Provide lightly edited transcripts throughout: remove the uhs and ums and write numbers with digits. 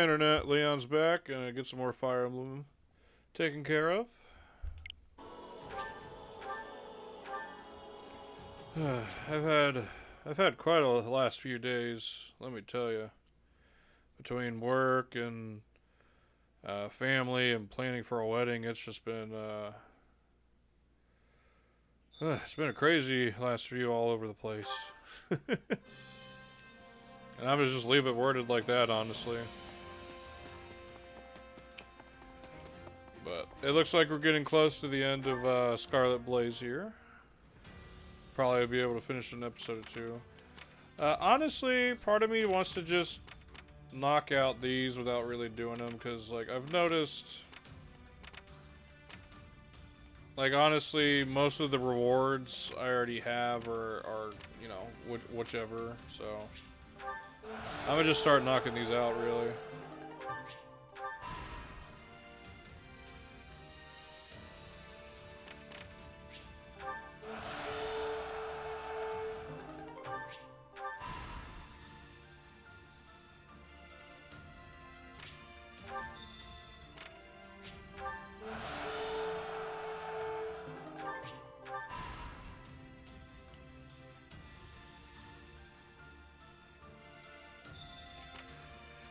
Hi, Internet. Leon's back, and I get some more Fire Emblem taken care of. I've had quite a last few days, let me tell you. Between work and family and planning for a wedding, it's just been it's been a crazy last few all over the place. And I'm gonna just leave it worded like that, honestly. But it looks like we're getting close to the end of Scarlet Blaze here. Probably be able to finish an episode or two. Honestly, part of me wants to just knock out these without really doing them, because like I've noticed, like honestly, most of the rewards I already have are you know, whichever. So I'm gonna just start knocking these out, really.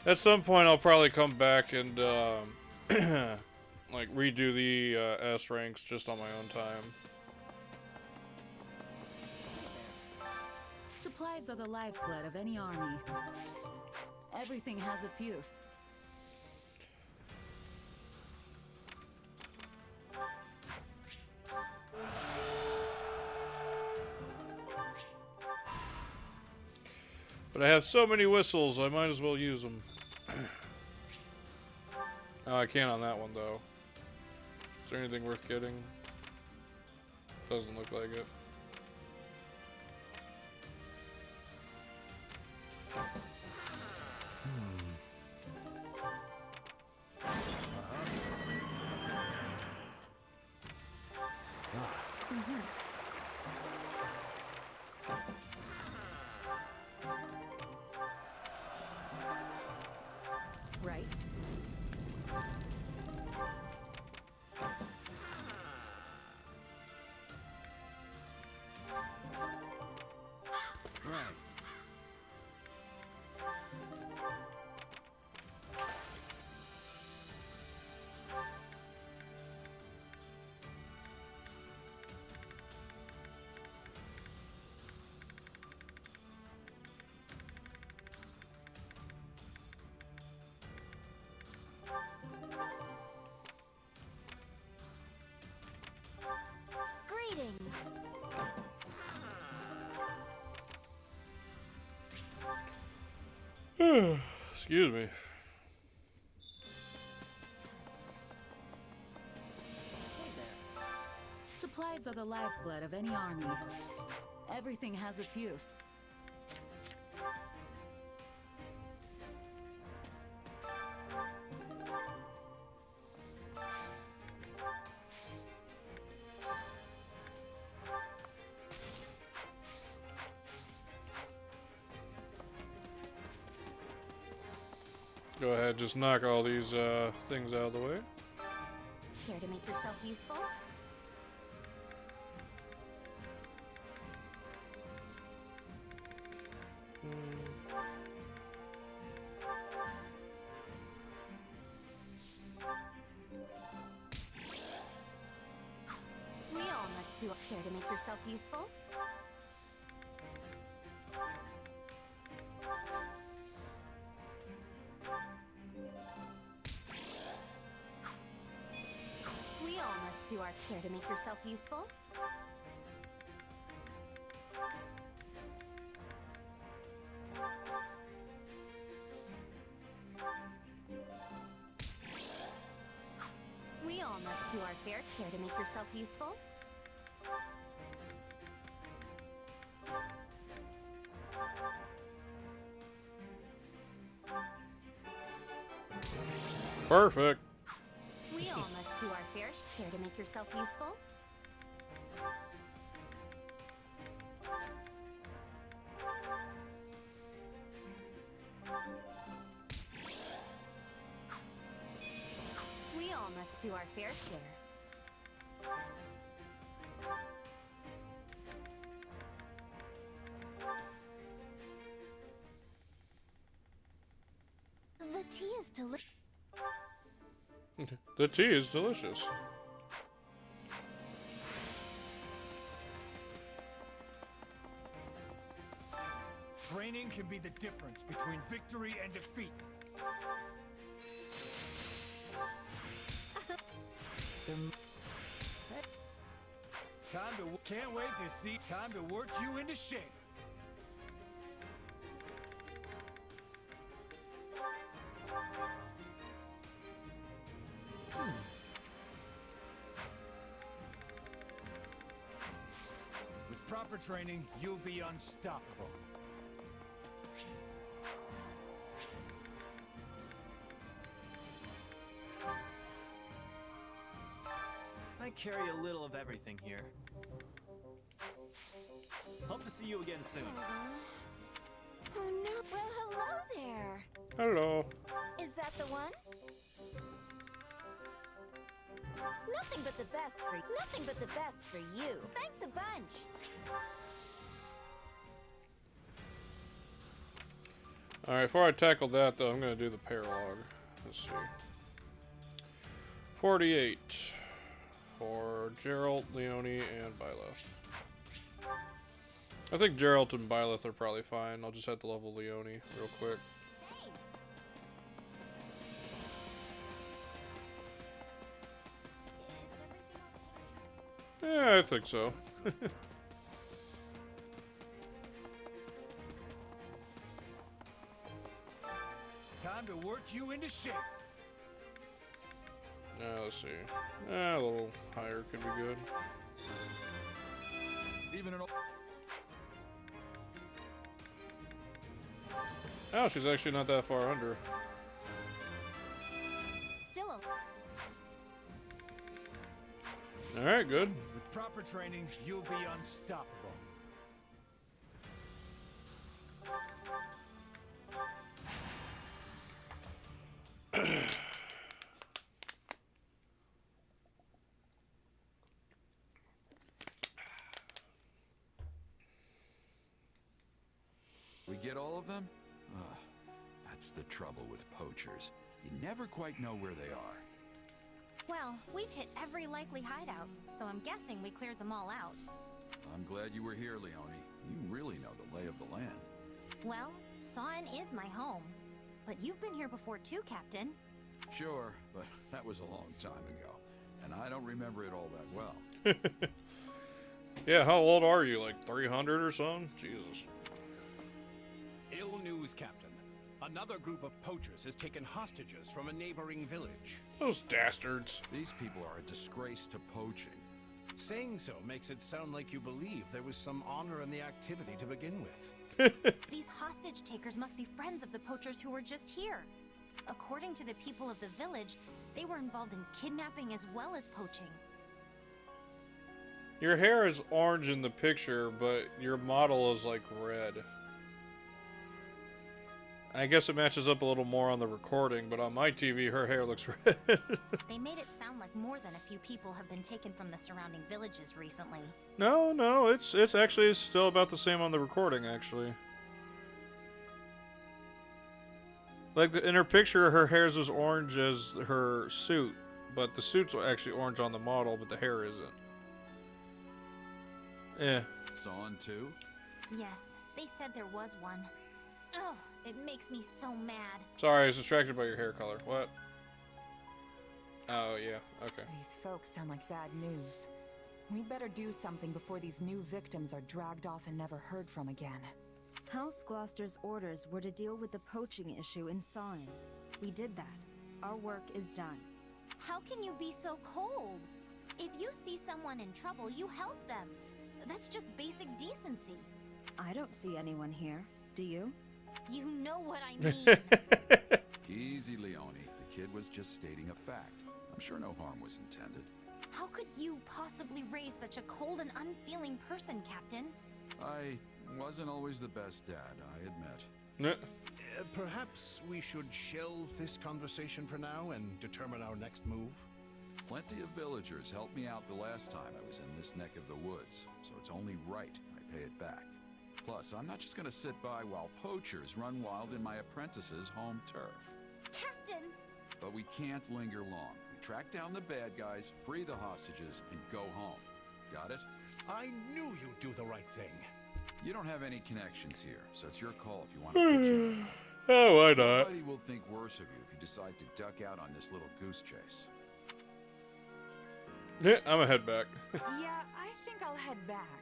At some point, I'll probably come back and like redo the S ranks just on my own time. Supplies are the lifeblood of any army. Everything has its use. But I have so many whistles, I might as well use them. Oh, I can't on that one, though. Is there anything worth getting? Doesn't look like it. Right. Greetings. Excuse me. Supplies are the lifeblood of any army. Everything has its use. Go ahead, just knock all these things out of the way. Care to make yourself useful? We all must do it. Care to make yourself useful? We all must do our care to make yourself useful. We all must do our fair care to make yourself useful. Perfect. We all must do our fair share to make yourself useful. do our fair share. The tea is delicious. The tea is delicious. Training can be the difference between victory and defeat. Can't wait to see. Time to work you into shape. With proper training, you'll be unstoppable. I carry a little of everything here. Hope to see you again soon. Oh no. Well, hello there. Hello. Is that the one? Nothing but the best for you. Thanks a bunch. Alright, before I tackle that, though, I'm going to do the paralog. Let's see. 48 for Geralt, Leone, and Byleth. I think Geralt and Byleth are probably fine. I'll just have to level Leone real quick. Hey. Yeah, I think so. Time to work you into shape. Let's see. A little higher could be good. Even an Oh, she's actually not that far under. Still a Alright, good. With proper training, you'll be unstoppable. We get all of them? That's the trouble with poachers. You never quite know where they are. Well, we've hit every likely hideout, so I'm guessing we cleared them all out. I'm glad you were here, Leone. You really know the lay of the land. Well, Sawen is my home. But you've been here before too, Captain. Sure, but that was a long time ago, and I don't remember it all that well. Yeah, how old are you? Like 300 or something? Jesus. Ill news, Captain. Another group of poachers has taken hostages from a neighboring village. Those dastards. These people are a disgrace to poaching. Saying so makes it sound like you believe there was some honor in the activity to begin with. These hostage takers must be friends of the poachers who were just here. According to the people of the village, they were involved in kidnapping as well as poaching. Your hair is orange in the picture, but your model is like red. I guess it matches up a little more on the recording, but on my TV, her hair looks red. They made it sound like more than a few people have been taken from the surrounding villages recently. No, it's actually still about the same on the recording, actually. Like, in her picture, her hair's as orange as her suit, but the suit's actually orange on the model, but the hair isn't. Eh. Sawen too? Yes, they said there was one. Oh, it makes me so mad. Sorry, I was distracted by your hair color. What? Oh, yeah. Okay. These folks sound like bad news. We better do something before these new victims are dragged off and never heard from again. House Gloucester's orders were to deal with the poaching issue in Sawen. We did that. Our work is done. How can you be so cold? If you see someone in trouble, you help them. That's just basic decency. I don't see anyone here. Do you? You know what I mean. Easy, Leone. The kid was just stating a fact. I'm sure no harm was intended. How could you possibly raise such a cold and unfeeling person, Captain? I wasn't always the best dad, I admit. Nah. Perhaps we should shelve this conversation for now and determine our next move? Plenty of villagers helped me out the last time I was in this neck of the woods, so it's only right I pay it back. Plus, I'm not just gonna sit by while poachers run wild in my apprentice's home turf. Captain! But we can't linger long. We track down the bad guys, free the hostages, and go home. Got it? I knew you'd do the right thing. You don't have any connections here, so it's your call if you want to pitch in. Oh, why not? Nobody will think worse of you if you decide to duck out on this little goose chase. Yeah, I'm gonna head back. Yeah, I think I'll head back.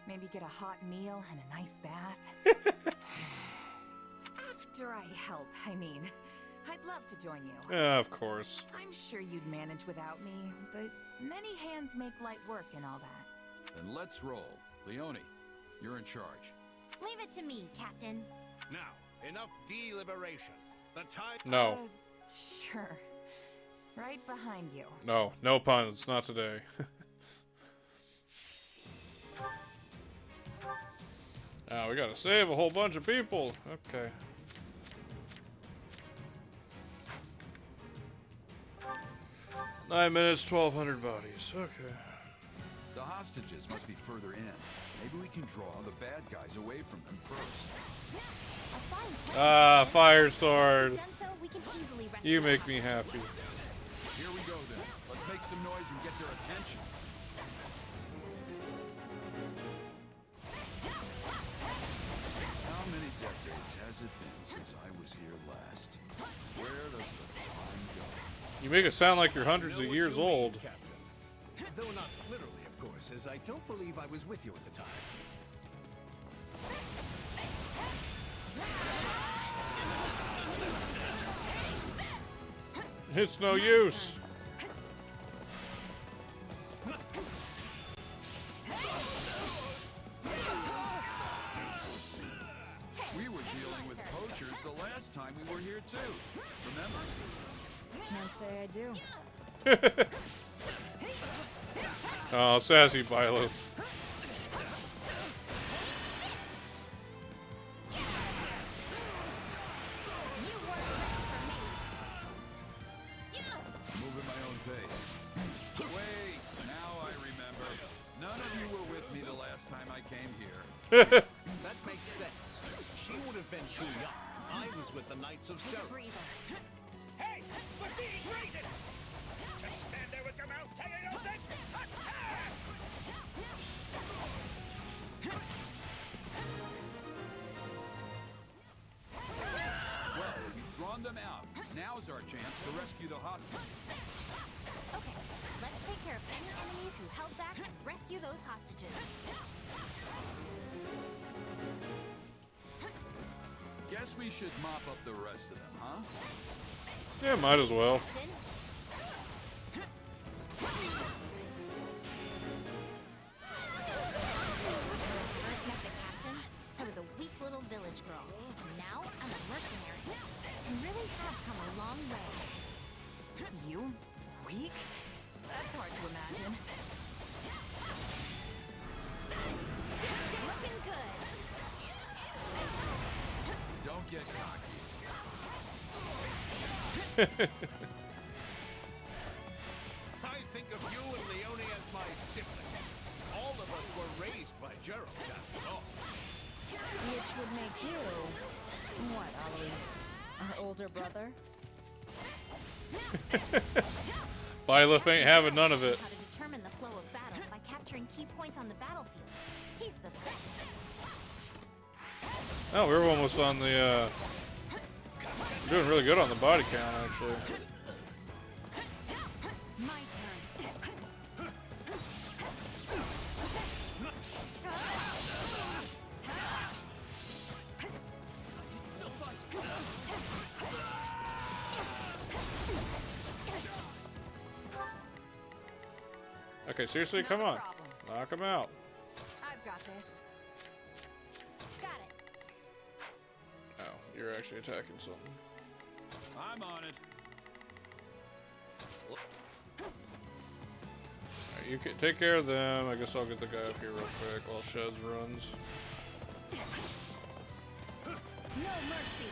Maybe get a hot meal and a nice bath. After I help, I mean. I'd love to join you. Yeah, of course. I'm sure you'd manage without me, but many hands make light work and all that. Then let's roll. Leone, you're in charge. Leave it to me, Captain. Now, enough deliberation. The time. No. Sure. Right behind you. No. No puns. Not today. Now we gotta save a whole bunch of people. Okay. Nine minutes, 1,200 bodies. Okay. The hostages must be further in. Maybe we can draw the bad guys away from them first. A fine plan. Ah, fire sword. If we've done so, we can easily rescue You the make me hostages. happy. Here we go then. Let's make some noise and get their attention. How many decades has it been since I was here last? Where does the time go? You make it sound like you're I hundreds know of what years you mean, old. Captain. Though not literally, of course, as I don't believe I was with you at the time. It's no use. We were dealing with poachers the last time we were here too. Remember? Can't say I do. Oh, sassy Violet. You weren't ready for me. Moving my own pace. Wait, now I remember. None of you were with me the last time I came here. That makes sense. She would have been too young. I was with the Knights of Take a Ceres. breather. Hey, we're being raided! Just stand there with your mouth hanging open! Well, we've drawn them out. Now's our chance to rescue the hostages. Okay, let's take care of any enemies who held back and rescue those hostages. Guess we should mop up the rest of them, huh? Yeah, might as well. Captain, first met the captain, I was a weak little village girl. And now I'm a mercenary. And really have come a long way. You? Weak? That's hard to imagine. Looking good. Don't get cocky. I think of you and Leone as my siblings. All of us were raised by Gerald, after all. Which would make you, what, Alois? Our older brother? Violet ain't having none of it. How to determine the flow of battle by capturing key points on the battlefield. He's the best. Oh, we're almost on the, doing really good on the body count, actually. My turn. Okay, seriously, Not come a on. problem. Knock him out. I've got this. Got it. Oh, you're actually attacking something. I'm on it. Alright, you can take care of them. I guess I'll get the guy up here real quick while Shez runs. No mercy.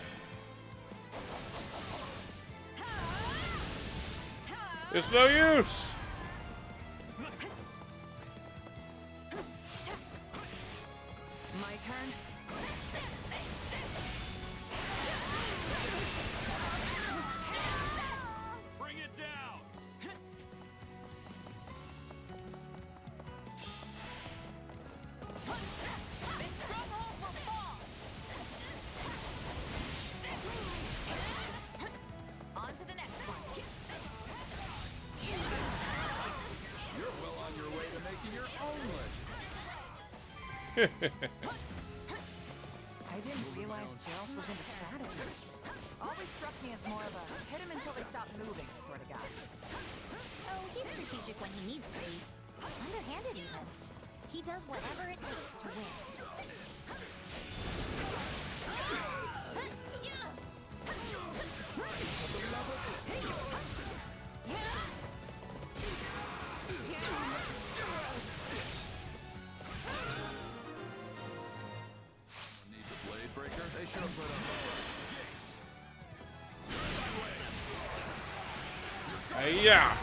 It's no use. My turn. Bring it down! This stronghold will fall. On to the next one. You're well on your way to making your own legend. I didn't realize Geralt was into strategy. Always struck me as more of a hit him until they stop moving sort of guy. Oh, he's strategic when he needs to be. Underhanded even. He does whatever it takes to win. Need the blade breaker? They should have put on Yeah.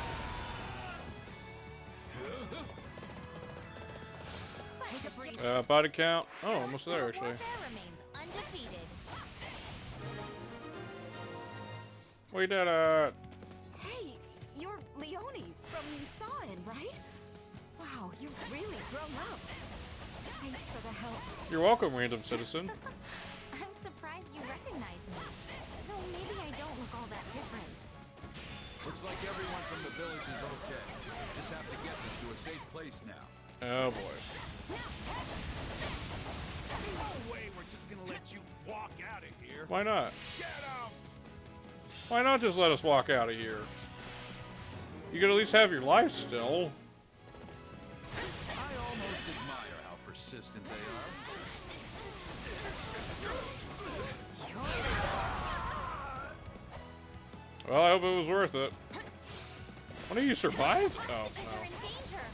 Take a breath. Body count. Oh, almost there actually. Warfare remains undefeated. We did it. Hey, you're Leone from Sawin, right? Wow, you've really grown up. Thanks for the help. You're welcome, random citizen. I'm surprised you recognize me. Though maybe I don't look all that different. Looks like everyone from the village is okay. Just have to get them to a safe place now. Oh boy. No way we're just gonna let you walk out of here. Why not? Get him! Why not just let us walk out of here? You could at least have your life still. I almost admire how persistent they are. Well, I hope it was worth it. One of you survived? Oh, Hostages are no. in danger.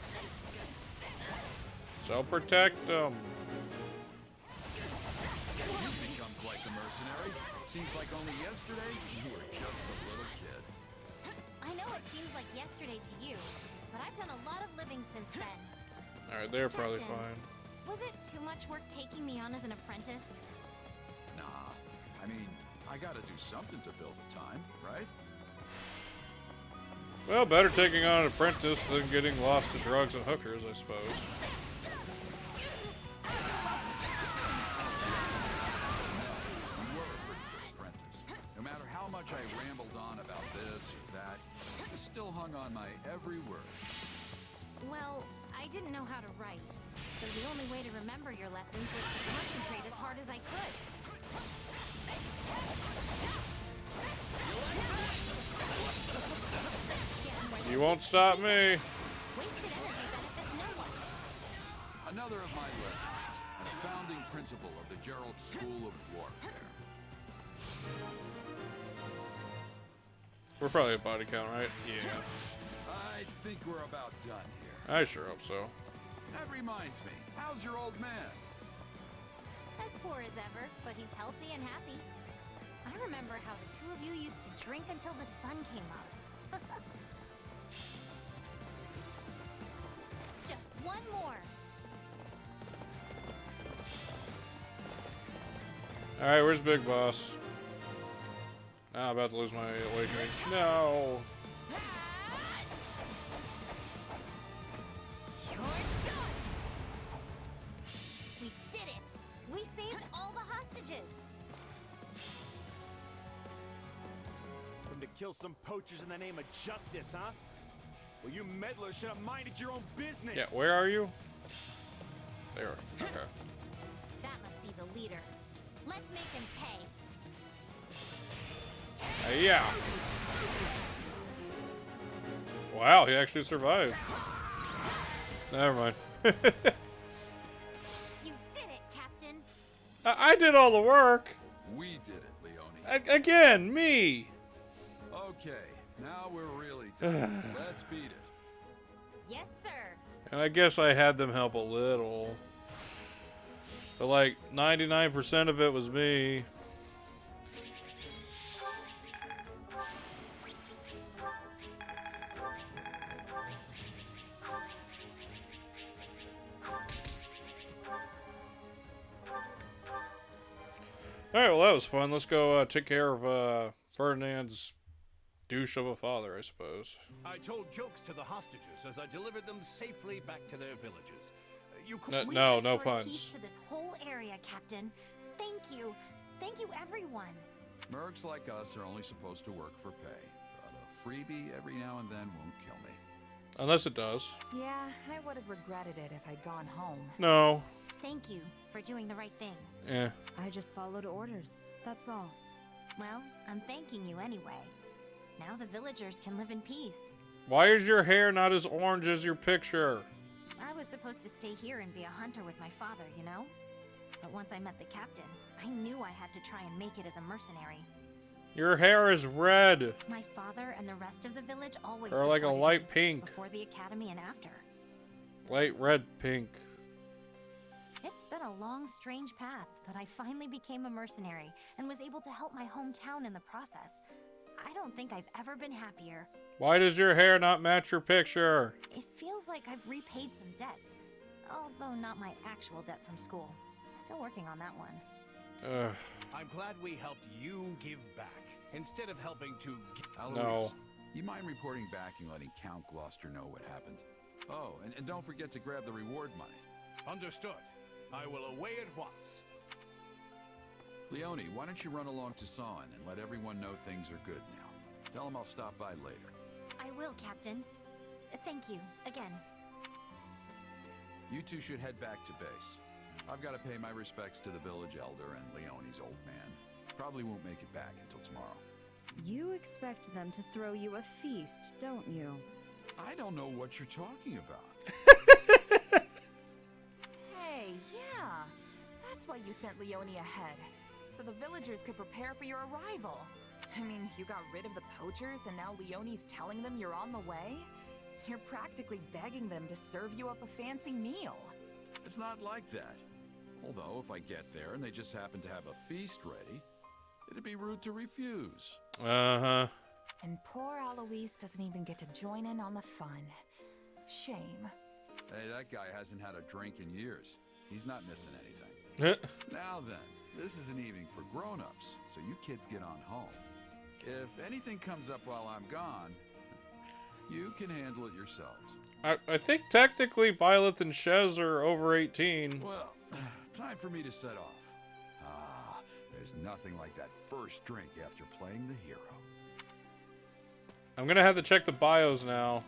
So protect them. You've become quite the mercenary. Seems like only yesterday you were just a little kid. I know it seems like yesterday to you, but I've done a lot of living since then. Alright, they're probably Captain. fine. Was it too much work taking me on as an apprentice? Nah, I mean, I gotta do something to fill the time, right? Well, better taking on an apprentice than getting lost to drugs and hookers, I suppose. You were a pretty good apprentice. No matter how much I rambled on about this or that, you still hung on my every word. Well, I didn't know how to write, so the only way to remember your lessons was to concentrate as hard as I could. You won't stop me. Wasted energy benefits no one. Another of my lessons, and a founding principle of the Gerald School of Warfare. We're probably at body count, right? Yeah. I think we're about done here. I sure hope so. That reminds me, how's your old man? As poor as ever, but he's healthy and happy. I remember how the two of you used to drink until the sun came up. Just one more. Alright, where's Big Boss? Ah, I'm about to lose my awakening. No! You're done! We did it! We saved all the hostages! Come to kill some poachers in the name of justice, huh? Well, you meddlers should have minded your own business. Yeah, where are you? There. Okay. That must be the leader. Let's make him pay. Yeah. Wow, he actually survived. Never mind. You did it, Captain! I did all the work. We did it, Leone. Again, me. Okay, now we're really done. Let's beat it. Yes, sir! And I guess I had them help a little. But like 99% of it was me. Alright, well, that was fun. Let's go take care of Ferdinand's douche of a father, I suppose. I told jokes to the hostages as I delivered them safely back to their villages. You could... We No restored puns. peace to this whole area, Captain. Thank you. Thank you, everyone. Mercs like us are only supposed to work for pay, but a freebie every now and then won't kill me. Unless it does. Yeah, I would have regretted it if I'd gone home. No. Thank you for doing the right thing. Eh. I just followed orders. That's all. Well, I'm thanking you anyway. Now the villagers can live in peace. Why is your hair not as orange as your picture? I was supposed to stay here and be a hunter with my father, you know? But once I met the captain, I knew I had to try and make it as a mercenary. Your hair is red. My father and the rest of the village always Or like a supported light me, pink. before the academy and after. Light red pink. It's been a long, strange path, but I finally became a mercenary and was able to help my hometown in the process. I don't think I've ever been happier. Why does your hair not match your picture? It feels like I've repaid some debts, although not my actual debt from school. Still working on that one. I'm glad we helped you give back, instead of helping to... Alois, No. you mind reporting back and letting Count Gloucester know what happened? Oh, and don't forget to grab the reward money. Understood. I will away at once. Leone, why don't you run along to Sawn and let everyone know things are good now? Tell them I'll stop by later. I will, Captain. Thank you, again. You two should head back to base. I've got to pay my respects to the village elder and Leone's old man. Probably won't make it back until tomorrow. You expect them to throw you a feast, don't you? I don't know what you're talking about. Hey, yeah. That's why you sent Leone ahead, so the villagers could prepare for your arrival. I mean, you got rid of the poachers and now Leone's telling them you're on the way? You're practically begging them to serve you up a fancy meal. It's not like that. Although, if I get there and they just happen to have a feast ready, it'd be rude to refuse. Uh-huh. And poor Alois doesn't even get to join in on the fun. Shame. Hey, that guy hasn't had a drink in years. He's not missing anything. Now then, this is an evening for grown-ups, so you kids get on home. If anything comes up while I'm gone, you can handle it yourselves. I think technically Violet and Shez are over 18. Well, time for me to set off. Ah, there's nothing like that first drink after playing the hero. I'm gonna have to check the bios now.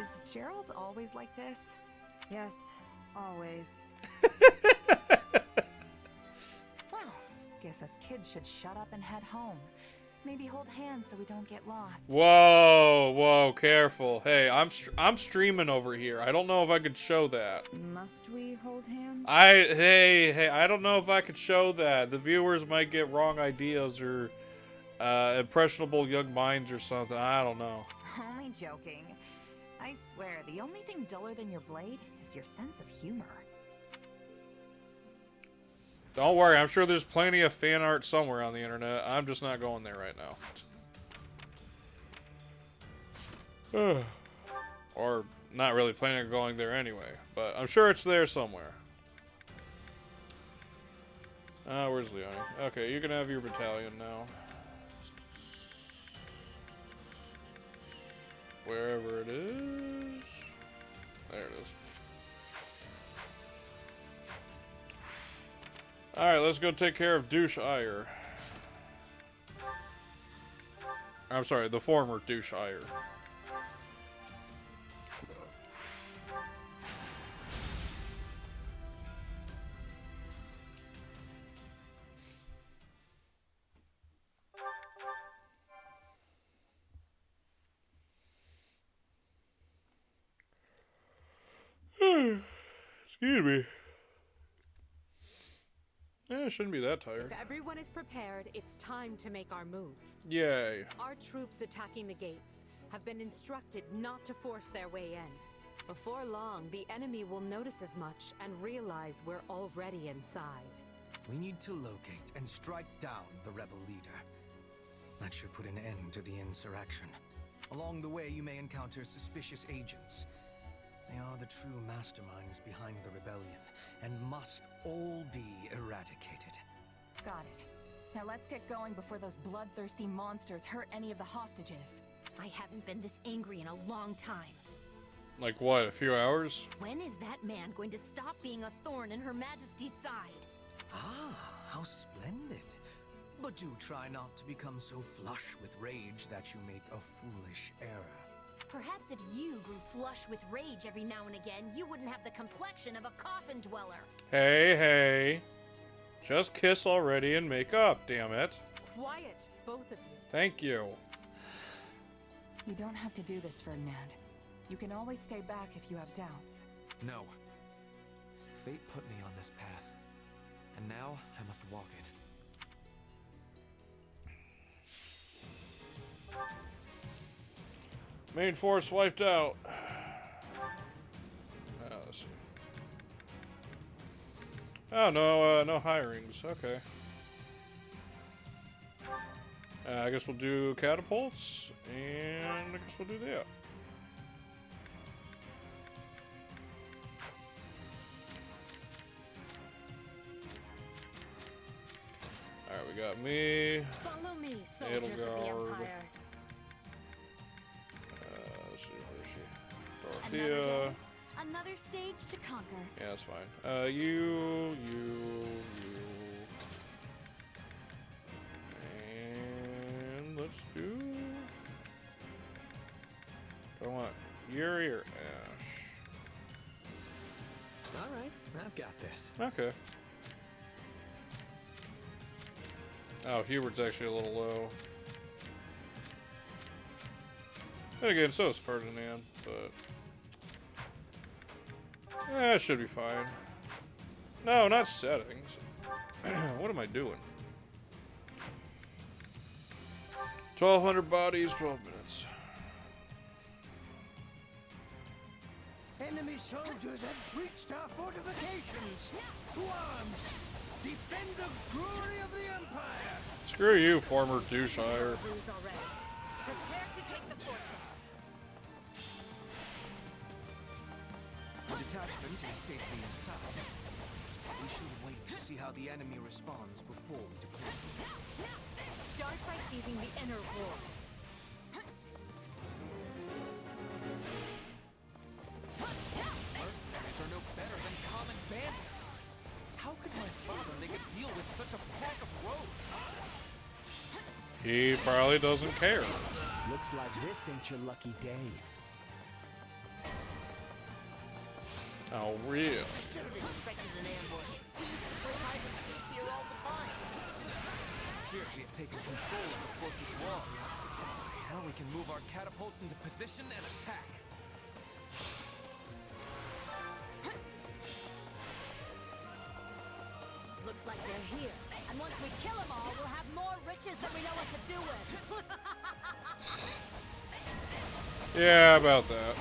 Is Gerald always like this? Yes, always. Well, guess us kids should shut up and head home. Maybe hold hands so we don't get lost. Whoa, careful. Hey, I'm streaming over here. I don't know if I could show that. Must we hold hands? Hey, I don't know if I could show that. The viewers might get wrong ideas or impressionable young minds or something. I don't know. Only joking. I swear, the only thing duller than your blade is your sense of humor. Don't worry, I'm sure there's plenty of fan art somewhere on the internet. I'm just not going there right now. Or not really planning on going there anyway, but I'm sure it's there somewhere. Where's Leone? Okay, you can have your battalion now. Wherever it is. There it is. Alright, let's go take care of Douche Ire. I'm sorry, the former Douche Ire. Excuse me. Yeah, shouldn't be that tired. If everyone is prepared, it's time to make our move. Yay. Our troops attacking the gates have been instructed not to force their way in. Before long, the enemy will notice as much and realize we're already inside. We need to locate and strike down the rebel leader. That should put an end to the insurrection. Along the way, you may encounter suspicious agents. They are the true masterminds behind the rebellion, and must all be eradicated. Got it. Now let's get going before those bloodthirsty monsters hurt any of the hostages. I haven't been this angry in a long time. Like what, a few hours? When is that man going to stop being a thorn in Her Majesty's side? Ah, how splendid. But do try not to become so flush with rage that you make a foolish error. Perhaps if you grew flush with rage every now and again, you wouldn't have the complexion of a coffin dweller. Hey, hey. Just kiss already and make up, damn it. Quiet, both of you. Thank you. You don't have to do this, Ferdinand. You can always stay back if you have doubts. No. Fate put me on this path, and now I must walk it. Main force wiped out. Let's see. Oh, no hirings. Okay. I guess we'll do catapults, and I guess we'll do that. Alright, we got me. Follow me, soldiers of the Edelgard. Empire. Let's see, where is she? Dorothea. Another stage to conquer. Yeah, that's fine. You. And let's do... Do I want Yuri or Ash? Alright, I've got this. Okay. Oh, Hubert's actually a little low. And again, so is Ferdinand, but... it should be fine. No, not settings. What am I doing? 1,200 bodies, 12 minutes. Enemy soldiers have breached our fortifications. To arms! Defend the glory of the Empire! Screw you, former douchehire. Lose already. Prepare to take the fortress. The detachment is safely inside. We should wait to see how the enemy responds before we deploy. Start by seizing the inner wall. Mercenaries are no better than common bandits. How could my father make a deal with such a pack of rogues? He probably doesn't care. Looks like this ain't your lucky day. Oh, real. Should have expected an ambush. Seems to play hide and seek here all the time. Appears we have taken control of the fortress walls. Now we can move our catapults into position and attack. Looks like they're here. And once we kill them all, we'll have more riches than we know what to do with. Yeah, about that.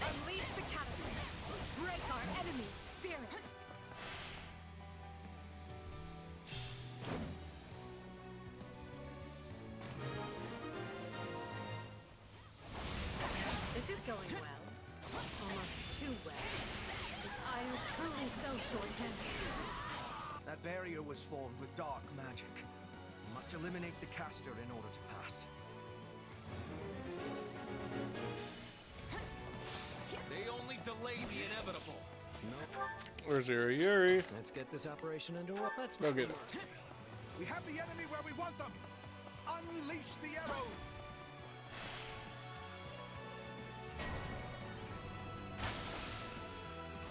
Unleash the catapults. Break our enemy's spirit. This is going well. Almost too well. Is iron truly so short-handed? That barrier was formed with dark magic. We must eliminate the caster in order to pass. They only delay the inevitable. Where's Yuri? Let's get this operation underway. Let's Go get it. We have the enemy where we want them! Unleash the arrows!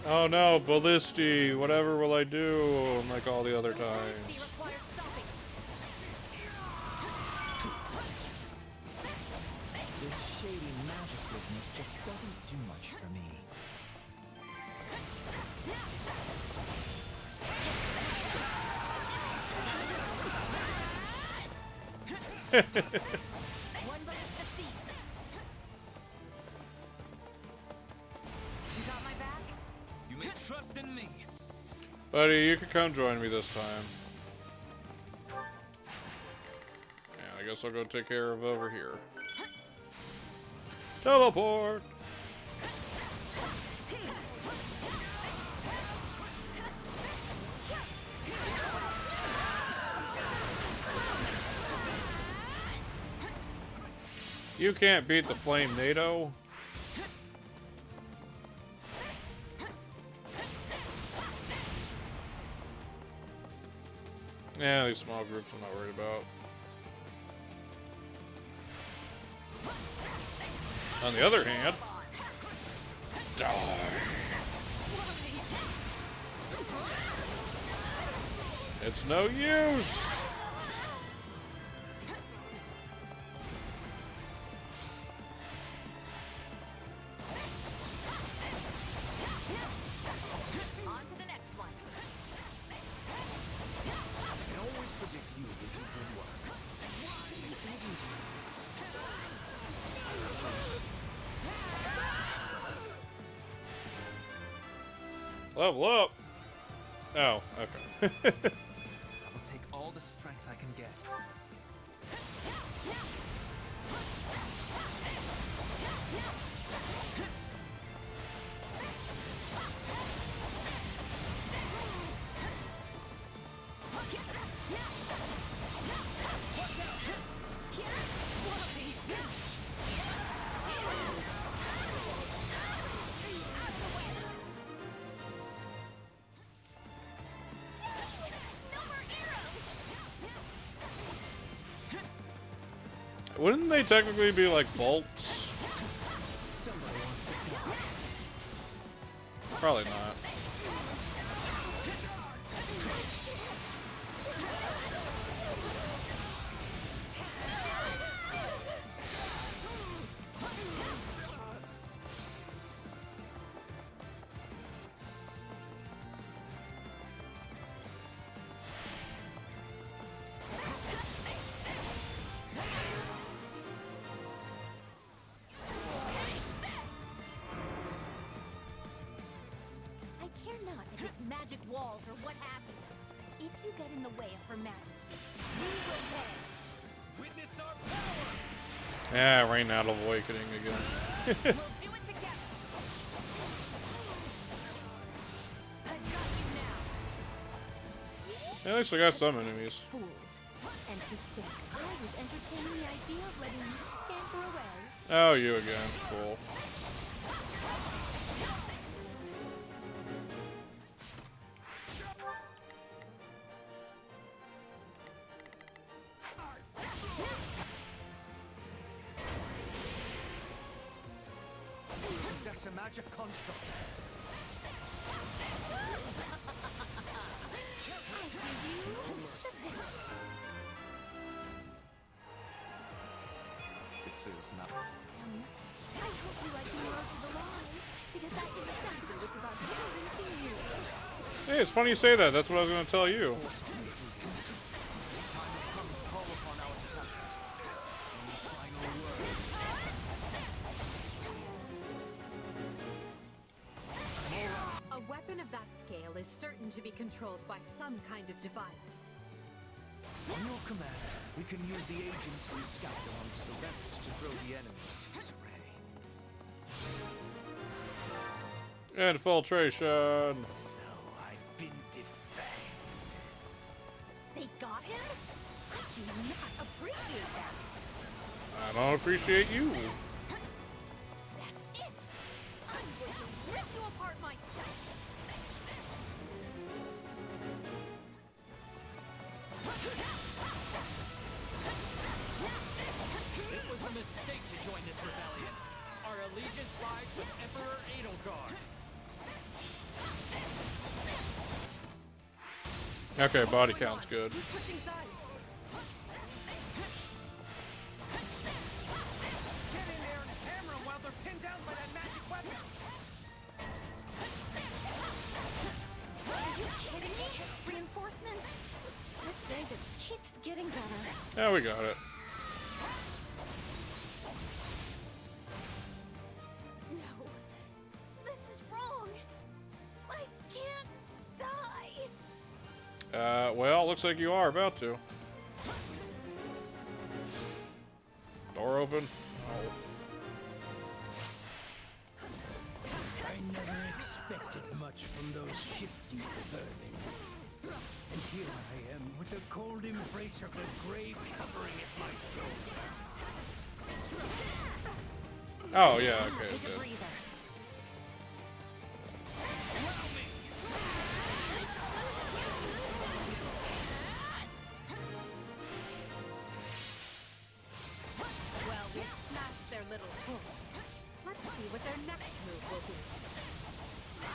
Oh no, ballisti. Whatever will I do? Like all the other times. Requires stopping. This shady magic business just doesn't do much for me. One ballista seized. You got my back? You may trust in me. Buddy, you can come join me this time. I guess I'll go take care of over here. Teleport! You can't beat the Flame NATO. Yeah, these small groups I'm not worried about. On the other hand, die. It's no use. On to the next one. I can always predict you will do good work. These things easy. Level up. Oh, okay. I will take all the strength I can get. Wouldn't they technically be like bolts? Probably not. I care not if it's magic walls or what have you. If you get in the way of Her Majesty, we will pay. Witness our power! Yeah, I ran out of awakening again. We'll do it together. I've got you now. At least I got some enemies. Fools. And to think I was entertaining the idea of letting you scamper away. Oh, you again. Cool. Possess a magic construct. This is not. I hope you like being roasted alive, because that's exactly what's about to happen to you. Hey, it's funny you say that. That's what I was going to tell you. Time has come to call upon our detachment. Any final words? A weapon of that scale is certain to be controlled by some kind of device. On your command, we can use the agents we scattered amongst the rebels to throw the enemy into disarray. Infiltration. So I've been defanged. They got him? I do not appreciate that. I don't appreciate you. That's it. I'm going to rip you apart myself. It was a mistake to join this rebellion. Our allegiance lies with Emperor Edelgard. Okay, body count's good. Who's switching sides? Get in there and hammer them while they're pinned down by that magic weapon. Are you kidding me? Reinforcements? This day just keeps getting better. Yeah, we got it. No. This is wrong. I can't die. Well, looks like you are about to. open. Oh. I never expected much from those shifty vermin. And here I am with the cold embrace of the grave covering at my shoulder. Oh, yeah, okay. Take a Good. breather. Well, we've smashed their little toy. Let's see what their next move will be.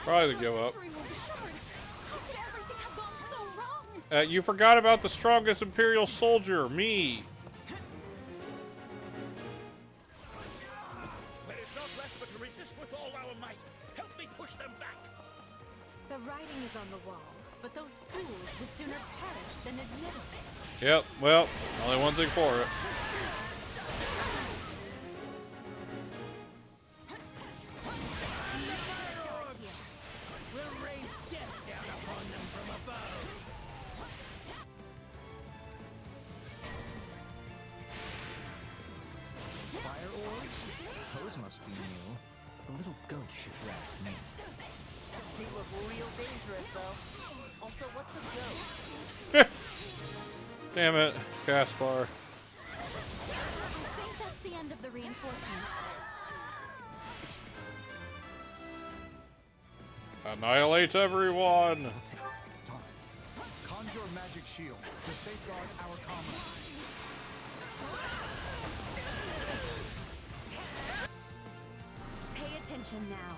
Probably to give up. Victory was assured. How could everything have gone so wrong? You forgot about the strongest Imperial soldier, me. There is not left but to resist with all our might. Help me push them back. The writing is on the wall, but those fools would sooner perish than admit it. Yep, well, only one thing for it. We'll rain death down upon them from above. Fire orbs? Those must be new. A little gauche, if you ask me. They look real dangerous, though. Also, what's a ghost? Damn it, Caspar. I think that's the end of the reinforcements. Annihilate everyone. Conjure magic shield to safeguard our comrades. Pay attention now.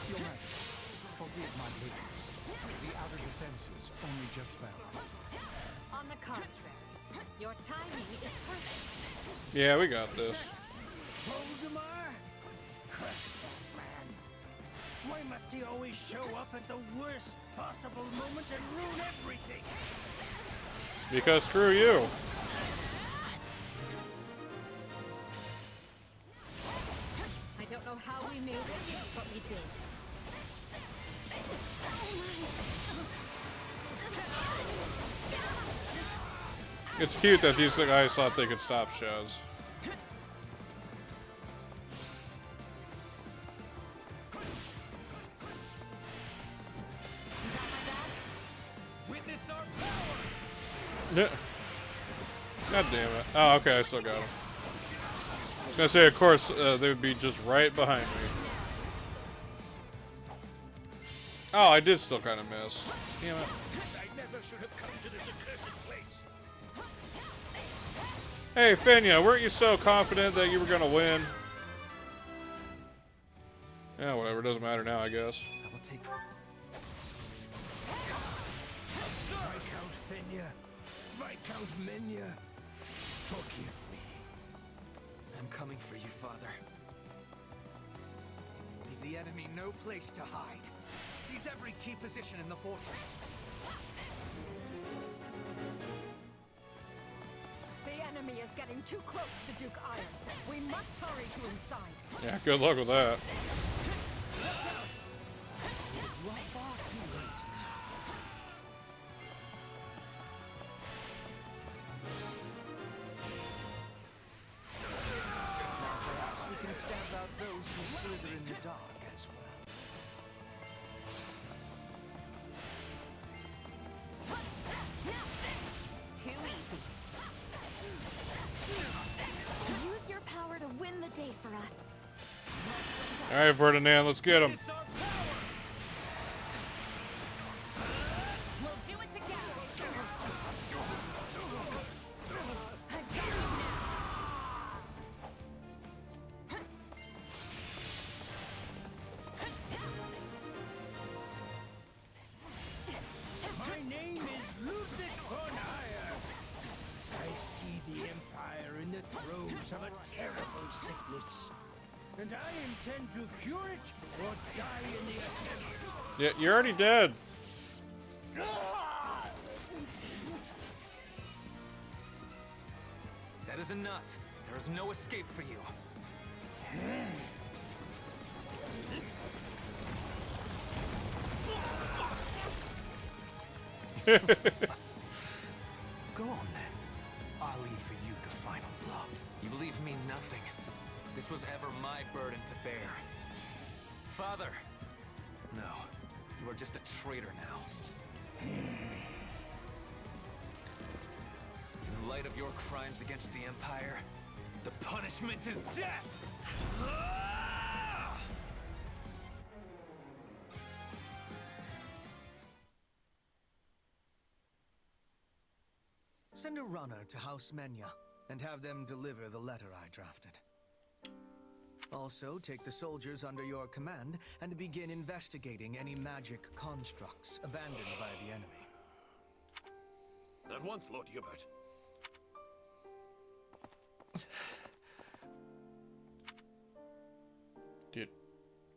Your Majesty, forgive my lateness. The outer defenses only just fell. On the contrary, your timing is perfect. Yeah, we got this. Voldemar? Curse that man. Why must he always show up at the worst possible moment and ruin everything? Because screw you. I don't know how we made it, but we did. It's cute that these guys thought they could stop Shaz. Witness our power. Yeah. God damn it. Oh, okay, I still got him. I was gonna say, of course, they would be just right behind me. Oh, I did still kind of miss. Damn it. I never should have come to this accursed place. Hey, Fenya, weren't you so confident that you were gonna win? Yeah, whatever. Doesn't matter now, I guess. I will take. Viscount Fenya, Viscount Menya, forgive me. I'm coming for you, Father. Leave the enemy no place to hide. Seize every key position in the fortress. The enemy is getting too close to Duke Iron. We must hurry to inside. Yeah, good luck with that. It's far too late now. Now perhaps we can stamp out those who slither in the dark as well. Too easy. Use your power to win the day for us. All right, Ferdinand, let's get him. We'll do it together. My name is Ludwig von Eyre. I see the Empire in the throes of a terrible sickness. And I intend to cure it or die in the attempt. Yeah, you're already dead. That is enough. There is no escape for you. Go on then. for you the final blow. You believe me nothing. This was ever my burden to bear. Father! No, you are just a traitor now. In light of your crimes against the Empire, the punishment is death! Send a runner to House Menya and have them deliver the letter I drafted. Also, take the soldiers under your command and begin investigating any magic constructs abandoned by the enemy. At once, Lord Hubert.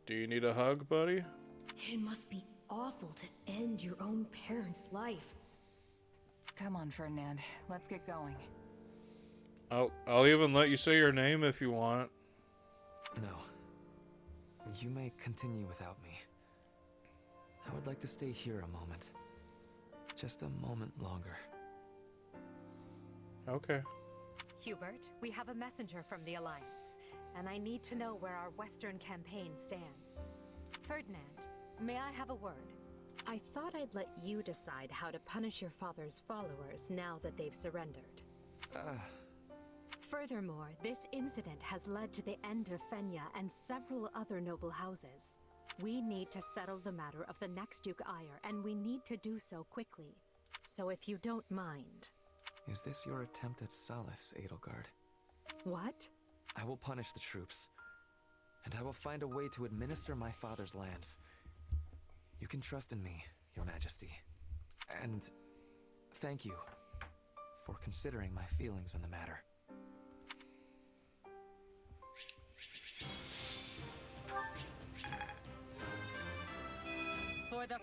Do you need a hug, buddy? It must be awful to end your own parents' life. Come on, Ferdinand. Let's get going. I'll even let you say your name if you want. No. You may continue without me. I would like to stay here a moment. Just a moment longer. Okay. Hubert, we have a messenger from the Alliance, and I need to know where our Western campaign stands. Ferdinand, may I have a word? I thought I'd let you decide how to punish your father's followers now that they've surrendered. Furthermore, this incident has led to the end of Fenya and several other noble houses. We need to settle the matter of the next Duke Ire, and we need to do so quickly. So if you don't mind... Is this your attempt at solace, Edelgard? What? I will punish the troops, and I will find a way to administer my father's lands. You can trust in me, Your Majesty. And thank you for considering my feelings in the matter. For the...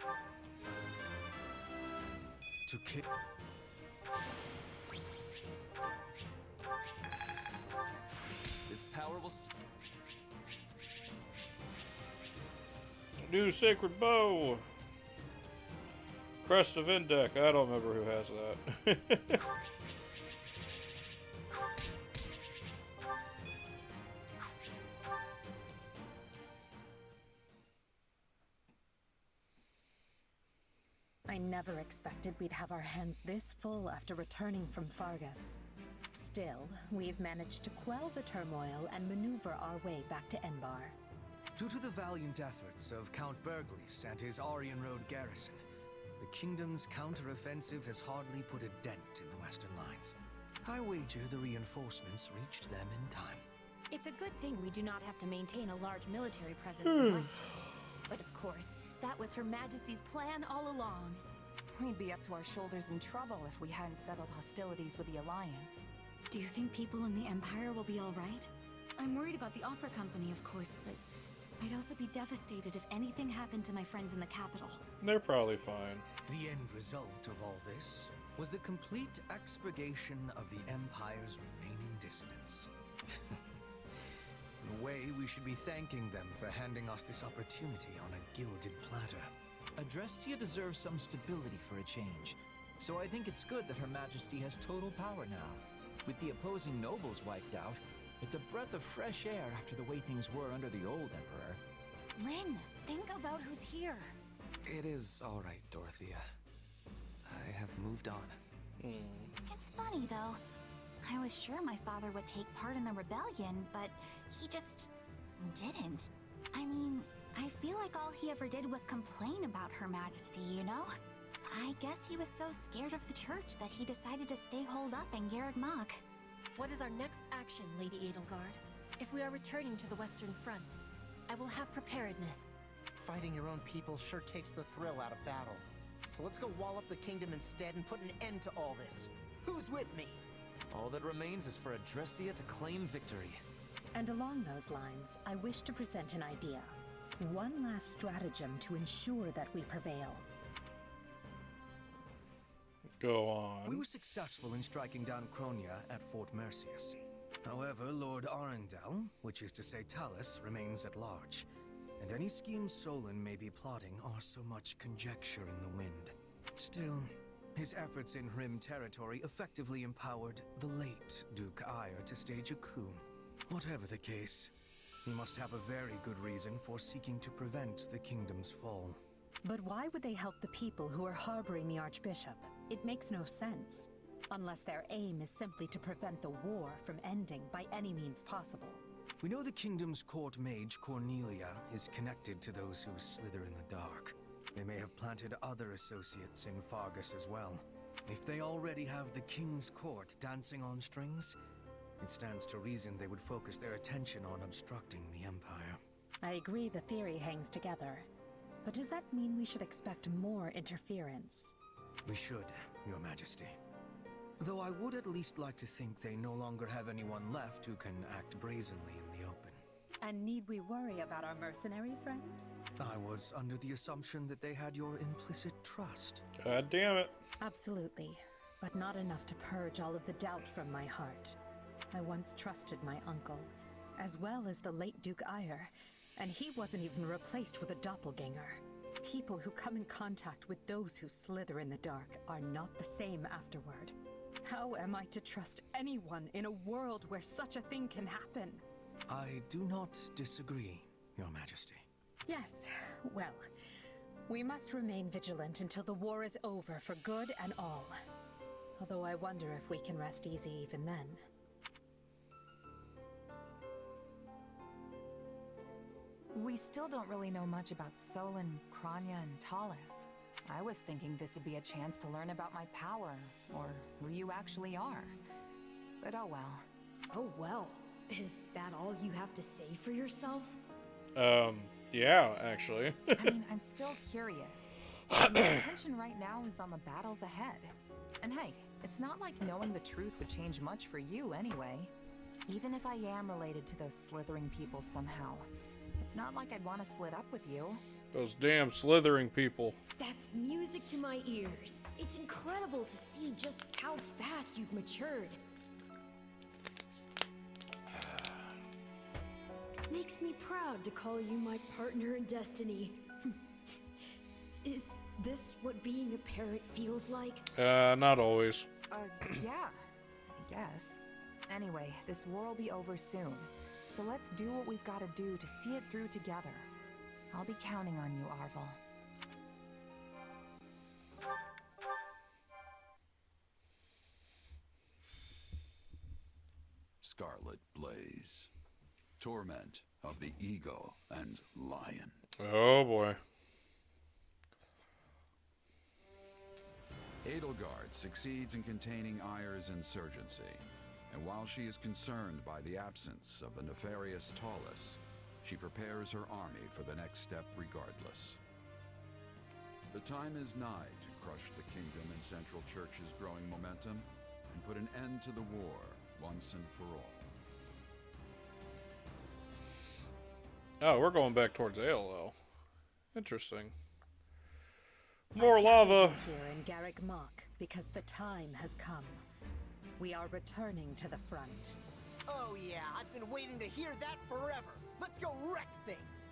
To kill... This power will... New sacred bow. Crest of Indek. I don't remember who has that. I never expected we'd have our hands this full after returning from Fargus. Still, we've managed to quell the turmoil and maneuver our way back to Enbar. Due to the valiant efforts of Count Berglis and his Aryan Road garrison, the kingdom's counter-offensive has hardly put a dent in the western lines. I wager the reinforcements reached them in time. It's a good thing we do not have to maintain a large military presence in Western. But of course, that was Her Majesty's plan all along. We'd be up to our shoulders in trouble if we hadn't settled hostilities with the Alliance. Do you think people in the Empire will be all right? I'm worried about the opera company, of course, but I'd also be devastated if anything happened to my friends in the capital. They're probably fine. The end result of all this was the complete expurgation of the Empire's remaining dissidents. In a way, we should be thanking them for handing us this opportunity on a gilded platter. Adrestia deserves some stability for a change, so I think it's good that Her Majesty has total power now. With the opposing nobles wiped out, it's a breath of fresh air after the way things were under the old Emperor. Lynn, think about who's here. It is all right, Dorothea. I have moved on. It's funny, though. I was sure my father would take part in the rebellion, but he just didn't. I mean, I feel like all he ever did was complain about Her Majesty, you know? I guess he was so scared of the church that he decided to stay holed up in Garreg Mach. What is our next action, Lady Edelgard? If we are returning to the Western Front, I will have preparedness. Fighting your own people sure takes the thrill out of battle. So let's go wall up the kingdom instead and put an end to all this. Who's with me? All that remains is for Adrestia to claim victory. And along those lines, I wish to present an idea. One last stratagem to ensure that we prevail. Go on. We were successful in striking down Cronia at Fort Mercius. However, Lord Arundel, which is to say Talus, remains at large. And any schemes Solon may be plotting are so much conjecture in the wind. Still, His efforts in Rim territory effectively empowered the late Duke Ire to stage a coup. Whatever the case, he must have a very good reason for seeking to prevent the kingdom's fall. But why would they help the people who are harboring the Archbishop? It makes no sense. Unless their aim is simply to prevent the war from ending by any means possible. We know the kingdom's court mage, Cornelia, is connected to those who slither in the dark. They may have planted other associates in Fargus as well. If they already have the king's court dancing on strings, it stands to reason they would focus their attention on obstructing the Empire. I agree the theory hangs together. But does that mean we should expect more interference? We should, Your Majesty. Though I would at least like to think they no longer have anyone left who can act brazenly in the open. And need we worry about our mercenary friend? I was under the assumption that they had your implicit trust. God damn it. Absolutely, but not enough to purge all of the doubt from my heart. I once trusted my uncle, as well as the late Duke Ire, and he wasn't even replaced with a doppelganger. People who come in contact with those who slither in the dark are not the same afterward. How am I to trust anyone in a world where such a thing can happen? I do not disagree, Your Majesty. Yes, well, we must remain vigilant until the war is over for good and all. Although I wonder if we can rest easy even then. We still don't really know much about Solon, Kranya, and Talus. I was thinking this would be a chance to learn about my power, or who you actually are. But oh well. Oh well. Is that all you have to say for yourself? Yeah, actually. I mean, I'm still curious. My attention right now is on the battles ahead. And hey, it's not like knowing the truth would change much for you anyway. Even if I am related to those slithering people somehow, it's not like I'd want to split up with you. Those damn slithering people. That's music to my ears. It's incredible to see just how fast you've matured. Makes me proud to call you my partner in destiny. Is this what being a parent feels like? Not always. Yeah, I guess. Anyway, this war will be over soon. So let's do what we've got to do to see it through together. I'll be counting on you, Arvel. Scarlet Blaze. Torment of the Eagle and Lion. Oh boy. Edelgard succeeds in containing Ire's insurgency, and while she is concerned by the absence of the nefarious Talus, she prepares her army for the next step regardless. The time is nigh to crush the kingdom and Central Church's growing momentum and put an end to the war once and for all. Oh, we're going back towards ALL. Interesting. More lava. Here in Garrick Mach, because the time has come. We are returning to the front. Oh yeah, I've been waiting to hear that forever. Let's go wreck things.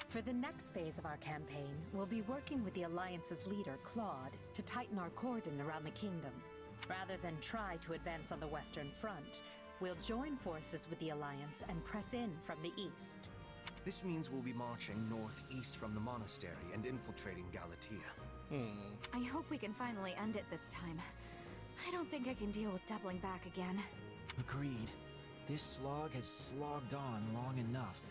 For the next phase of our campaign, we'll be working with the Alliance's leader, Claude, to tighten our cordon around the kingdom. Rather than try to advance on the Western Front, we'll join forces with the Alliance and press in from the east. This means we'll be marching northeast from the monastery and infiltrating Galatea. I hope we can finally end it this time. I don't think I can deal with doubling back again. Agreed. This slog has slogged on long enough.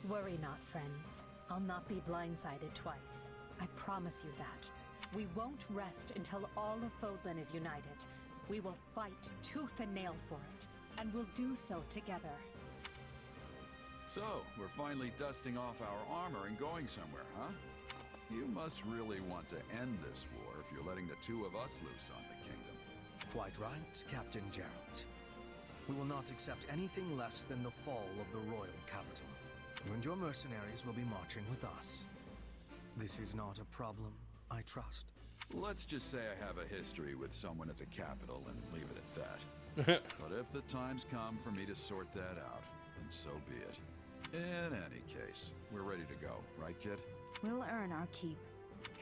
Worry not, friends. I'll not be blindsided twice. I promise you that. We won't rest until all of Fodlan is united. We will fight tooth and nail for it, and we'll do so together. So, we're finally dusting off our armor and going somewhere, huh? You must really want to end this war if you're letting the two of us loose on the kingdom. Quite right, Captain Gerald. We will not accept anything less than the fall of the royal capital. You and your mercenaries will be marching with us. This is not a problem, I trust. Let's just say I have a history with someone at the capital and leave it at that. But if the time's come for me to sort that out, then so be it. In any case, we're ready to go, right, kid? We'll earn our keep.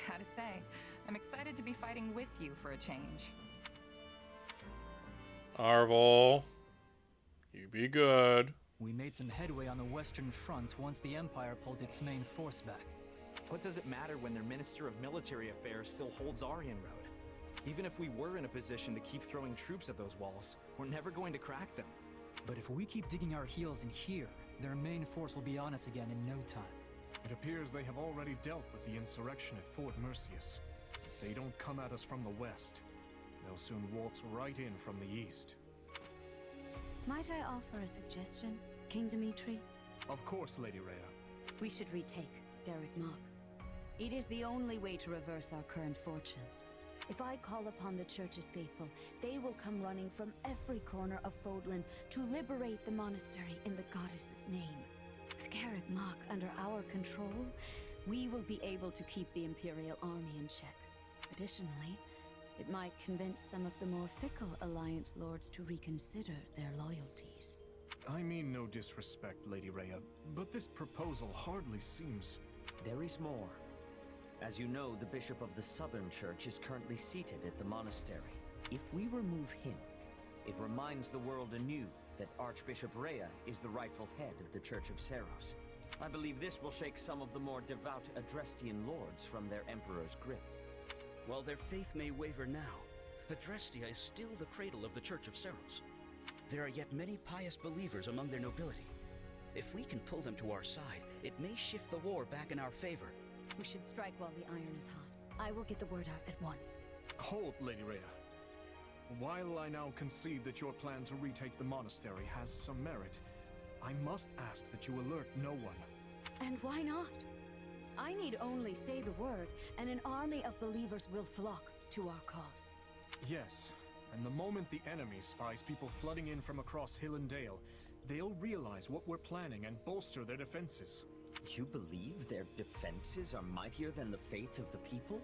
Gotta say, I'm excited to be fighting with you for a change. Arvel, you be good. We made some headway on the Western Front once the Empire pulled its main force back. What does it matter when their Minister of Military Affairs still holds Aryan Road? Even if we were in a position to keep throwing troops at those walls, we're never going to crack them. But if we keep digging our heels in here, their main force will be on us again in no time. It appears they have already dealt with the insurrection at Fort Mercius. If they don't come at us from the west, they'll soon waltz right in from the east. Might I offer a suggestion, King Dimitri? Of course, Lady Rhea. We should retake Garreg Mach. It is the only way to reverse our current fortunes. If I call upon the Church's faithful, they will come running from every corner of Fodlan to liberate the monastery in the goddess's name. With Garreg Mach under our control, we will be able to keep the Imperial army in check. Additionally, it might convince some of the more fickle Alliance lords to reconsider their loyalties. I mean no disrespect, Lady Rhea, but this proposal hardly seems... There is more. As you know, the Bishop of the Southern Church is currently seated at the monastery. If we remove him, it reminds the world anew that Archbishop Rhea is the rightful head of the Church of Seros. I believe this will shake some of the more devout Adrestian lords from their Emperor's grip. While their faith may waver now, Adrestia is still the cradle of the Church of Seros. There are yet many pious believers among their nobility. If we can pull them to our side, it may shift the war back in our favor. We should strike while the iron is hot. I will get the word out at once. Hold, Lady Rhea. While I now concede that your plan to retake the monastery has some merit, I must ask that you alert no one. And why not? I need only say the word, and an army of believers will flock to our cause. Yes, and the moment the enemy spies people flooding in from across Hill and Dale, they'll realize what we're planning and bolster their defenses. You believe their defenses are mightier than the faith of the people?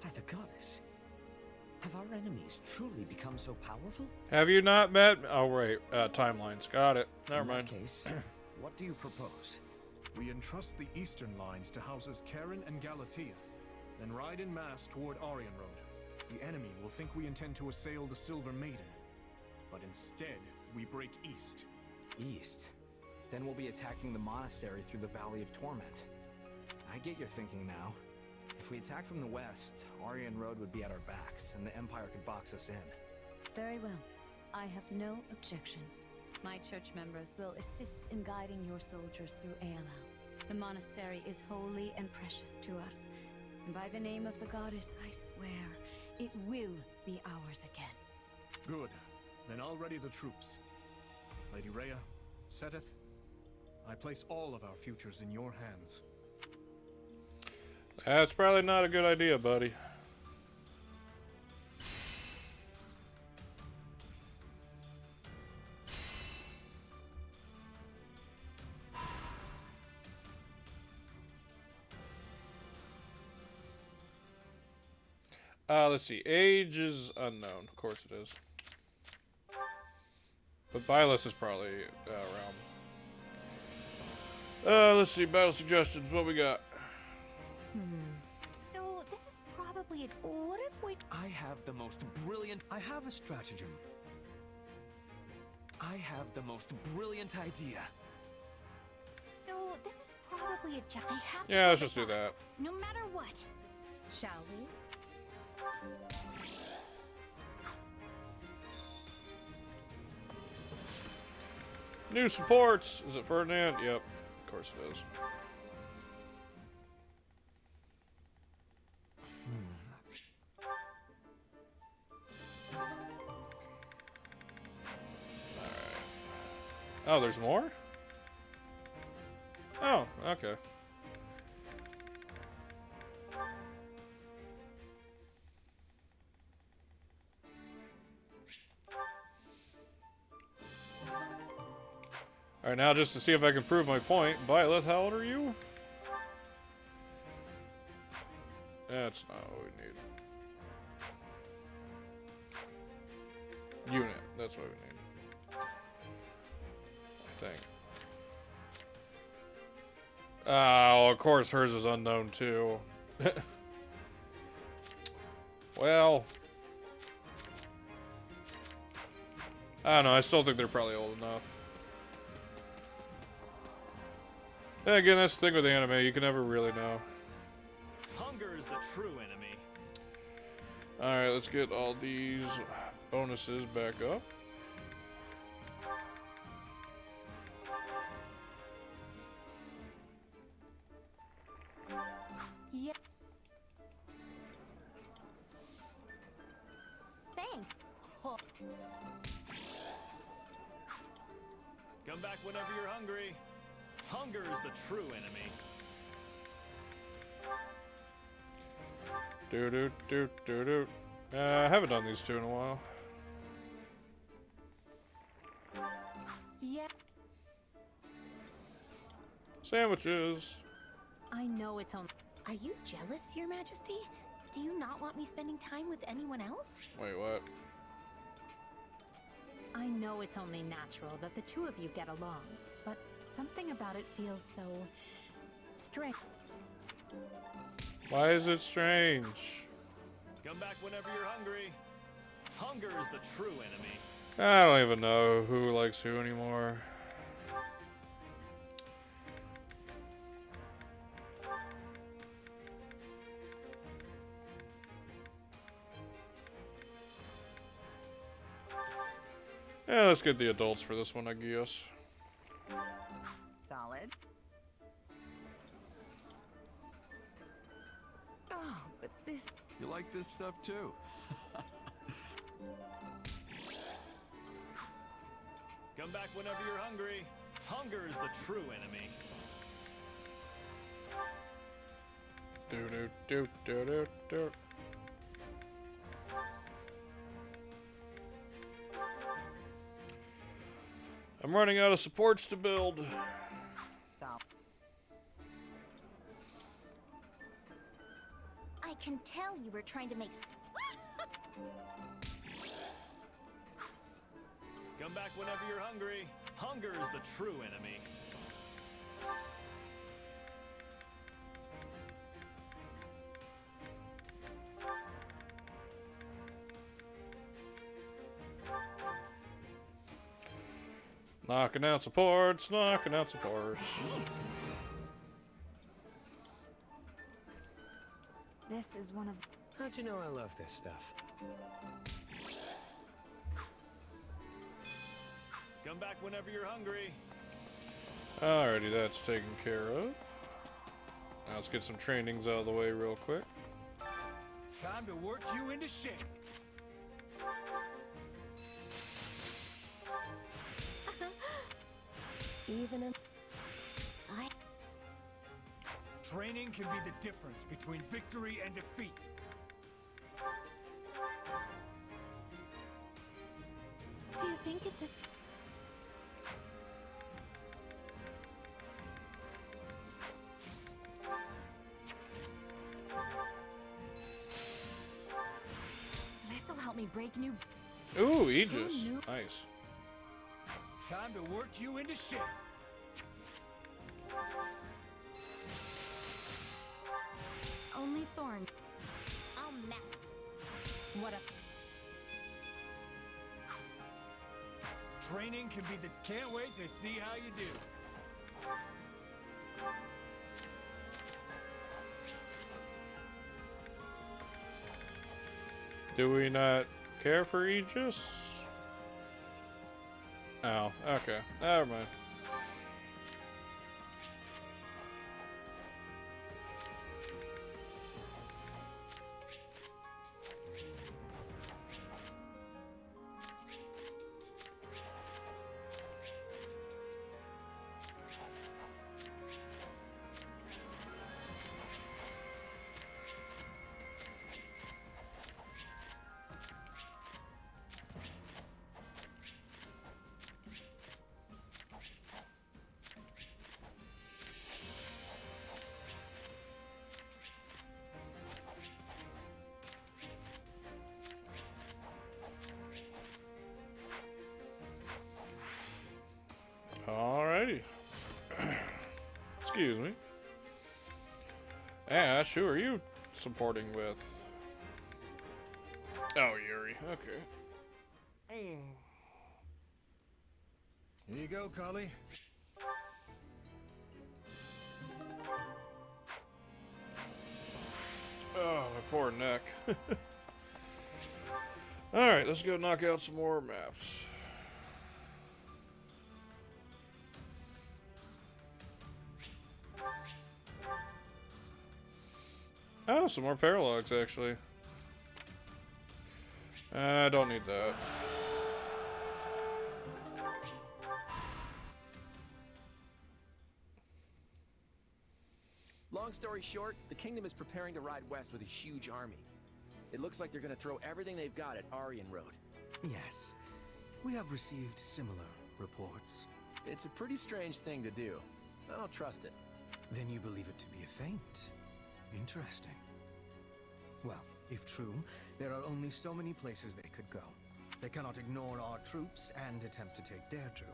By the goddess, have our enemies truly become so powerful? Have you not met? Oh, right. Timelines. Got it. Never mind. In that case, what do you propose? We entrust the eastern lines to houses Karen and Galatea, then ride en masse toward Aryan Road. The enemy will think we intend to assail the Silver Maiden, but instead, we break east. East? Then we'll be attacking the monastery through the Valley of Torment. I get your thinking now. If we attack from the west, Aryan Road would be at our backs, and the Empire could box us in. Very well. I have no objections. My church members will assist in guiding your soldiers through Aelau. The monastery is holy and precious to us, and by the name of the goddess, I swear, it will be ours again. Good. Then I'll ready the troops. Lady Rhea, Seteth, I place all of our futures in your hands. That's probably not a good idea, buddy. Let's see. Age is unknown. Of course it is. But Byleth is probably around. Let's see. Battle suggestions. What we got? So, this is probably it. What if we... I have the most brilliant... I have a stratagem. I have the most brilliant idea. So, this is probably a job. I have to... Yeah, let's just do that. No matter what. Shall we? New supports. Is it Ferdinand? Yep. Of course it is. Alright. Oh, there's more? Oh, okay. Alright, now just to see if I can prove my point. Byleth, how old are you? That's not what we need. Unit, that's what we need. I think. Oh, of course hers is unknown too. Well, I don't know. I still think they're probably old enough. And again, that's the thing with anime. You can never really know. Hunger is the true enemy. Alright, let's get all these bonuses back up. Yep. Thanks. Come back whenever you're hungry. Hunger is the true enemy. Do. I haven't done these two in a while. Yeah. Sandwiches. I know it's on. Are you jealous, Your Majesty? Do you not want me spending time with anyone else? Wait, what? I know it's only natural that the two of you get along, but something about it feels so strange. Why is it strange? Come back whenever you're hungry. Hunger is the true enemy. I don't even know who likes who anymore. Yeah, let's get the adults for this one, I guess. Solid. Oh, but this... You like this stuff too? Come back whenever you're hungry. Hunger is the true enemy. Do. I'm running out of supports to build. Solid. I can tell you were trying to make. Come back whenever you're hungry. Hunger is the true enemy. Knocking out supports, knocking out supports. This is one of. How'd you know I love this stuff? Come back whenever you're hungry. Alrighty, that's taken care of. Now let's get some trainings out of the way real quick. Time to work you into shape. Even in. Training can be the difference between victory and defeat. Do you think it's a? This'll help me break new... Ooh, Aegis. Nice. Time to work you into shape. Only Thorn. I'll mess. What a. Training can be the... Can't wait to see how you do. Do we not care for Aegis? Oh, okay. Never mind. Alrighty. Excuse me. Ash, who are you supporting with? Oh, Yuri. Okay. Here you go, Collie. Oh, my poor neck. Alright, let's go knock out some more maps. Oh, some more paralogs, actually. I don't need that. Long story short, the kingdom is preparing to ride west with a huge army. It looks like they're gonna throw everything they've got at Aryan Road. Yes, we have received similar reports. It's a pretty strange thing to do. I don't trust it. Then you believe it to be a feint. Interesting. Well, if true, there are only so many places they could go. They cannot ignore our troops and attempt to take Deirdre.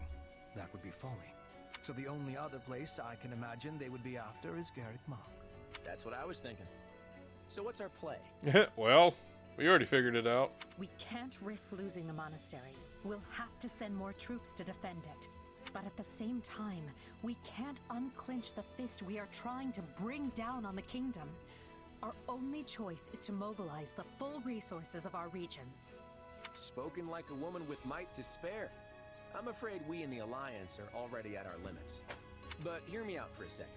That would be folly. So the only other place I can imagine they would be after is Garrick Mach. That's what I was thinking. So what's our play? Well, we already figured it out. We can't risk losing the monastery. We'll have to send more troops to defend it. But at the same time, we can't unclench the fist we are trying to bring down on the kingdom. Our only choice is to mobilize the full resources of our regions. Spoken like a woman with might to spare. I'm afraid we in the Alliance are already at our limits. But hear me out for a second.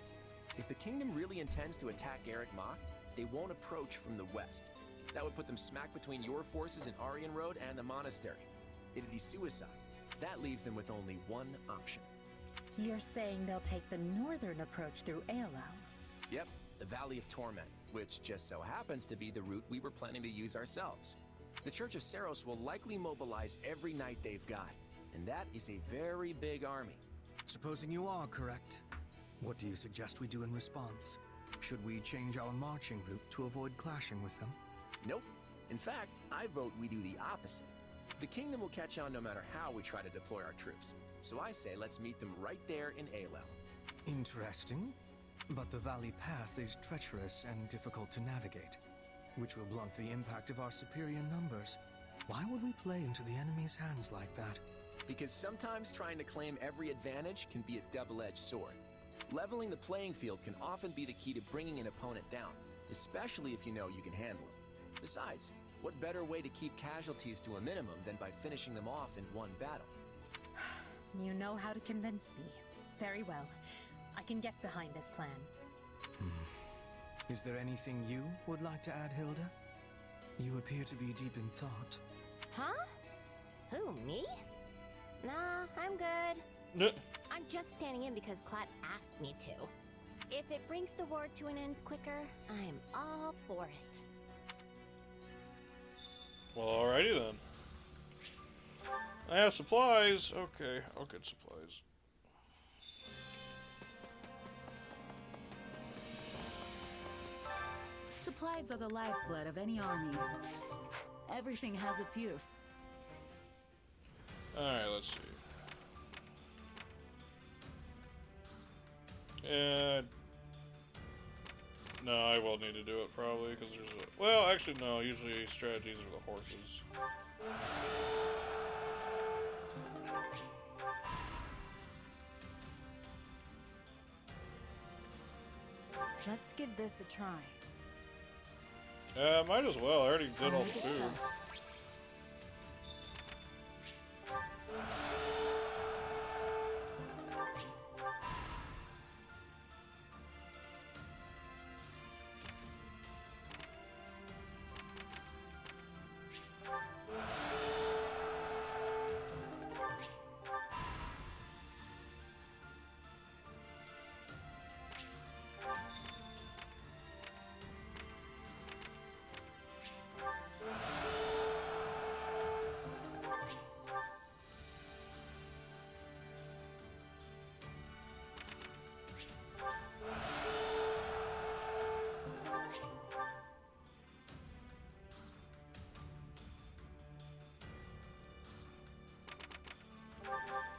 If the kingdom really intends to attack Garrick Mach, they won't approach from the west. That would put them smack between your forces in Aryan Road and the monastery. It'd be suicide. That leaves them with only one option. You're saying they'll take the northern approach through Aelau? Yep, the Valley of Torment, which just so happens to be the route we were planning to use ourselves. The Church of Seros will likely mobilize every knight they've got, and that is a very big army. Supposing you are correct, what do you suggest we do in response? Should we change our marching route to avoid clashing with them? Nope. In fact, I vote we do the opposite. The kingdom will catch on no matter how we try to deploy our troops. So I say let's meet them right there in Aelau. Interesting. But the valley path is treacherous and difficult to navigate, which will blunt the impact of our superior numbers. Why would we play into the enemy's hands like that? Because sometimes trying to claim every advantage can be a double-edged sword. Leveling the playing field can often be the key to bringing an opponent down, especially if you know you can handle it. Besides, what better way to keep casualties to a minimum than by finishing them off in one battle? You know how to convince me. Very well. I can get behind this plan. Is there anything you would like to add, Hilda? You appear to be deep in thought. Huh? Who, me? Nah, I'm good. I'm just standing in because Clat asked me to. If it brings the war to an end quicker, I'm all for it. Well, alrighty then. I have supplies. Okay, I'll get supplies. Supplies are the lifeblood of any army. Everything has its use. Alright, let's see. And no, I will need to do it probably because there's a. Well, actually, no. Usually, strategies are the horses. Let's give this a try. Might as well. I already did all the food.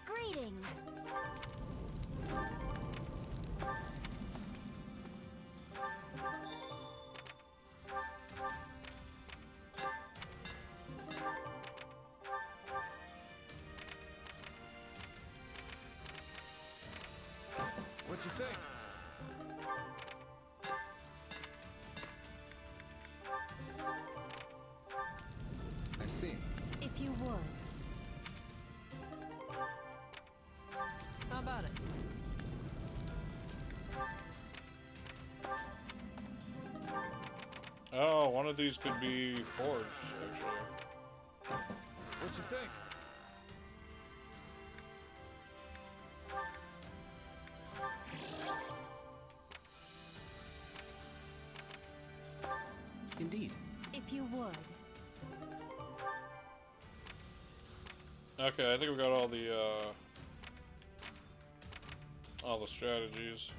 Greetings. think? I see. If you would. How about it? Oh, one of these could be forged, actually. What you think? Indeed. If you would. Okay, I think we got all the strategies.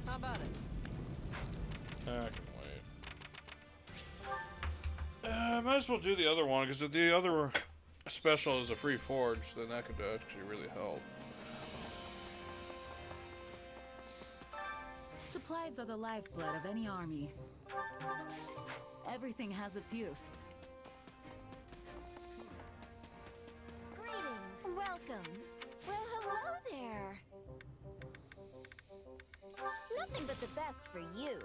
How about it? I can wait. Might as well do the other one, because if the other special is a free forge, then that could actually really help. Supplies are the lifeblood of any army. Everything has its use. Greetings. Welcome. Well, hello there. Nothing but the best for you.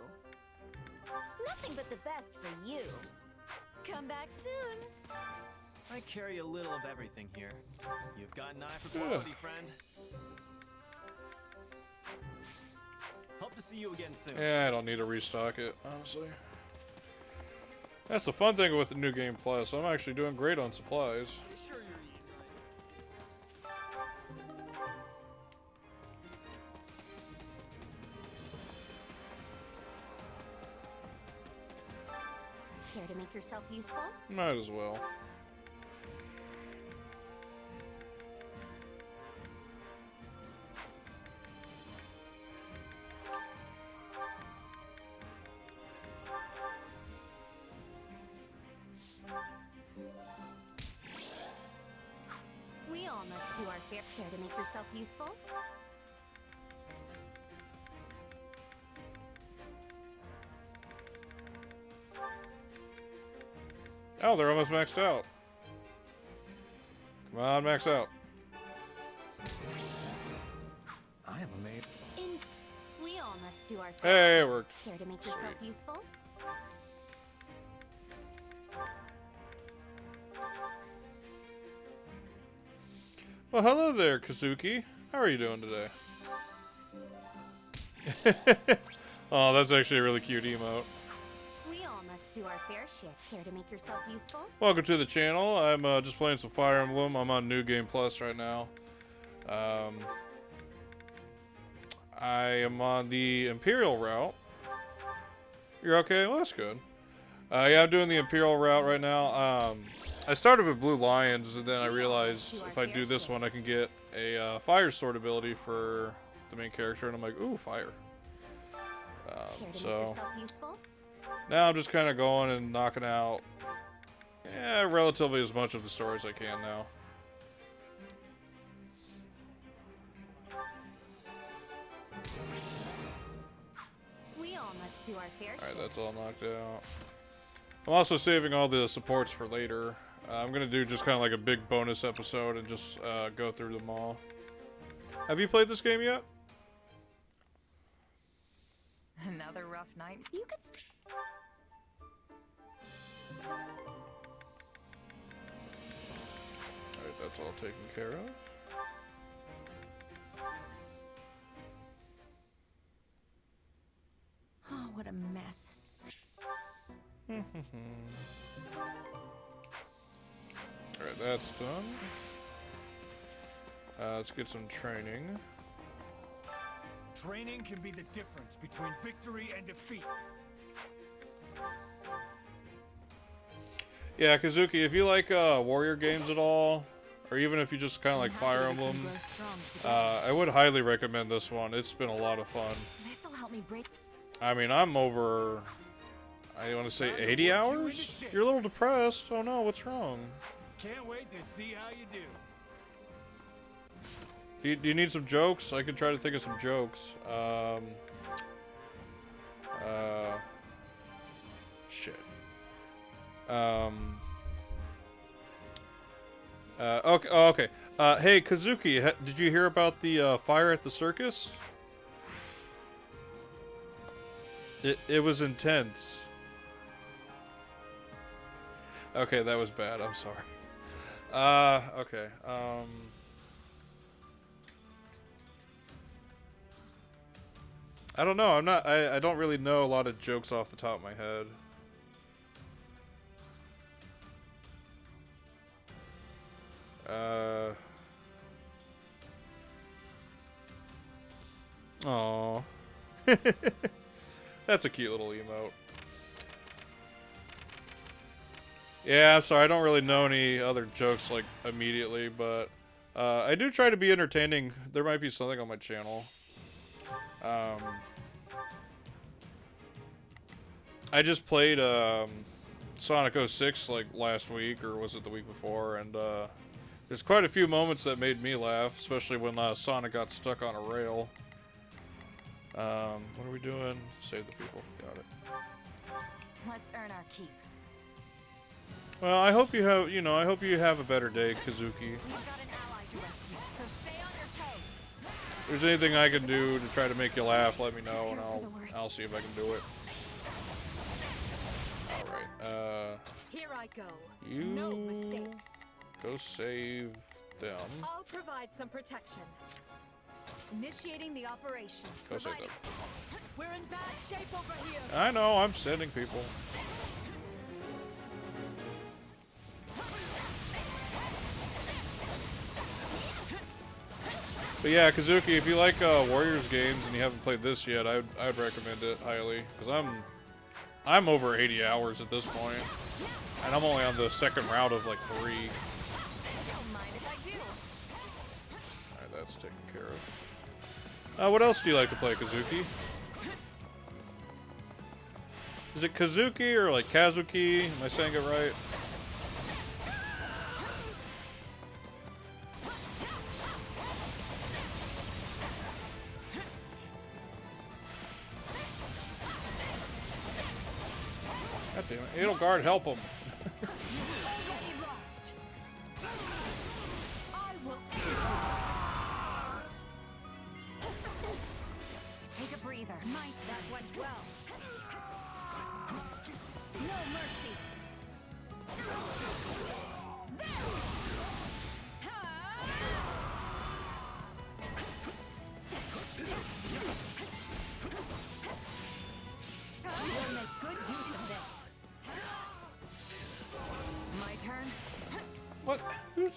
Nothing but the best for you. Come back soon. I carry a little of everything here. You've got an eye for quality, friend. Hope to see you again soon. Yeah, I don't need to restock it, honestly. That's the fun thing with the New Game Plus. I'm actually doing great on supplies. Sure you're eating Care to make yourself useful? Might as well. We all must do our fair share to make yourself useful. Oh, they're almost maxed out. Come on, max out. I am amazed. We all must do our Hey, fair it worked. share to make yourself useful. Well, hello there, Kazuki. How are you doing today? Oh, that's actually a really cute emote. We all must do our fair share. Care to make yourself useful? Welcome to the channel. I'm just playing some Fire Emblem. I'm on New Game Plus right now. I am on the Imperial route. You're okay? Well, that's good. Yeah, I'm doing the Imperial route right now. I started with Blue Lions, and then I realized if I do this one, I can get a Fire Sword ability for the main character, and I'm like, ooh, fire. So now I'm just kind of going and knocking out, relatively as much of the story as I can now. We all must do our fair share. Alright, that's all knocked out. I'm also saving all the supports for later. I'm going to do just kind of like a big bonus episode and just go through them all. Have you played this game yet? Another rough night? You could Alright, that's all taken care of. Oh, what a mess. Alright, that's done. Let's get some training. Training can be the difference between victory and defeat. Yeah, Kazuki, if you like warrior games at all, or even if you just kind of like Fire Emblem, I would highly recommend this one. It's been a lot of fun. This'll help me break. I mean, I'm over, I want to say 80 hours? You're a little depressed. Oh no, what's wrong? Can't wait to see how you do. Do you need some jokes? I could try to think of some jokes. Shit. Okay. Oh, okay. Hey, Kazuki, did you hear about the fire at the circus? It was intense. Okay, that was bad. I'm sorry. Okay. I don't know. I don't really know a lot of jokes off the top of my head. Aww. That's a cute little emote. Yeah, I'm sorry. I don't really know any other jokes, like, immediately, but I do try to be entertaining. There might be something on my channel. I just played Sonic 06, like, last week, or was it the week before, and there's quite a few moments that made me laugh, especially when Sonic got stuck on a rail. What are we doing? Save the people. Got it. Let's earn our keep. Well, I hope you have, I hope you have a better day, Kazuki. We've got an ally to rescue, so stay on your toes. If there's anything I can do to try to make you laugh, let me know, and I'll see if I can do it. Alright, Here I go. You No mistakes. go save them. I'll provide some protection. Initiating the operation. Go save them. We're in bad shape over here. I know, I'm sending people. But yeah, Kazuki, if you like Warriors games and you haven't played this yet, I'd recommend it highly, because I'm over 80 hours at this point, and I'm only on the second round of like 3. Don't mind if I do. Alright, that's taken care of. What else do you like to play, Kazuki? Is it Kazuki or like Kazuki? Am I saying it right? God damn it. Edelgard, help him. Take a breather. Might that went well. No mercy. We'll make good use of this. My turn. What? Who's...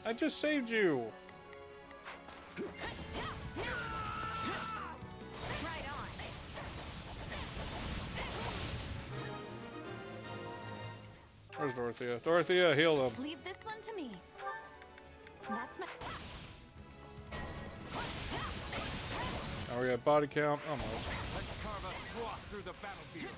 I just saved you. Right on. Where's Dorothea? Dorothea, heal them. Leave this one to me. That's my... Are we at body count? Almost. Let's carve a swath through the battlefield.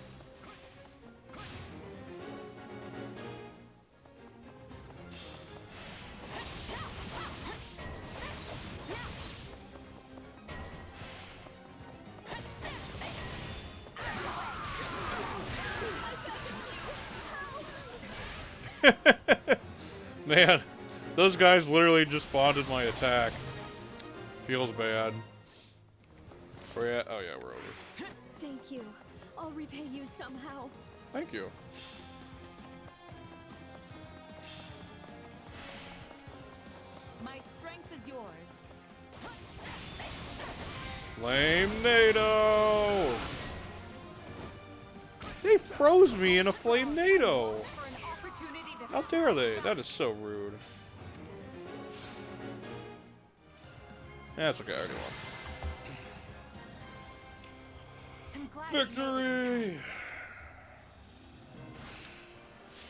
Man, those guys literally just bonded my attack. Feels bad. Where we at? Oh yeah, we're over. Thank you. I'll repay you somehow. Thank you. My strength is yours. Flame NATO! They froze me in a Flame NATO! How dare they? That is so rude. That's okay, I already won. Victory!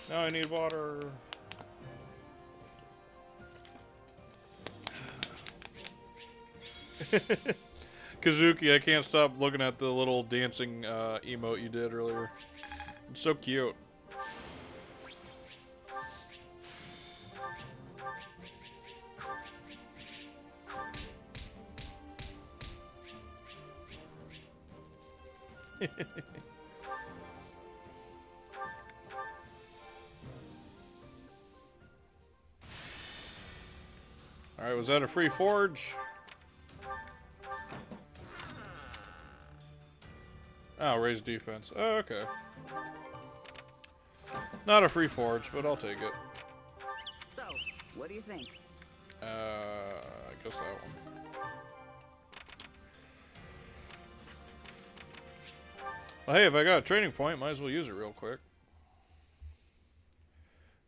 Now I need water. Kazuki, I can't stop looking at the little dancing emote you did earlier. It's so cute. Alright, was that a free forge? Oh, raise defense. Oh, okay. Not a free forge, but I'll take it. So, what do you think? I guess that one. Well, hey, if I got a training point, might as well use it real quick.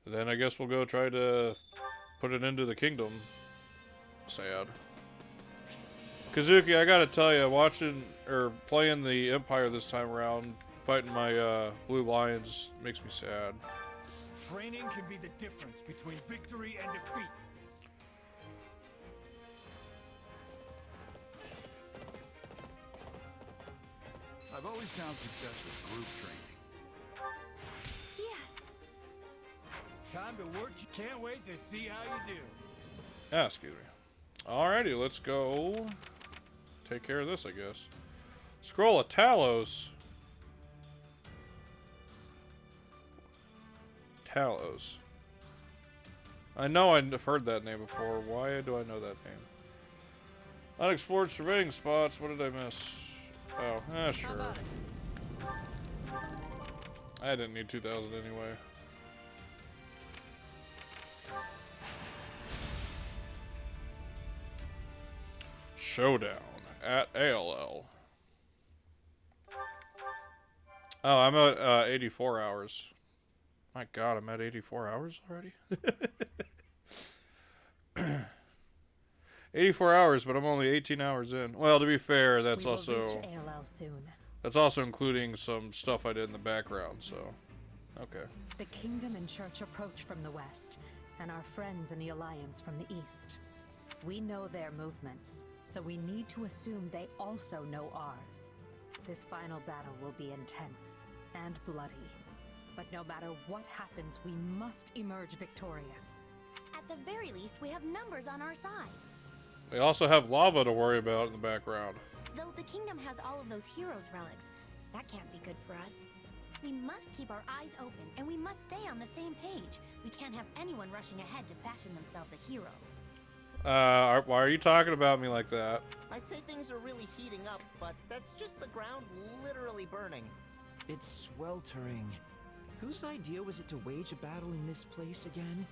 Then I guess we'll go try to put it into the kingdom. Sad. Kazuki, I gotta tell you, watching or playing the Empire this time around, fighting my blue lions makes me sad. Training can be the difference between victory and defeat. I've always found success with group training. Yes. Time to work. You can't wait to see how you do. Ah, excuse me. Alrighty, let's go take care of this, I guess. Scroll of Talos. Talos. I know I've heard that name before. Why do I know that name? Unexplored surveying spots. What did I miss? Oh, sure. I didn't need 2,000 anyway. Showdown at ALL. Oh, I'm at 84 hours. My God, I'm at 84 hours already? 84 hours, but I'm only 18 hours in. Well, to be fair, that's We will also reach ALL soon. that's also including some stuff I did in the background, so okay. The kingdom and church approach from the west, and our friends in the alliance from the east. We know their movements, so we need to assume they also know ours. This final battle will be intense and bloody. But no matter what happens, we must emerge victorious. At the very least, we have numbers on our side. We also have lava to worry about in the background. Though the kingdom has all of those heroes' relics, that can't be good for us. We must keep our eyes open, and we must stay on the same page. We can't have anyone rushing ahead to fashion themselves a hero. Why are you talking about me like that? I'd say things are really heating up, but that's just the ground literally burning. It's sweltering. Whose idea was it to wage a battle in this place again?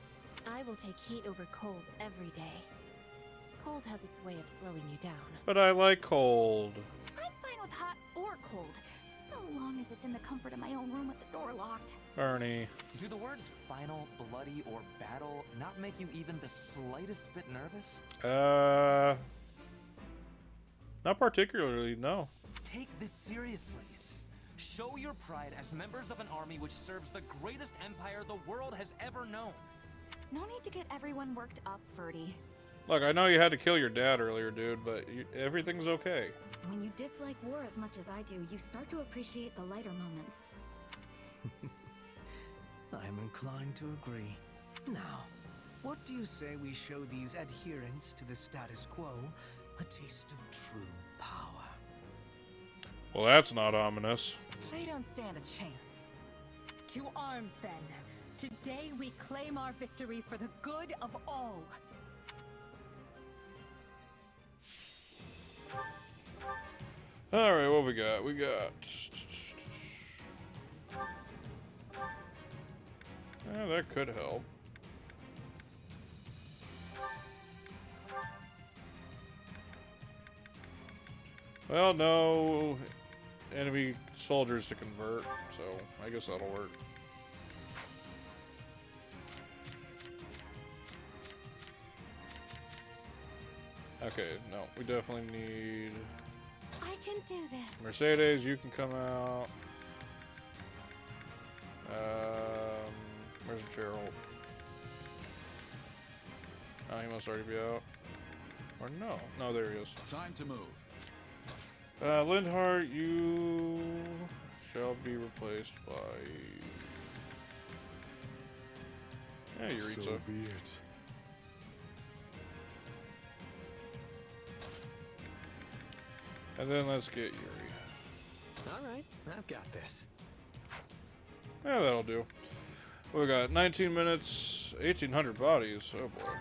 I will take heat over cold every day. Cold has its way of slowing you down. But I like cold. I'm fine with hot or cold, so long as it's in the comfort of my own room with the door locked. Bernie. Do the words final, bloody, or battle not make you even the slightest bit nervous? Not particularly, no. Take this seriously. Show your pride as members of an army which serves the greatest empire the world has ever known. No need to get everyone worked up, Ferdy. Look, I know you had to kill your dad earlier, dude, but everything's okay. When you dislike war as much as I do, you start to appreciate the lighter moments. I'm inclined to agree. Now, what do you say we show these adherents to the status quo a taste of true power? Well, that's not ominous. They don't stand a chance. To arms, then. Today we claim our victory for the good of all. Alright, what we got? We got... that could help. Well, no enemy soldiers to convert, so I guess that'll work. Okay, no, we definitely need... I can do this. Mercedes, you can come out. Where's Gerald? Oh, he must already be out. Or no. No, there he is. Time to move. Lindhart, you shall be replaced by... Yeah, Yuritsa. So be it. And then let's get Yuri. Alright, I've got this. Yeah, that'll do. We got 19 minutes, 1,800 bodies. Oh boy.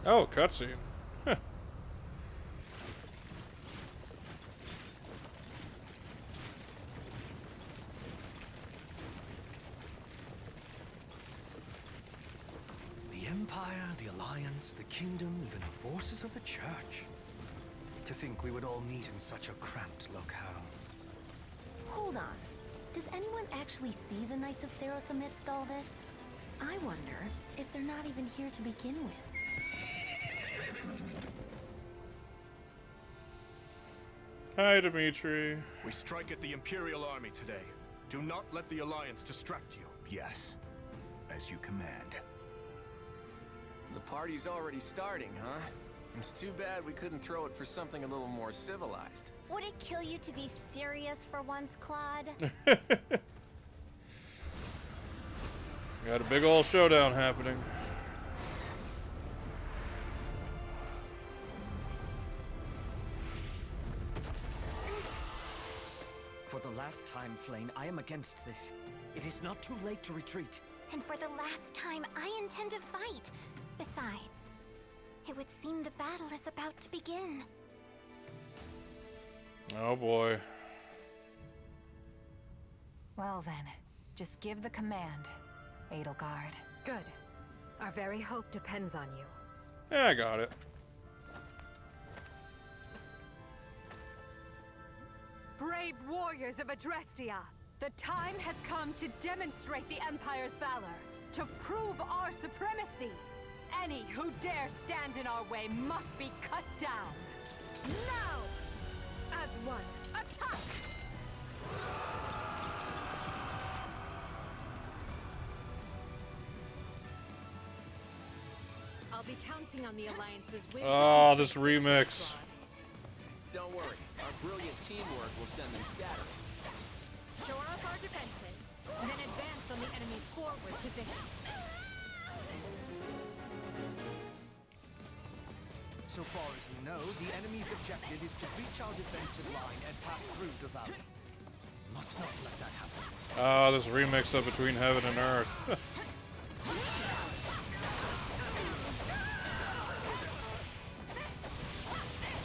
Oh, cutscene. The Empire, the Alliance, the Kingdom, even the forces of the Church. To think we would all meet in such a cramped locale. Hold on. Does anyone actually see the Knights of Saros amidst all this? I wonder if they're not even here to begin with. Hi, Dimitri. We strike at the Imperial Army today. Do not let the Alliance distract you. Yes, as you command. The party's already starting, huh? It's too bad we couldn't throw it for something a little more civilized. Would it kill you to be serious for once, Claude? Got a big old showdown happening. For the last time, Flane, I am against this. It is not too late to retreat. And for the last time, I intend to fight. Besides, it would seem the battle is about to begin. Oh boy. Well then, just give the command, Edelgard. Good. Our very hope depends on you. Yeah, I got it. Brave warriors of Adrestia, the time has come to demonstrate the Empire's valor, to prove our supremacy. Any who dare stand in our way must be cut down. Now! As one, attack! I'll be counting on the Alliance's wisdom. Oh, this remix. Don't worry, our brilliant teamwork will send them scattering. Shore up our defenses, then advance on the enemy's forward position. So far as we know, the enemy's objective is to breach our defensive line and pass through the valley. Must not let that happen. Oh, this remix of Between Heaven and Earth.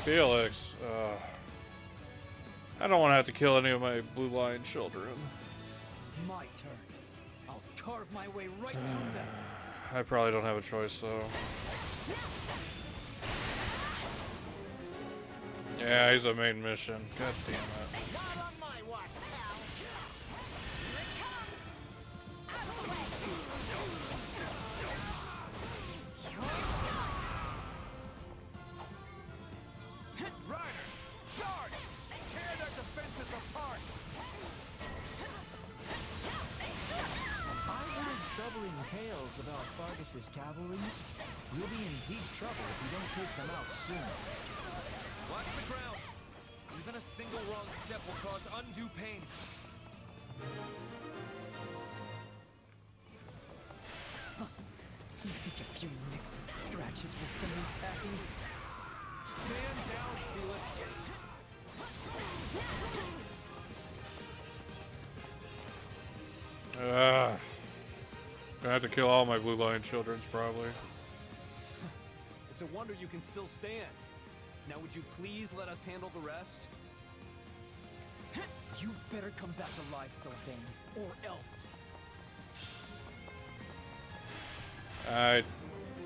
Felix, I don't want to have to kill any of my Blue Lion children. My turn. I'll carve my way right through them. I probably don't have a choice, though. Yeah, he's a main mission. God damn it. Not on my watch, pal. Here it comes. Out of the way. Riders, charge! Tear their defenses apart. I've heard troubling tales about Fargus's cavalry. We'll be in deep trouble if we don't take them out soon. Watch the ground. Even a single wrong step will cause undue pain. You think a few nicks and scratches will send me packing? Stand down, Felix. Gonna have to kill all my Blue Lion children, probably. It's a wonder you can still stand. Now would you please let us handle the rest? You better come back alive, Sylvain, or else.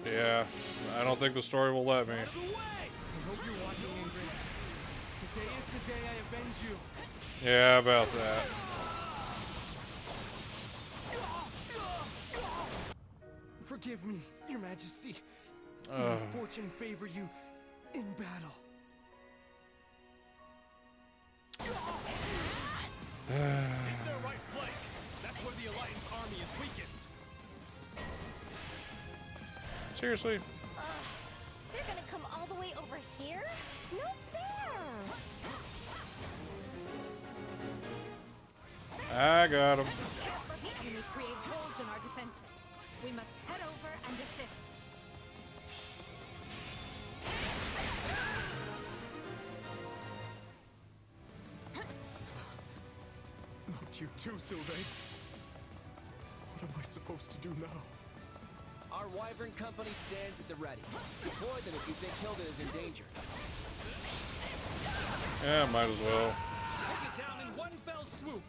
Yeah, I don't think the story will let me. I hope you're watching Ingrid. Today is the day I avenge you. Yeah, about that. Forgive me, Your Majesty. May fortune favor you in battle. In their right flank. That's where the Alliance army is weakest. Seriously? They're gonna come all the way over here? No fair! I got him. The enemy create holes in our defenses. We must head over and assist. Not you too, Sylvain. What am I supposed to do now? Our Wyvern Company stands at the ready. Deploy them if you think Hilda is in danger. Yeah, might as well. Take it down in one fell swoop.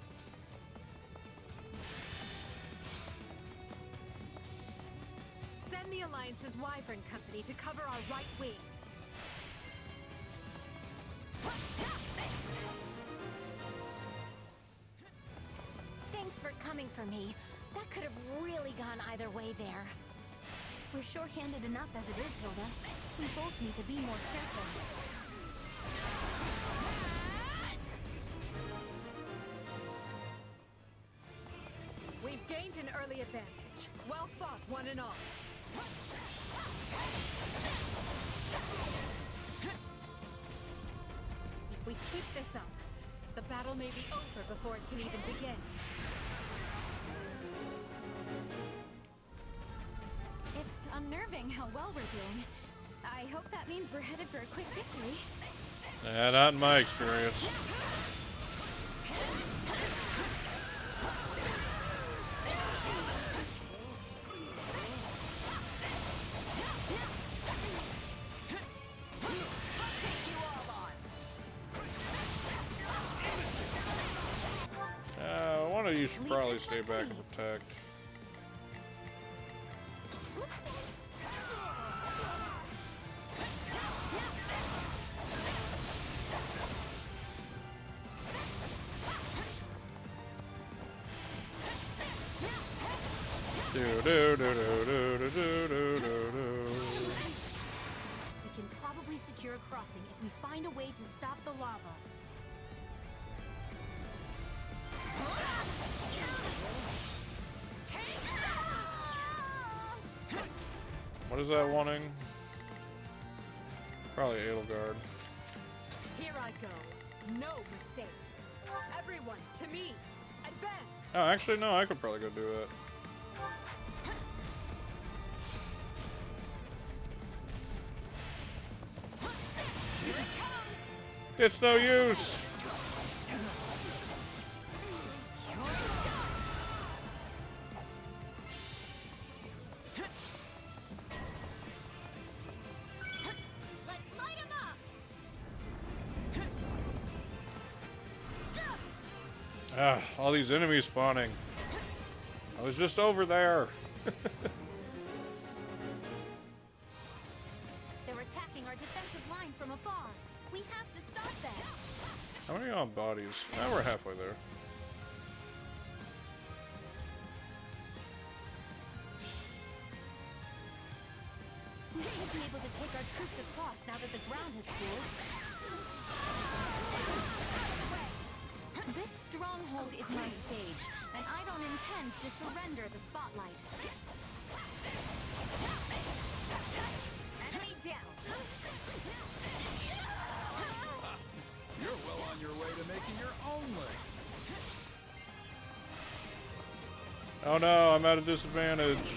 Send the Alliance's Wyvern Company to cover our right wing. Thanks for coming for me. That could have really gone either way there. We're short-handed enough as it is, Hilda. We both need to be more careful. We've gained an early advantage. Well fought, one and all. If we keep this up, the battle may be over before it can even begin. It's unnerving how well we're doing. I hope that means we're headed for a quick victory. Yeah, not in my experience. One of you should probably stay back and protect. We can probably secure a crossing if we find a way to stop the lava. What is that wanting? Probably Edelgard. Here I go. No mistakes. Everyone, to me. Advance. Oh, actually, no, I could probably go do it. It's no use. Ah, all these enemies spawning. I was just over there. They're attacking our defensive line from afar. We have to stop them. How many on bodies? Now we're halfway there. We should be able to take our troops across now that the ground has cooled. This stronghold is my stage, and I don't intend to surrender the spotlight. Enemy down. You're well on your way to making your own list. Oh no, I'm at a disadvantage.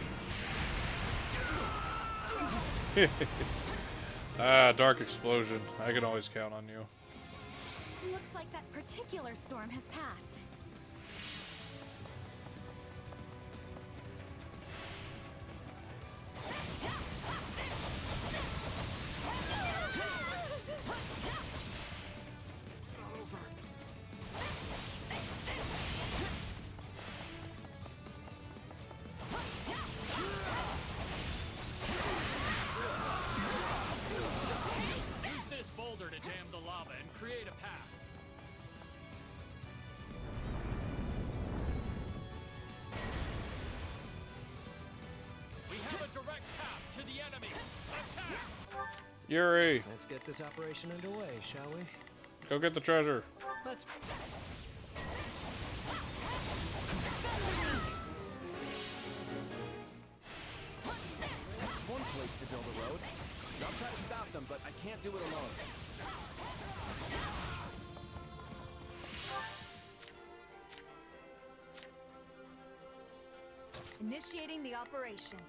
Dark explosion. I can always count on you. Looks like that particular storm has passed. Use this boulder to jam the lava and create a path. We have a direct path to the enemy. Attack! Yuri, Let's get this operation underway, shall we? go get the treasure. Let's... That's one place to build a road. I'll try to stop them, but I can't do it alone. Initiating the operation.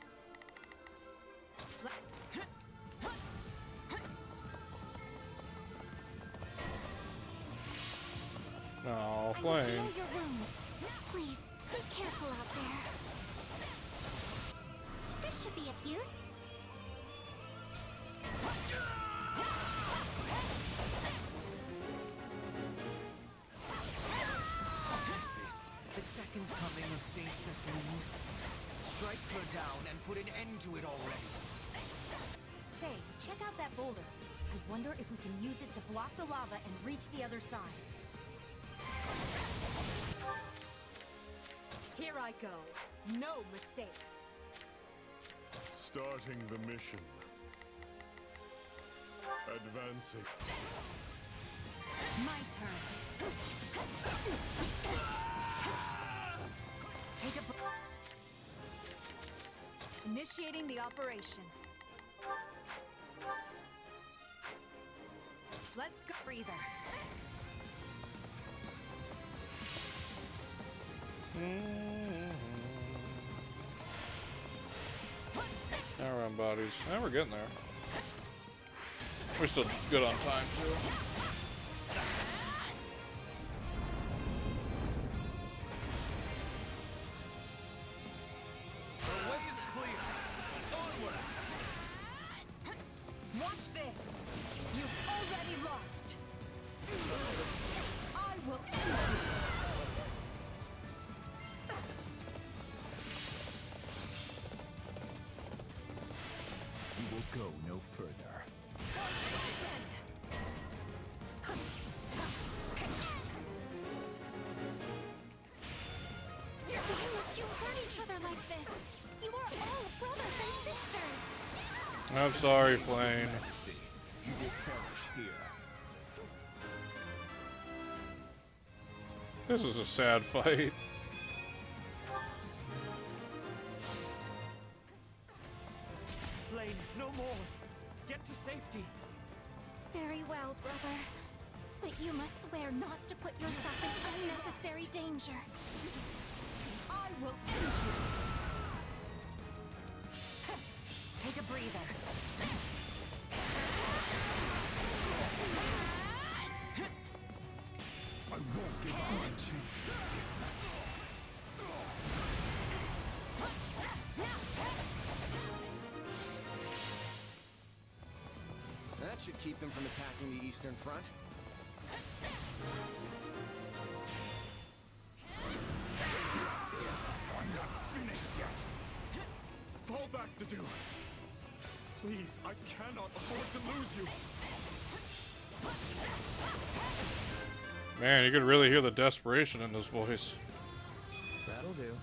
No, I will flame. heal your wounds. Please, be careful out there. This should be of use. What's this? The second coming of Saint Sephiroth? Strike her down and put an end to it already. Say, check out that boulder. I wonder if we can use it to block the lava and reach the other side. Here I go. No mistakes. Starting the mission. Advancing. My turn. Take a Initiating the operation. Let's go, breather. Now we're on bodies. And we're getting there. We're still good on time, too. The way is clear. Onward. Watch this. You've already lost. I will end you. You will go no further. Why must you hurt each other like this? You are all brothers and sisters. I'm sorry, Flame. You will perish here. This is a sad fight. Flame, no more. Get to safety. Very well, brother. But you must swear not to put yourself in unnecessary danger. I will end you. Take a breather. I won't give up my chances, Tim. That should keep them from attacking the Eastern Front. I'm not finished yet. Fall back to do. Please, I cannot afford to lose you. Man, you could really hear the desperation in this voice. That'll do.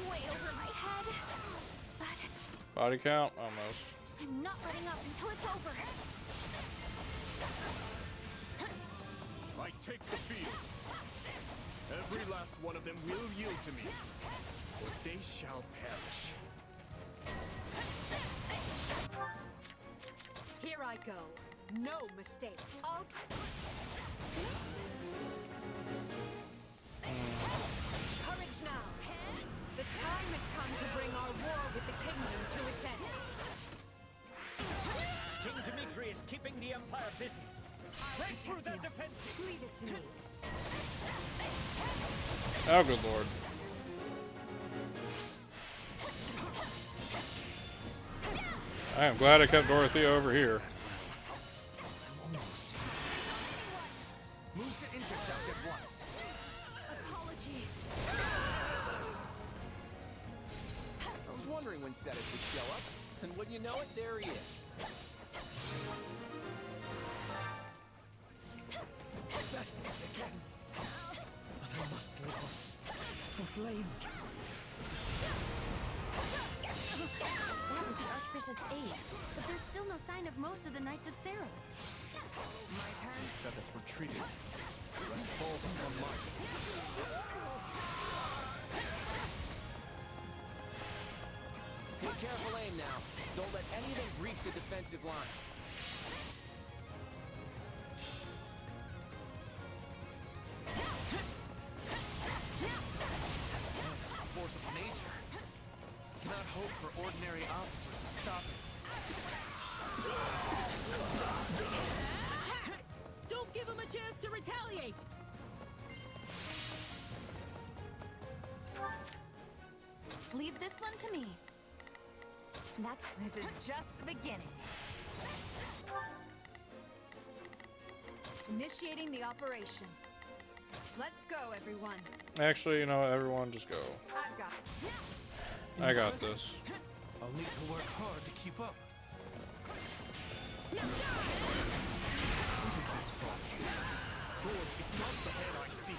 Way over my head. But Body count? Almost. I'm not letting up until it's over. I take the field. Every last one of them will yield to me, or they shall perish. Here I go. No mistakes. I'll... Courage now. The time has come to bring our war with the kingdom to its end. King Dimitri is keeping the Empire busy. Break through their defenses. Leave it to me. Oh, good lord. I am glad I kept Dorothea over here. Almost. Move to intercept at once. Apologies. I was wondering when Sedith would show up, and wouldn't you know it, there he is. Best again. But I must live on. For Flame. That was the Archbishop's aide, but there's still no sign of most of the Knights of Saros. My turn. Sedith retreated. The rest falls upon march. Take careful aim now. Don't let anything breach the defensive line. It's the force of nature. Cannot hope for ordinary officers to stop it. Attack! Don't give him a chance to retaliate! Leave this one to me. This is just the beginning. Initiating the operation. Let's go, everyone. Actually, you know what? Everyone just go. I've got it. I got this. I'll need to work hard to keep up. What is this from? Yours is not the head I seek.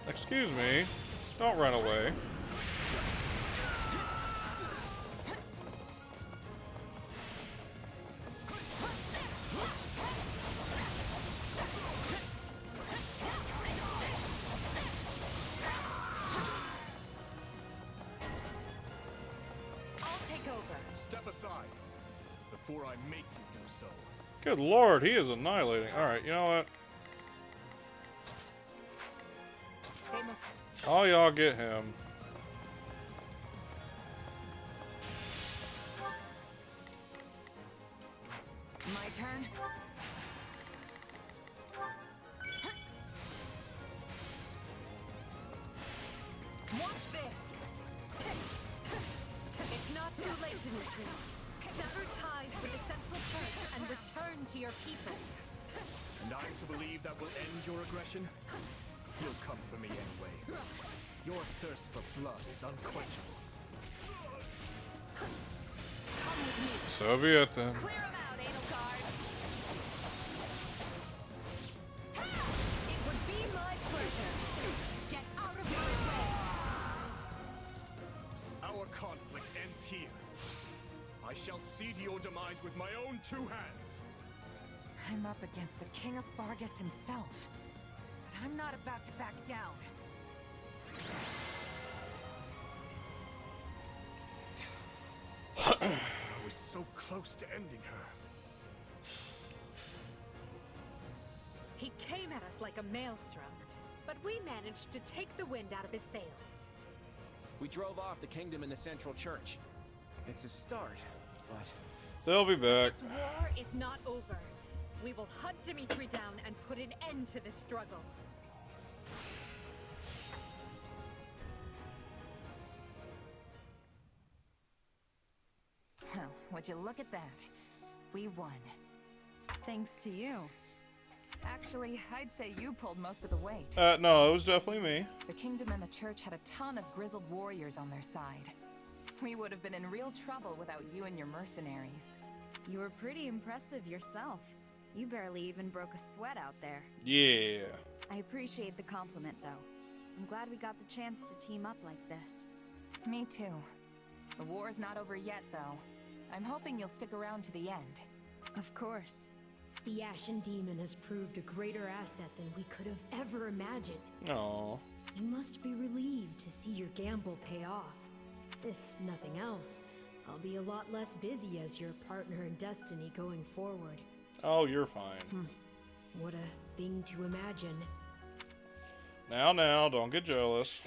Excuse me. Don't run away. Step aside before I make you do so. Good lord, he is annihilating. Alright, you know what? All y'all get him. My turn. Watch this. It's not too late, Dimitri. Sever ties with the Central Church and return to your people. And I'm to believe that will end your aggression? You'll come for me anyway. Your thirst for blood is unquenchable. Come with me. So be it then. Clear him out, Edelgard. It would be my pleasure. Get out of my way. Our conflict ends here. I shall see to your demise with my own two hands. I'm up against the King of Fargus himself. But I'm not about to back down. I was so close to ending her. He came at us like a maelstrom, but we managed to take the wind out of his sails. We drove off the kingdom and the Central Church. It's a start, but... They'll be back. This war is not over. We will hunt Dimitri down and put an end to this struggle. Well, would you look at that? We won. Thanks to you. Actually, I'd say you pulled most of the weight. No, it was definitely me. The kingdom and the church had a ton of grizzled warriors on their side. We would have been in real trouble without you and your mercenaries. You were pretty impressive yourself. You barely even broke a sweat out there. Yeah. I appreciate the compliment, though. I'm glad we got the chance to team up like this. Me too. The war's not over yet, though. I'm hoping you'll stick around to the end. Of course. The Ashen Demon has proved a greater asset than we could have ever imagined. Aww. You must be relieved to see your gamble pay off. If nothing else, I'll be a lot less busy as your partner in destiny going forward. Oh, you're fine. What a thing to imagine. Now, don't get jealous.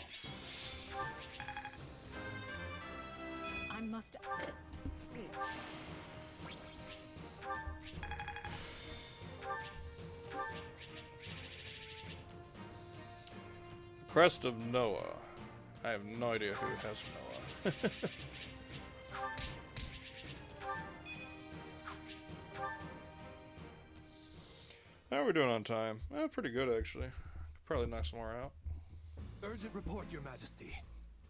I must... Crest of Noah. I have no idea who has Noah. How are we doing on time? Pretty good, actually. Could probably knock some more out. Urgent report, Your Majesty.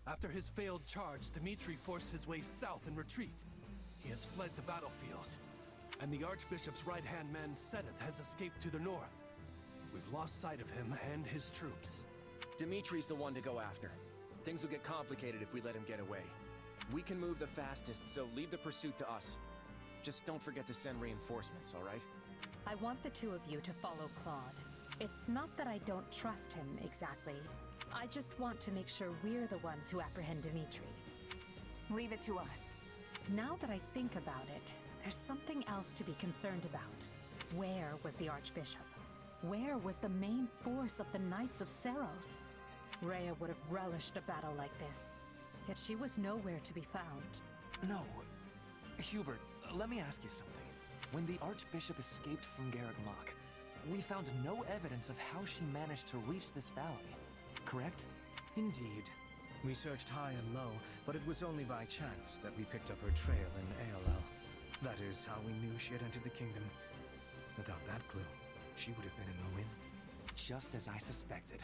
After his failed charge, Dimitri forced his way south in retreat. He has fled the battlefield, and the Archbishop's right-hand man, Sedith, has escaped to the north. We've lost sight of him and his troops. Dimitri's the one to go after. Things will get complicated if we let him get away. We can move the fastest, so leave the pursuit to us. Just don't forget to send reinforcements, all right? I want the two of you to follow Claude. It's not that I don't trust him, exactly. I just want to make sure we're the ones who apprehend Dimitri. Leave it to us. Now that I think about it, there's something else to be concerned about. Where was the Archbishop? Where was the main force of the Knights of Seros? Rhea would have relished a battle like this, yet she was nowhere to be found. No. Hubert, let me ask you something. When the Archbishop escaped from Garreg Mach, we found no evidence of how she managed to reach this valley, correct? Indeed. We searched high and low, but it was only by chance that we picked up her trail in ALL. That is how we knew she had entered the kingdom. Without that clue, she would have been in the wind. Just as I suspected.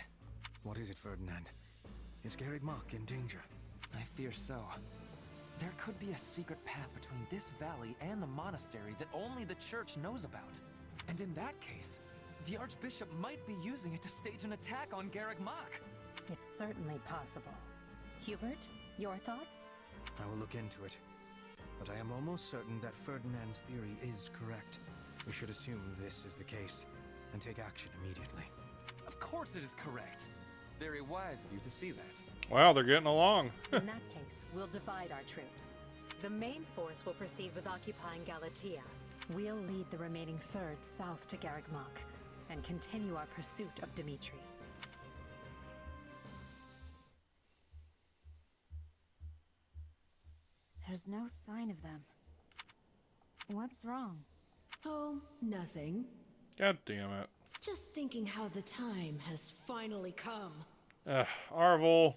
What is it, Ferdinand? Is Garreg Mach in danger? I fear so. There could be a secret path between this valley and the monastery that only the church knows about. And in that case, the Archbishop might be using it to stage an attack on Garreg Mach. It's certainly possible. Hubert, your thoughts? I will look into it. But I am almost certain that Ferdinand's theory is correct. We should assume this is the case and take action immediately. Of course it is correct. Very wise of you to see that. Wow, they're getting along. In that case, we'll divide our troops. The main force will proceed with occupying Galatia. We'll lead the remaining third south to Garreg Mach and continue our pursuit of Dimitri. There's no sign of them. What's wrong? Oh, nothing. God damn it. Just thinking how the time has finally come. Arvel.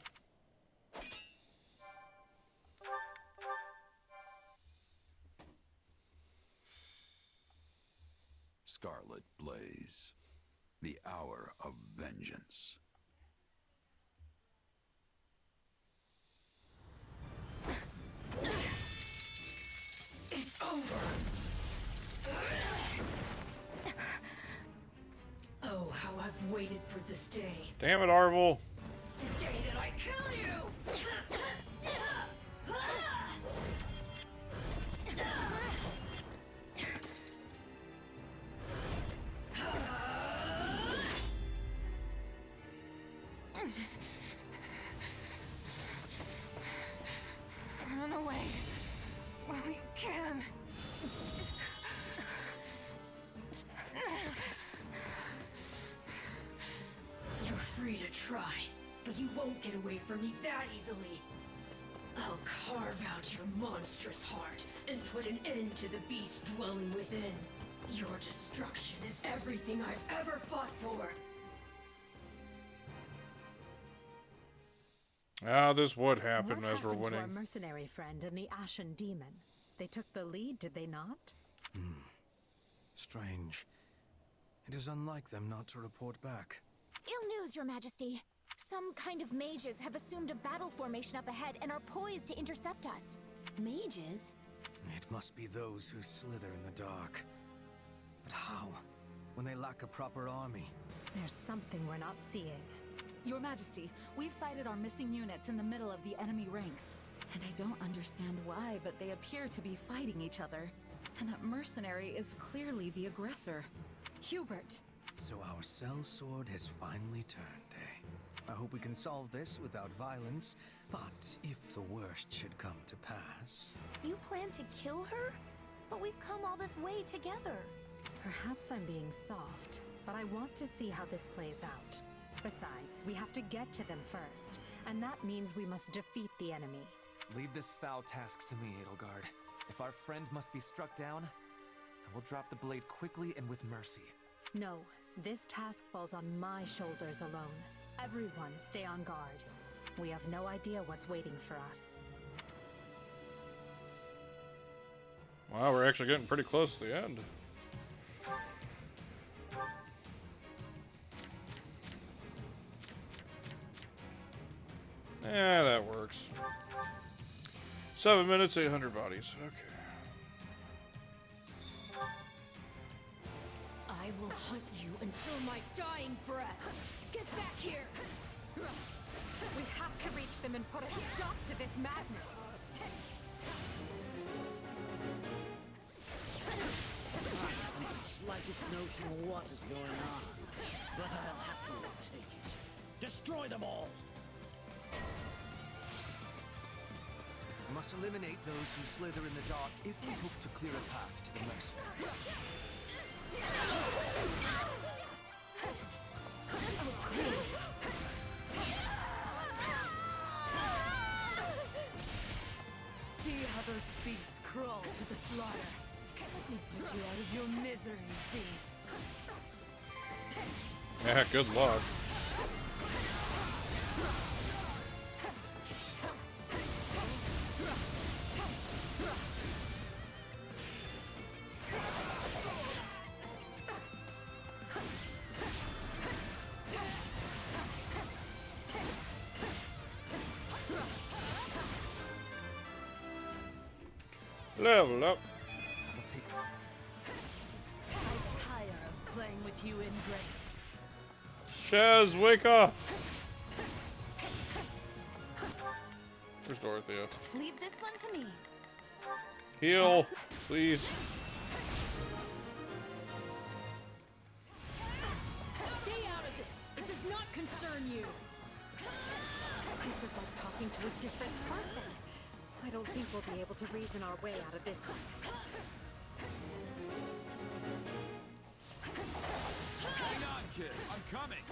Scarlet Blaze. The hour of vengeance. It's over. Oh, how I've waited for this day. Damn it, Arvel. The day that I kill you! Run away while you can. You're free to try, but you won't get away from me that easily. I'll carve out your monstrous heart and put an end to the beast dwelling within. Your destruction is everything I've ever fought for. Ah, this would happen as we're What happened to winning. our mercenary friend and the Ashen Demon? They took the lead, did they not? Strange. It is unlike them not to report back. Ill news, Your Majesty. Some kind of mages have assumed a battle formation up ahead and are poised to intercept us. Mages? It must be those who slither in the dark. But how? When they lack a proper army? There's something we're not seeing. Your Majesty, we've sighted our missing units in the middle of the enemy ranks. And I don't understand why, but they appear to be fighting each other. And that mercenary is clearly the aggressor. Hubert! So our sellsword has finally turned, eh? I hope we can solve this without violence, but if the worst should come to pass... You plan to kill her? But we've come all this way together. Perhaps I'm being soft, but I want to see how this plays out. Besides, we have to get to them first, and that means we must defeat the enemy. Leave this foul task to me, Edelgard. If our friend must be struck down, I will drop the blade quickly and with mercy. No, this task falls on my shoulders alone. Everyone stay on guard. We have no idea what's waiting for us. Wow, we're actually getting pretty close to the end. Yeah, that works. 7 minutes, 800 bodies. Okay. I will hunt you until my dying breath. Get back here! We have to reach them and put a stop to this madness. I haven't the slightest notion of what is going on, but I'll happily take it. Destroy them all! We must eliminate those who slither in the dark if we hope to clear a path to the mercenaries. Oh, please! See how those beasts crawl to the slaughter. Let me put you out of your misery, beasts. Yeah, good luck. Level up. I tire of playing with you ingrates. Chaz, wake up! Where's Dorothea? Leave this one to me. Heal, please. Stay out of this. It does not concern you. This is like talking to a different person. I don't think we'll be able to reason our way out of this one. Hang on, kid. I'm coming.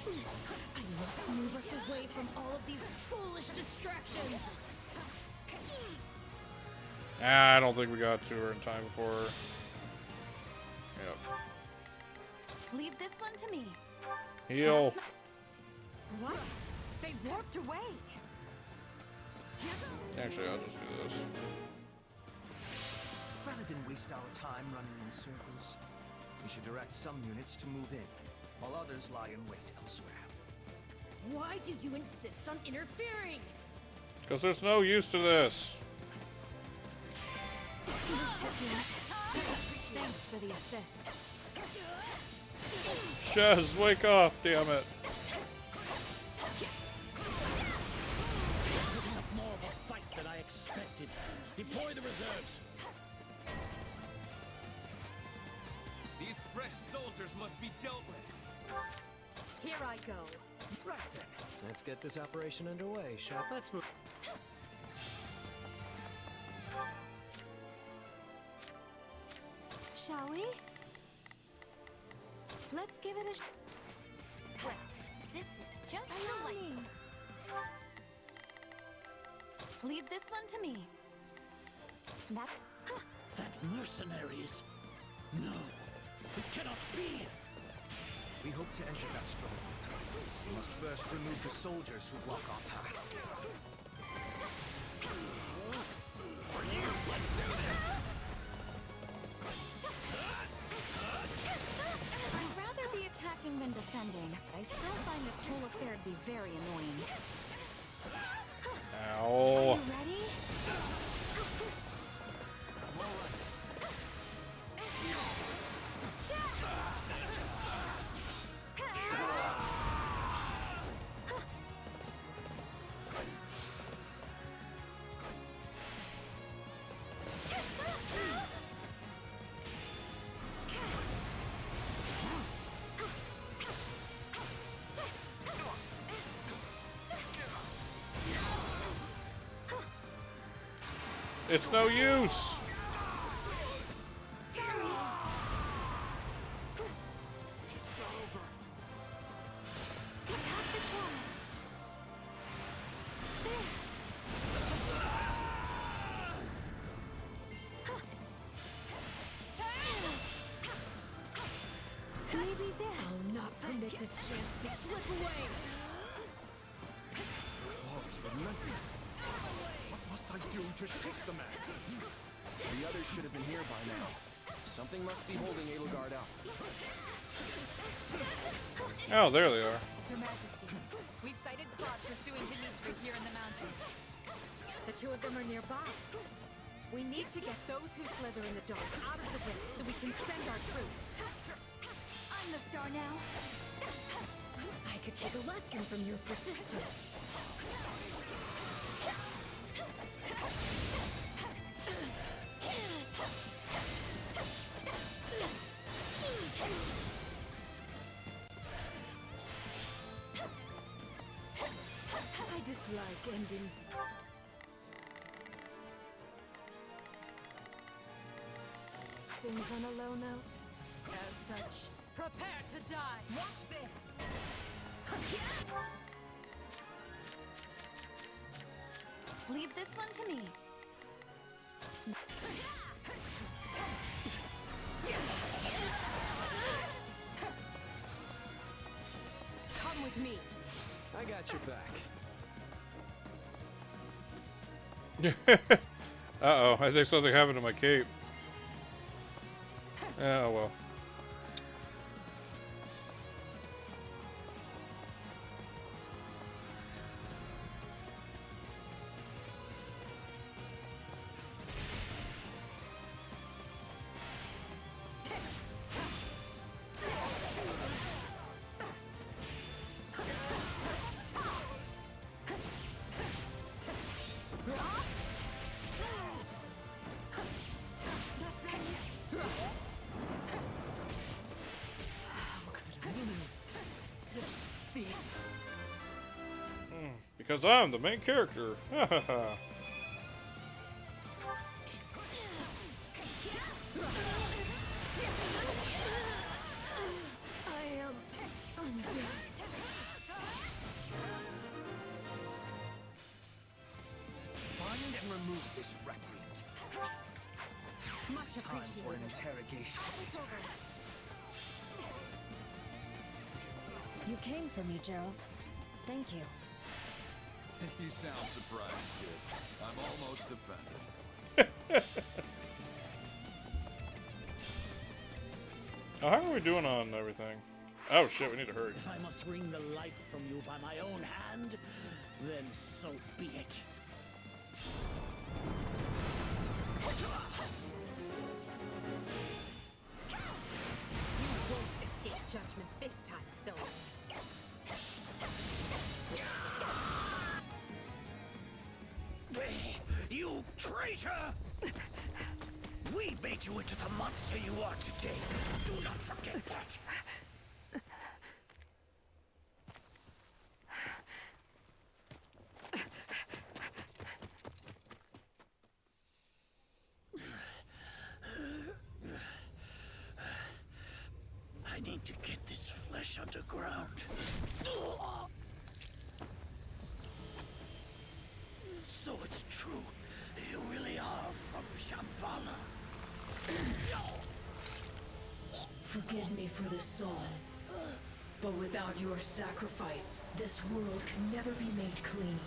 I must move us away from all of these foolish distractions. I don't think we got to her in time before. Yep. Leave this one to me. Heal. What? They warped away. Actually, I'll just do this. Rather than waste our time running in circles, we should direct some units to move in, while others lie in wait elsewhere. Why do you insist on interfering? Because there's no use to this. Thanks for the assist. Chaz, wake up, damn it. More of a fight than I expected. Deploy the reserves. These fresh soldiers must be dealt with. Here I go. Right then. Let's get this operation underway, shall we? Let's move. Shall we? Let's give it a Well, this is just delightful. Leave this one to me. That Mercenaries. No, it cannot be. If we hope to enter that stronghold, we must first remove the soldiers who block our path. For you, let's do this. I'd rather be attacking than defending. I still find this whole affair to be very annoying. Ow. Are you ready? It's no use. Maybe this. I'll not permit this chance to slip away. Claws relentless. What must I do to shift the mat? The others should have been here by now. Something must be holding Edelgard out. Oh, there they are. Your Majesty, we've sighted Claude pursuing Dimitri here in the mountains. The two of them are nearby. We need to get those who slither in the dark out of the way so we can send our troops. I'm the star now. I could take a lesson from your persistence. I dislike ending. Things on a low note. As such, Prepare to die. Watch this. Leave this one to me. with me. I got your back. Uh-oh, I think something happened to my cape. Oh, well. Because I'm the main character. I am undead. Find and remove this recreant. Much Time appreciated. for an interrogation. You came for me, Gerald. Thank you. You sound surprised, kid. I'm almost offended. Oh, how are we doing on everything? Oh shit, we need to hurry. If I must wring the life from you by my own hand, then so be it. You won't escape judgment this time, Solo. You traitor! We made you into the monster you are today. Do not forget that. I need to get this flesh underground. So it's true. You really are from Shambhala. Forgive me for this soul. But without your sacrifice, this world can never be made clean.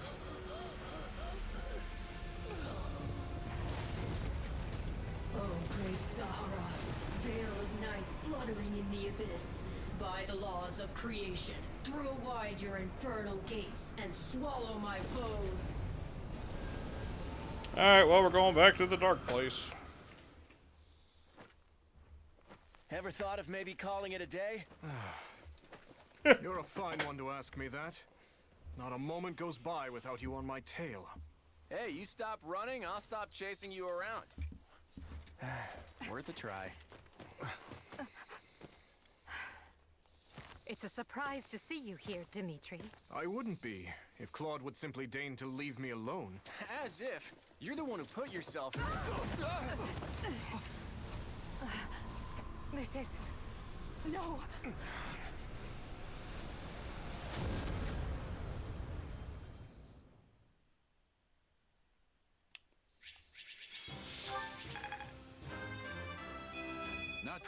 Oh, great Zaharas, veil of night fluttering in the abyss. By the laws of creation, throw wide your infernal gates and swallow my foes. Alright, well, we're going back to the dark place. Ever thought of maybe calling it a day? You're a fine one to ask me that. Not a moment goes by without you on my tail. Hey, you stop running, I'll stop chasing you around. Worth a try. It's a surprise to see you here, Dimitri. I wouldn't be, if Claude would simply deign to leave me alone. As if. You're the one who put yourself in this. This is... No! Not...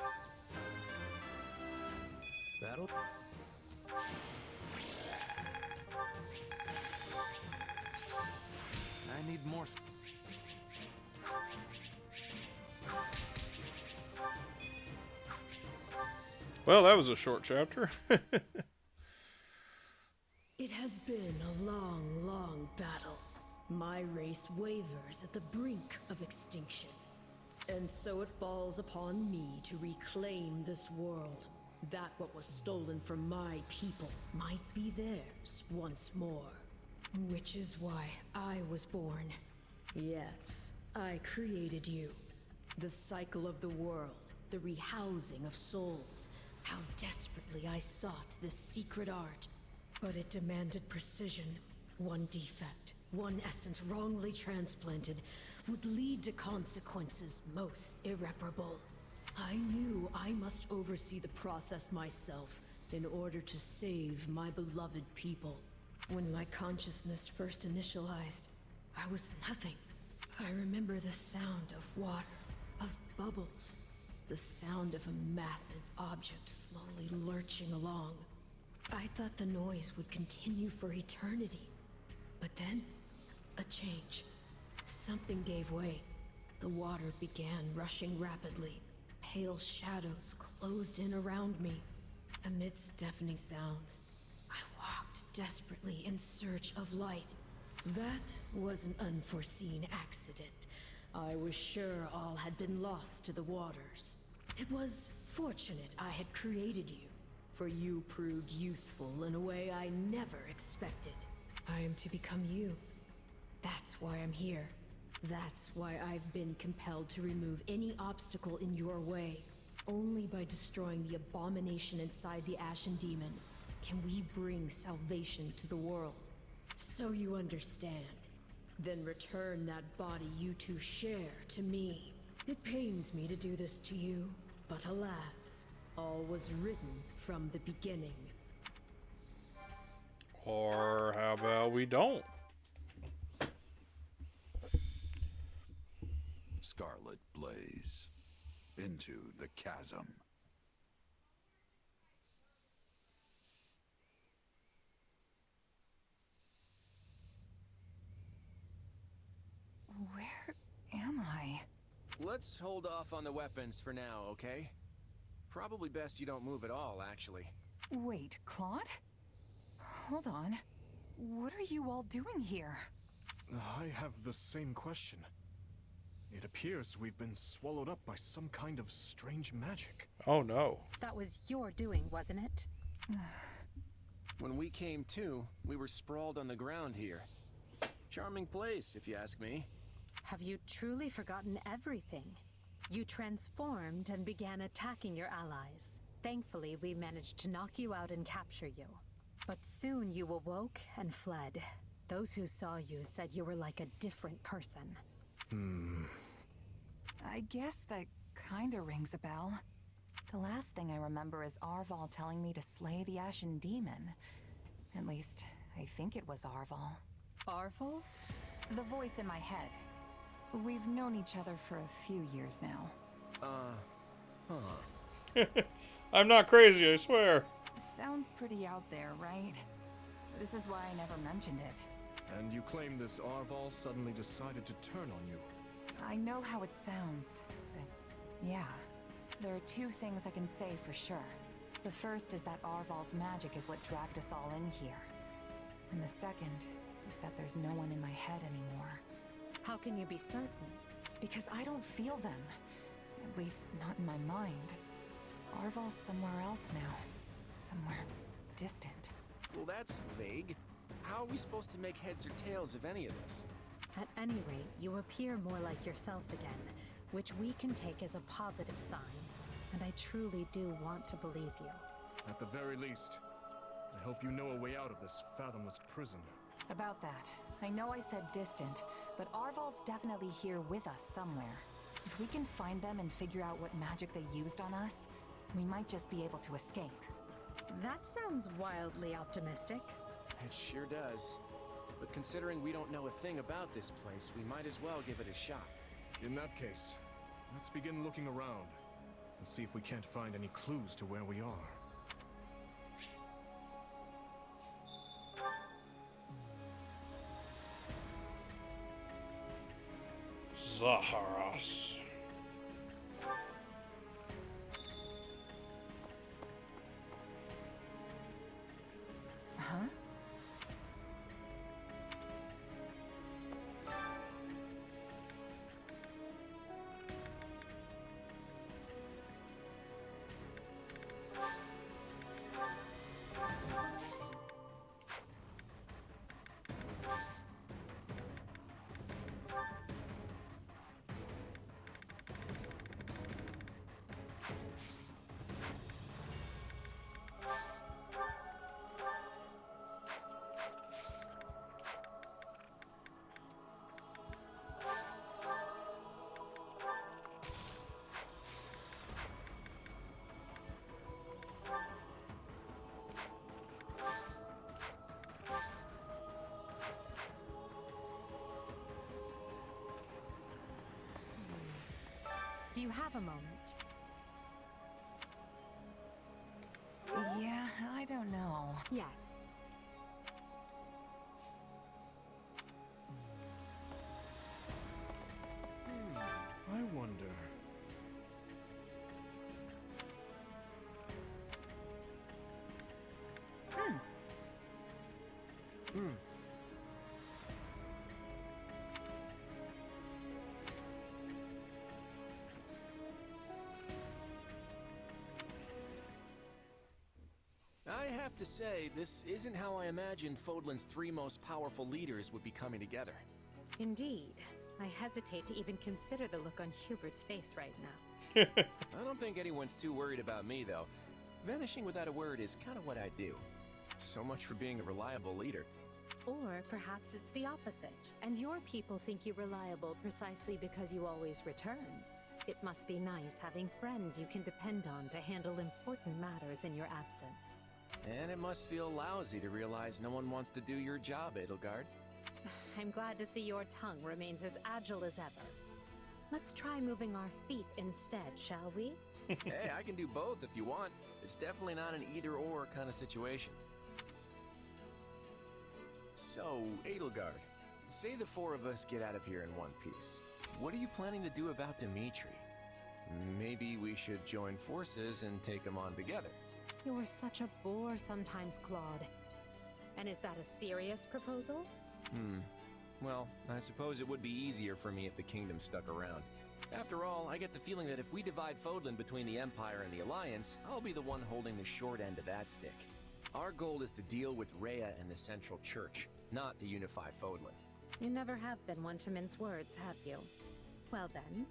Battle? I need more... Well, that was a short chapter. It has been a long, long battle. My race wavers at the brink of extinction. And so it falls upon me to reclaim this world. That what was stolen from my people might be theirs once more. Which is why I was born. Yes, I created you. The cycle of the world, the rehousing of souls. How desperately I sought this secret art. But it demanded precision. One defect, one essence wrongly transplanted, would lead to consequences most irreparable. I knew I must oversee the process myself in order to save my beloved people. When my consciousness first initialized, I was nothing. I remember the sound of water, of bubbles, the sound of a massive object slowly lurching along. I thought the noise would continue for eternity. But then, a change. Something gave way. The water began rushing rapidly. Pale shadows closed in around me. Amidst deafening sounds, I walked desperately in search of light. That was an unforeseen accident. I was sure all had been lost to the waters. It was fortunate I had created you, for you proved useful in a way I never expected. I am to become you. That's why I'm here. That's why I've been compelled to remove any obstacle in your way. Only by destroying the abomination inside the Ashen Demon can we bring salvation to the world. So you understand. Then return that body you two share to me. It pains me to do this to you, but alas, all was written from the beginning. Or how about we don't? Scarlet blaze into the chasm. Where am I? Let's hold off on the weapons for now, okay? Probably best you don't move at all, actually. Wait, Claude? Hold on. What are you all doing here? I have the same question. It appears we've been swallowed up by some kind of strange magic. Oh no. That was your doing, wasn't it? When we came to, we were sprawled on the ground here. Charming place, if you ask me. Have you truly forgotten everything? You transformed and began attacking your allies. Thankfully, we managed to knock you out and capture you. But soon you awoke and fled. Those who saw you said you were like a different person. I guess that kinda rings a bell. The last thing I remember is Arval telling me to slay the Ashen Demon. At least, I think it was Arval. Arval? The voice in my head. We've known each other for a few years now. I'm not crazy, I swear. Sounds pretty out there, right? This is why I never mentioned it. And you claim this Arval suddenly decided to turn on you. I know how it sounds, but yeah. There are two things I can say for sure. The first is that Arval's magic is what dragged us all in here. And the second is that there's no one in my head anymore. How can you be certain? Because I don't feel them. At least not in my mind. Arval's somewhere else now. Somewhere distant. Well, that's vague. How are we supposed to make heads or tails of any of this? At any rate, you appear more like yourself again, which we can take as a positive sign. And I truly do want to believe you. At the very least, I hope you know a way out of this fathomless prison. About that, I know I said distant, but Arval's definitely here with us somewhere. If we can find them and figure out what magic they used on us, we might just be able to escape. That sounds wildly optimistic. It sure does. But considering we don't know a thing about this place, we might as well give it a shot. In that case, let's begin looking around and see if we can't find any clues to where we are. Zaharas. Huh? Do you have a moment? Yeah, I don't know. Yes. I wonder. I have to say, this isn't how I imagined Fodlan's 3 most powerful leaders would be coming together. Indeed. I hesitate to even consider the look on Hubert's face right now. I don't think anyone's too worried about me, though. Vanishing without a word is kind of what I do. So much for being a reliable leader. Or perhaps it's the opposite, and your people think you reliable precisely because you always return. It must be nice having friends you can depend on to handle important matters in your absence. And it must feel lousy to realize no one wants to do your job, Edelgard. I'm glad to see your tongue remains as agile as ever. Let's try moving our feet instead, shall we? Hey, I can do both if you want. It's definitely not an either-or kind of situation. So, Edelgard, say the 4 of us get out of here in one piece. What are you planning to do about Dimitri? Maybe we should join forces and take him on together. You're such a bore sometimes, Claude. And is that a serious proposal? Well, I suppose it would be easier for me if the kingdom stuck around. After all, I get the feeling that if we divide Fodlan between the Empire and the Alliance, I'll be the one holding the short end of that stick. Our goal is to deal with Rhea and the Central Church, not to unify Fodlan. You never have been one to mince words, have you? Well then,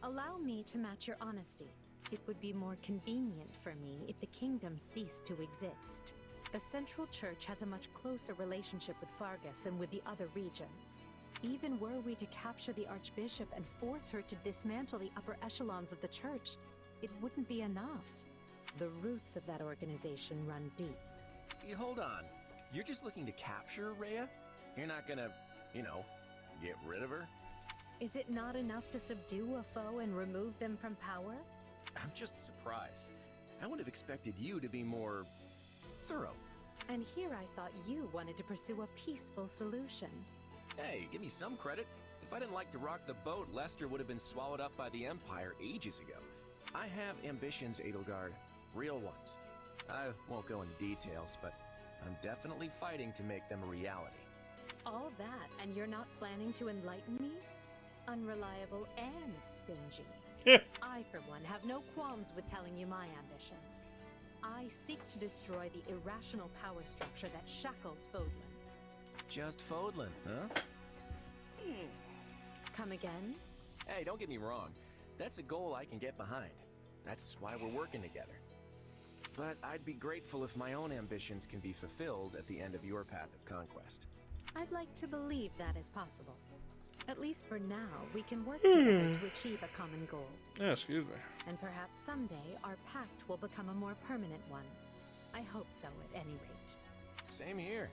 allow me to match your honesty. It would be more convenient for me if the kingdom ceased to exist. The Central Church has a much closer relationship with Fargus than with the other regions. Even were we to capture the Archbishop and force her to dismantle the upper echelons of the Church, it wouldn't be enough. The roots of that organization run deep. Hold on. You're just looking to capture Rhea? You're not gonna, get rid of her? Is it not enough to subdue a foe and remove them from power? I'm just surprised. I would have expected you to be more thorough. And here I thought you wanted to pursue a peaceful solution. Hey, give me some credit. If I didn't like to rock the boat, Lester would have been swallowed up by the Empire ages ago. I have ambitions, Edelgard. Real ones. I won't go into details, but I'm definitely fighting to make them a reality. All that, and you're not planning to enlighten me? Unreliable and stingy. I, for one, have no qualms with telling you my ambitions. I seek to destroy the irrational power structure that shackles Fodlan. Just Fodlan, huh? Come again? Hey, don't get me wrong. That's a goal I can get behind. That's why we're working together. But I'd be grateful if my own ambitions can be fulfilled at the end of your path of conquest. I'd like to believe that is possible. At least for now, we can work together to achieve a common goal. Yeah, excuse me. And perhaps someday our pact will become a more permanent one. I hope so, at any rate. Same here.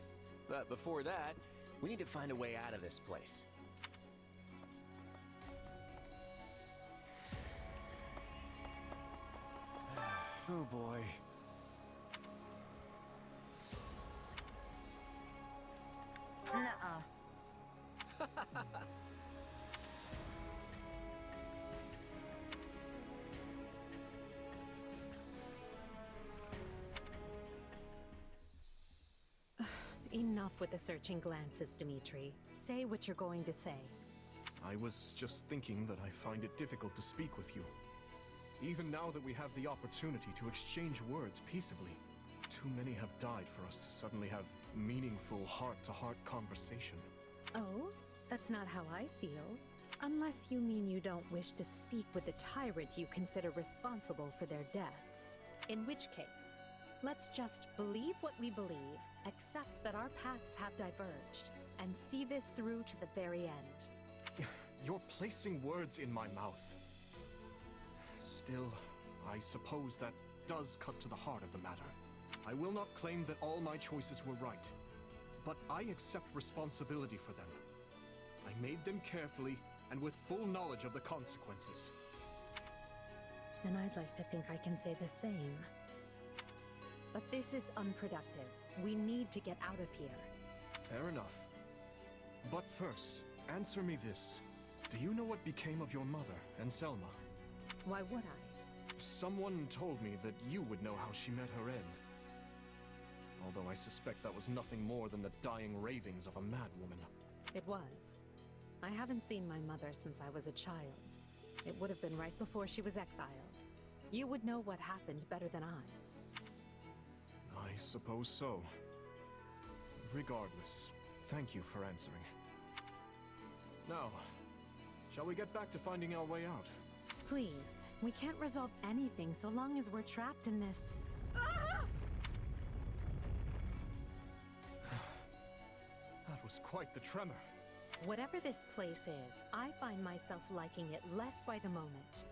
But before that, we need to find a way out of this place. Oh boy. Nuh-uh. Enough with the searching glances, Dimitri. Say what you're going to say. I was just thinking that I find it difficult to speak with you. Even now that we have the opportunity to exchange words peaceably, too many have died for us to suddenly have meaningful heart-to-heart conversation. Oh? That's not how I feel. Unless you mean you don't wish to speak with the tyrant you consider responsible for their deaths. In which case, let's just believe what we believe, accept that our paths have diverged, and see this through to the very end. You're placing words in my mouth. Still, I suppose that does cut to the heart of the matter. I will not claim that all my choices were right, but I accept responsibility for them. I made them carefully and with full knowledge of the consequences. And I'd like to think I can say the same. But this is unproductive. We need to get out of here. Fair enough. But first, answer me this. Do you know what became of your mother and Selma? Why would I? Someone told me that you would know how she met her end. Although I suspect that was nothing more than the dying ravings of a madwoman. It was. I haven't seen my mother since I was a child. It would have been right before she was exiled. You would know what happened better than I. I suppose so. Regardless, thank you for answering. Now, shall we get back to finding our way out? Please, we can't resolve anything so long as we're trapped in this. That was quite the tremor. Whatever this place is, I find myself liking it less by the moment.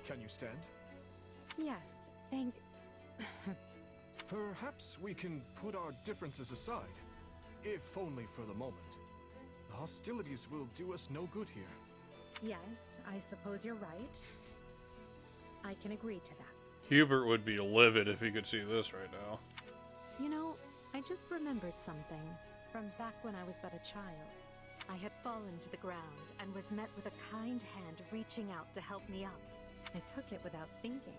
Can you stand? Yes, thank... Perhaps we can put our differences aside, if only for the moment. The hostilities will do us no good here. Yes, I suppose you're right. I can agree to that. Hubert would be livid if he could see this right now. You know, I just remembered something from back when I was but a child. I had fallen to the ground and was met with a kind hand reaching out to help me up. I took it without thinking,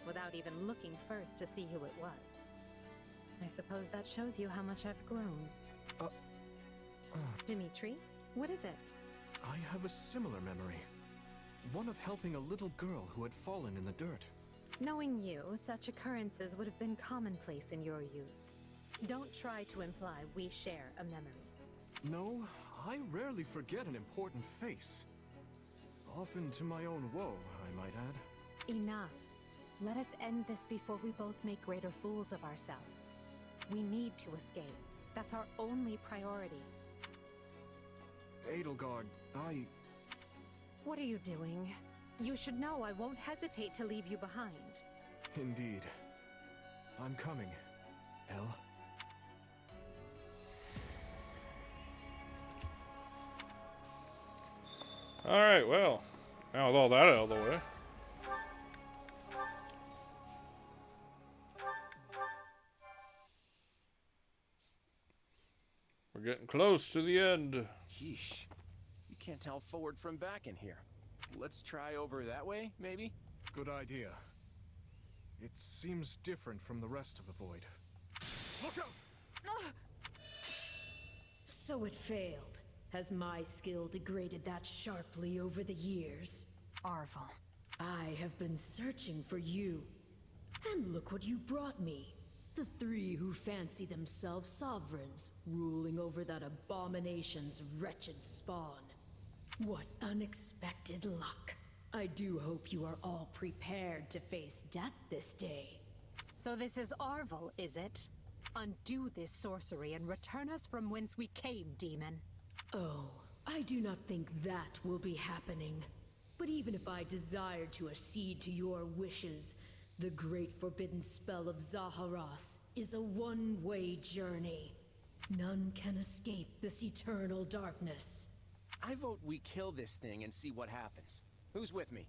without even looking first to see who it was. I suppose that shows you how much I've grown. Dimitri, what is it? I have a similar memory. One of helping a little girl who had fallen in the dirt. Knowing you, such occurrences would have been commonplace in your youth. Don't try to imply we share a memory. No, I rarely forget an important face. Often to my own woe, I might add. Enough. Let us end this before we both make greater fools of ourselves. We need to escape. That's our only priority. Edelgard, What are you doing? You should know I won't hesitate to leave you behind. Indeed. I'm coming, Elle. Alright, well, now with all that out of the way. We're getting close to the end. Yeesh. You can't tell forward from back in here. Let's try over that way, maybe? Good idea. It seems different from the rest of the void. Look out! So it failed. Has my skill degraded that sharply over the years? Arvel. I have been searching for you. And look what you brought me. The three who fancy themselves sovereigns, ruling over that abomination's wretched spawn. What unexpected luck. I do hope you are all prepared to face death this day. So this is Arvel, is it? Undo this sorcery and return us from whence we came, demon. Oh, I do not think that will be happening. But even if I desired to accede to your wishes, the great forbidden spell of Zaharas is a one-way journey. None can escape this eternal darkness. I vote we kill this thing and see what happens. Who's with me?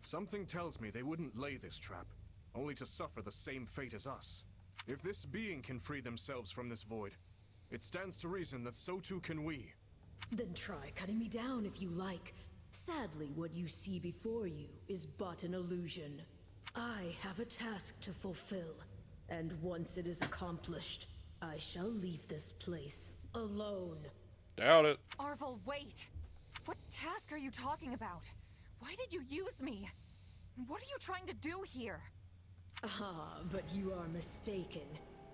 Something tells me they wouldn't lay this trap, only to suffer the same fate as us. If this being can free themselves from this void, it stands to reason that so too can we. Then try cutting me down if you like. Sadly, what you see before you is but an illusion. I have a task to fulfill, and once it is accomplished, I shall leave this place alone. Doubt it. Arvel, wait! What task are you talking about? Why did you use me? What are you trying to do here? Ah, but you are mistaken.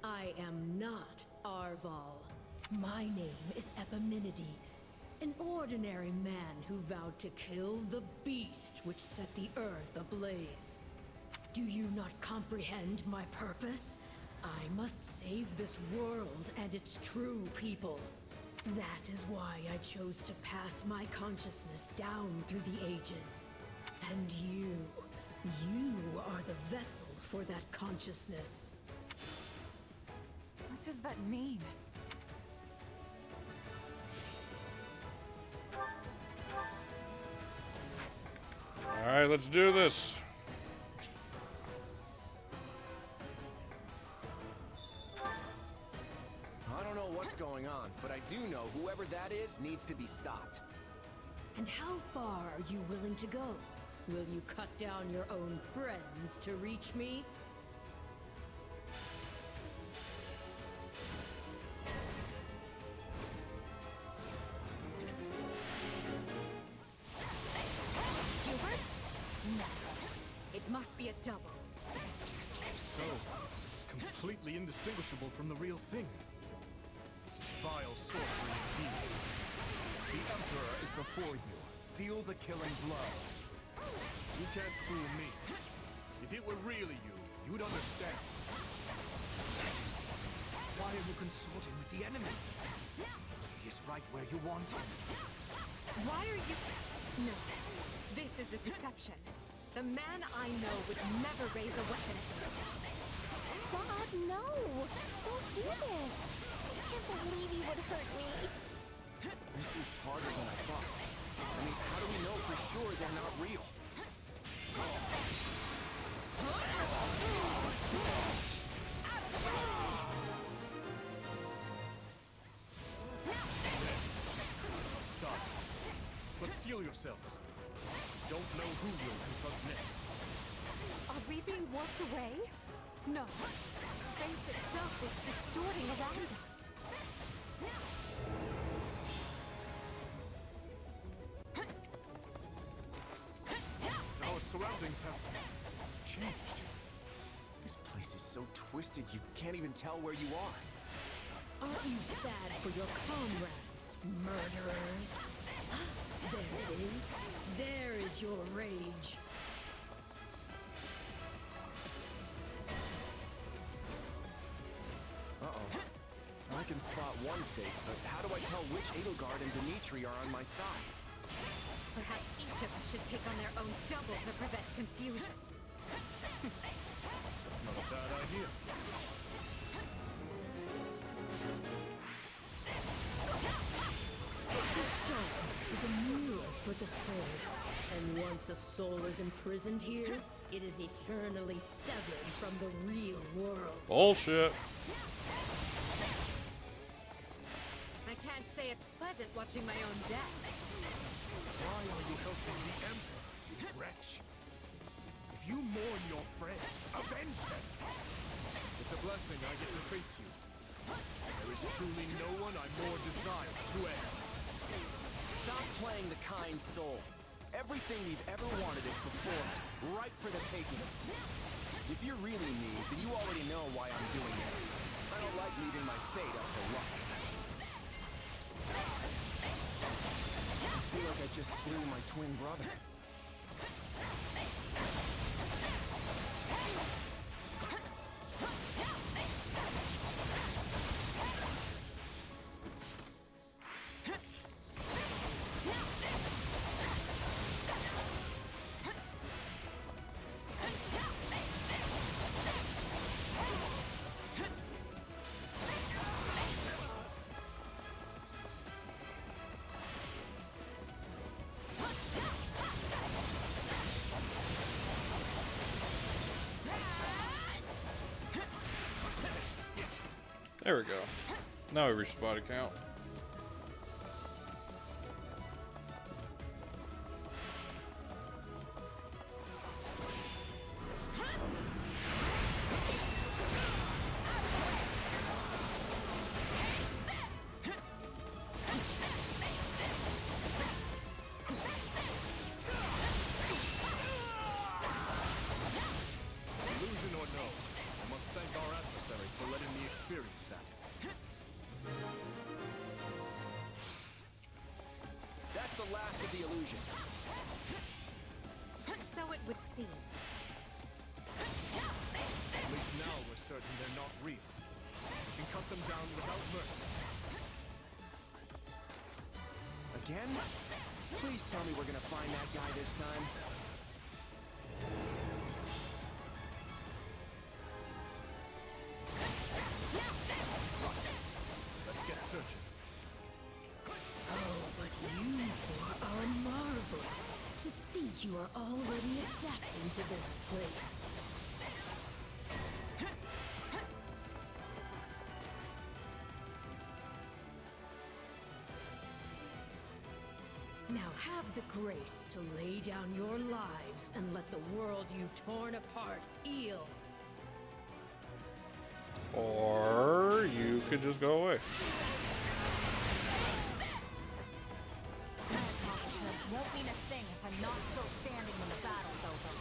I am not Arval. My name is Epimenides, an ordinary man who vowed to kill the beast which set the earth ablaze. Do you not comprehend my purpose? I must save this world and its true people. That is why I chose to pass my consciousness down through the ages. And you are the vessel for that consciousness. What does that mean? Alright, let's do this. what's going on, but I do know whoever that is needs to be stopped. And how far are you willing to go? Will you cut down your own friends to reach me? Hubert? No. It must be a double. So, it's completely indistinguishable from the real thing. This is vile sorcery indeed. The Emperor is before you. Deal the killing blow. You can't fool me. If it were really you, you'd understand. Majesty, why are you consorting with the enemy? He is right where you want him. Why are you... No. This is a deception. The man I know would never raise a weapon. God, no! Don't do this! I can't believe you would hurt me. This is harder than I thought. I mean, how do we know for sure they're not real? Stop. But steel yourselves. Don't know who will confront next. Are we being warped away? No. Space itself is distorting around us. Our surroundings have changed. This place is so twisted you can't even tell where you are. Aren't you sad for your comrades, murderers? There it is. There is your rage. Uh-oh. I can spot one fate, but how do I tell which Edelgard and Dimitri are on my side? Perhaps each of us should take on their own double to prevent confusion. That's not a bad idea. This darkness is a mirror for the soul. And once a soul is imprisoned here, it is eternally severed from the real world. Bullshit. I can't say it's pleasant watching my own death. Why are you helping the Emperor, you wretch? If you mourn your friends, avenge them! It's a blessing I get to face you. There is truly no one I more desire to end. Stop playing the kind soul. Everything we've ever wanted is before us, ripe for the taking. If you're really me, then you already know why I'm doing this. I don't like leaving my fate up to luck. I feel like I just slew my twin brother. There we go. Now we reached body count. Illusion or no, I must thank our adversary for letting me experience that. That's the last of the illusions. So it would seem. At least now we're certain they're not real. We can cut them down without mercy. Again? Please tell me we're gonna find that guy this time. Let's get searching. Oh, but you four are a marvel. To think you are already adapting to this place. Now have the grace to lay down your lives and let the world you've torn apart heal. Or you could just go away. My accomplishments won't mean a thing if I'm not still standing when the battle's over.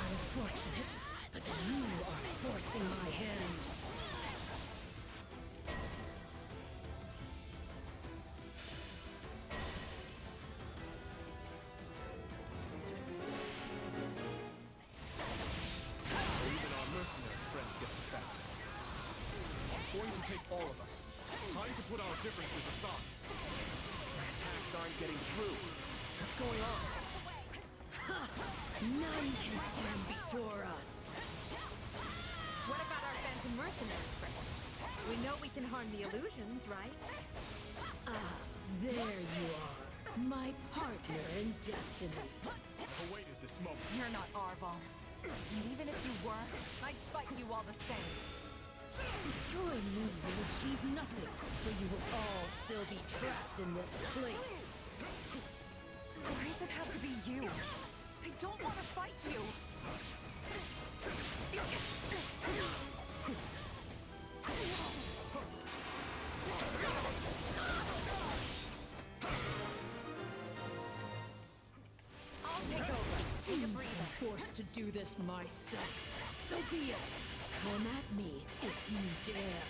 Unfortunate, but you are forcing my hand. Going to take all of us. Time to put our differences aside. My attacks aren't getting through. What's going on? Ha! None can stand before us. What about our phantom mercenary friend? We know we can harm the illusions, right? Ah, there you are. My partner in destiny. I've awaited this moment. You're not Arval. And even if you were, I'd fight you all the same. Destroying me will achieve nothing, for you will all still be trapped in this place. Why does it have to be you? I don't want to fight you. I'll take over. It seems I'm forced to do this myself. So be it. Come at me if you dare.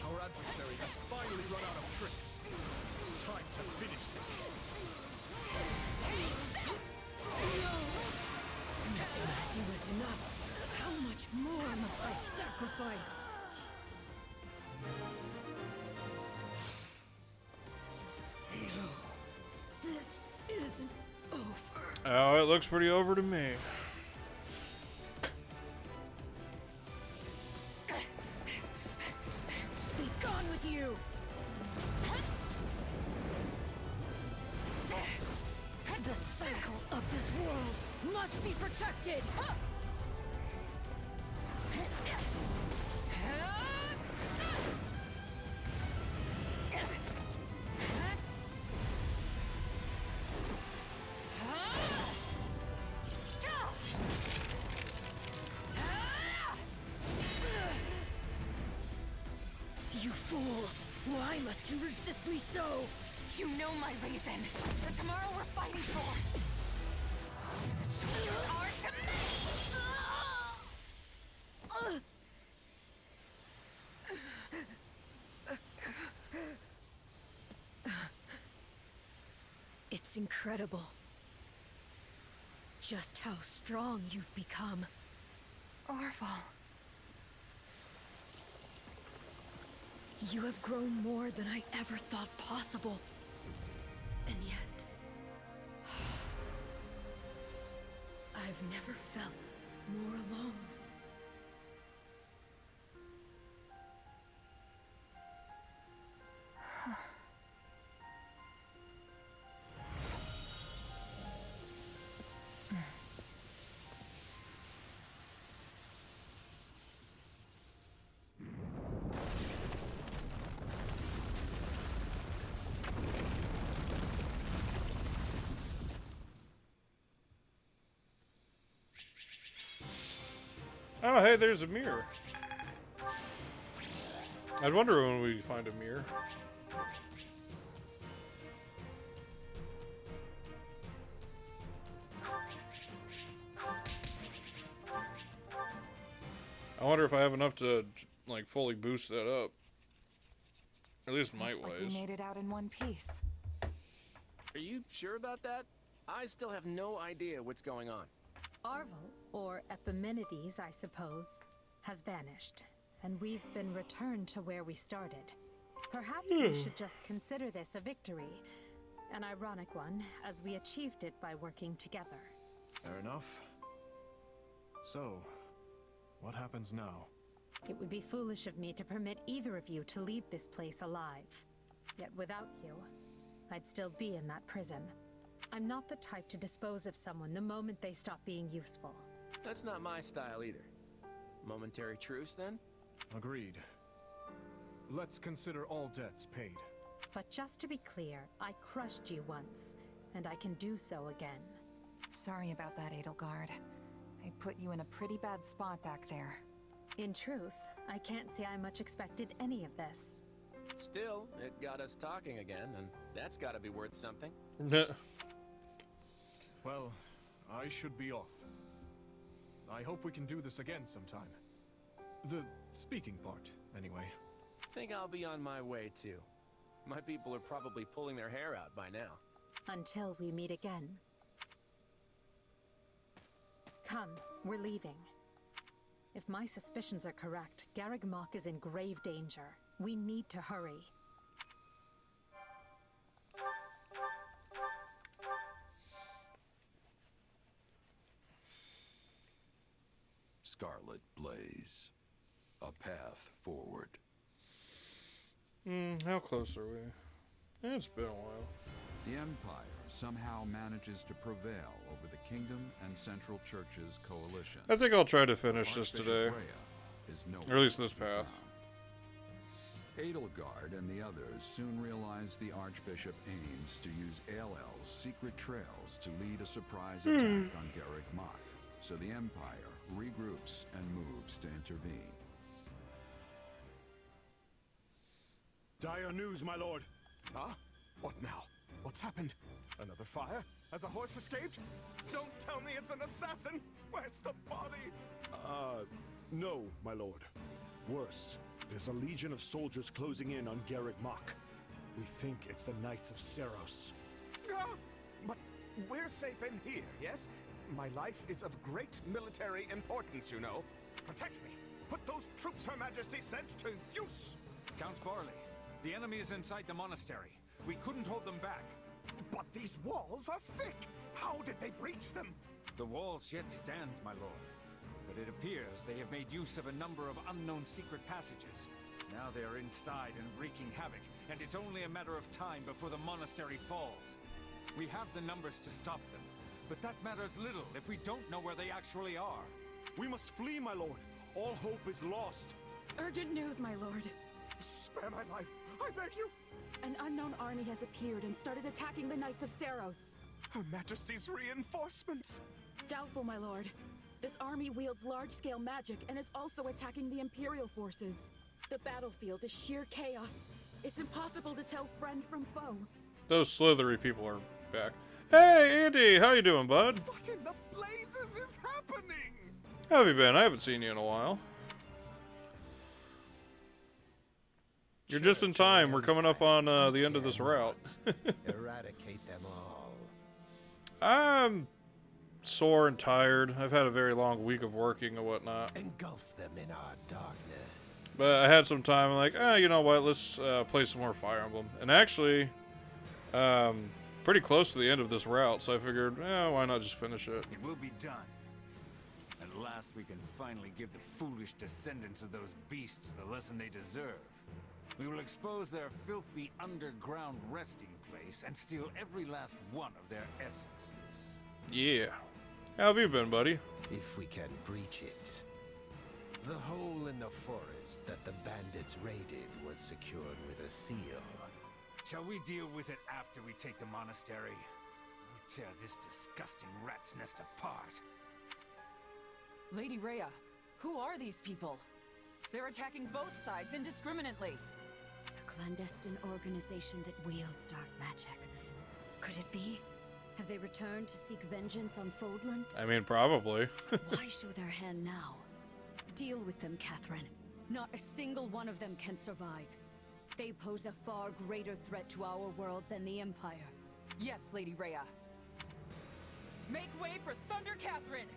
Our adversary has finally run out of tricks. Time to finish this. Nothing I do is enough. How much more must I sacrifice? No, this isn't over. Oh, it looks pretty over to me. Be gone with you! The cycle of this world must be protected! You fool! Why must you resist me so? You know my reason. The tomorrow we're fighting for. The choices are ours to make! It's incredible. Just how strong you've become. Arval. You have grown more than I ever thought possible. And yet... I've never felt more alone. Oh, hey, there's a mirror. I'd wonder when we find a mirror. I wonder if I have enough to, like, fully boost that up. At least Looks like we might-wise. made it out in one piece. Are you sure about that? I still have no idea what's going on. Arval, or Epimenides, I suppose, has vanished, and we've been returned to where we started. Perhaps we should just consider this a victory, an ironic one, as we achieved it by working together. Fair enough. So, what happens now? It would be foolish of me to permit either of you to leave this place alive. Yet without you, I'd still be in that prison. I'm not the type to dispose of someone the moment they stop being useful. That's not my style either. Momentary truce, then? Agreed. Let's consider all debts paid. But just to be clear, I crushed you once, and I can do so again. Sorry about that, Edelgard. I put you in a pretty bad spot back there. In truth, I can't say I much expected any of this. Still, it got us talking again, and that's gotta be worth something. Well, I should be off. I hope we can do this again sometime. The speaking part, anyway. Think I'll be on my way too. My people are probably pulling their hair out by now. Until we meet again. Come, we're leaving. If my suspicions are correct, Garreg Mach is in grave danger. We need to hurry. Scarlet Blaze. A path forward. How close are we? It's been a while. The Empire somehow manages to prevail over the Kingdom and Central Church's coalition. I think I'll try to finish this Archbishop today. Rhea is Or at least this path. Edelgard and the others soon realize the Archbishop aims to use Aelel's secret trails to lead a surprise attack on Garreg Mach, so the Empire regroups and moves to intervene. Dire news, my lord. Huh? What now? What's happened? Another fire? Has a horse escaped? Don't tell me it's an assassin! Where's the body? No, my lord. Worse, there's a legion of soldiers closing in on Garreg Mach. We think it's the Knights of Seros. But we're safe in here, yes? My life is of great military importance, you know. Protect me. Put those troops Her Majesty sent to use. Count Farley, the enemy is inside the monastery. We couldn't hold them back. But these walls are thick. How did they breach them? The walls yet stand, my lord. But it appears they have made use of a number of unknown secret passages. Now they are inside and wreaking havoc, and it's only a matter of time before the monastery falls. We have the numbers to stop them, but that matters little if we don't know where they actually are. We must flee, my lord. All hope is lost. Urgent news, my lord. Spare my life, I beg you. An unknown army has appeared and started attacking the Knights of Seros. Her Majesty's reinforcements. Doubtful, my lord. This army wields large-scale magic and is also attacking the Imperial forces. The battlefield is sheer chaos. It's impossible to tell friend from foe. Those slithery people are back. Hey, Andy, how you doing, bud? What in the blazes is happening? How have you been? I haven't seen you in a while. You're just in time. We're coming up on the end of this route. Eradicate them all. I'm sore and tired. I've had a very long week of working and whatnot. Engulf them in our darkness. But I had some time. I'm like, you know what? Let's play some more Fire Emblem. And actually, pretty close to the end of this route, so I figured, why not just finish it? It will be done. At last we can finally give the foolish descendants of those beasts the lesson they deserve. We will expose their filthy underground resting place and steal every last one of their essences. Yeah. How have you been, buddy? If we can breach it. The hole in the forest that the bandits raided was secured with a seal. Shall we deal with it after we take the monastery? Or tear this disgusting rat's nest apart? Lady Rhea, who are these people? They're attacking both sides indiscriminately. A clandestine organization that wields dark magic. Could it be? Have they returned to seek vengeance on Fodlan? I mean, probably. Why show their hand now? Deal with them, Catherine. Not a single one of them can survive. They pose a far greater threat to our world than the Empire. Yes, Lady Rhea. Make way for Thunder Catherine!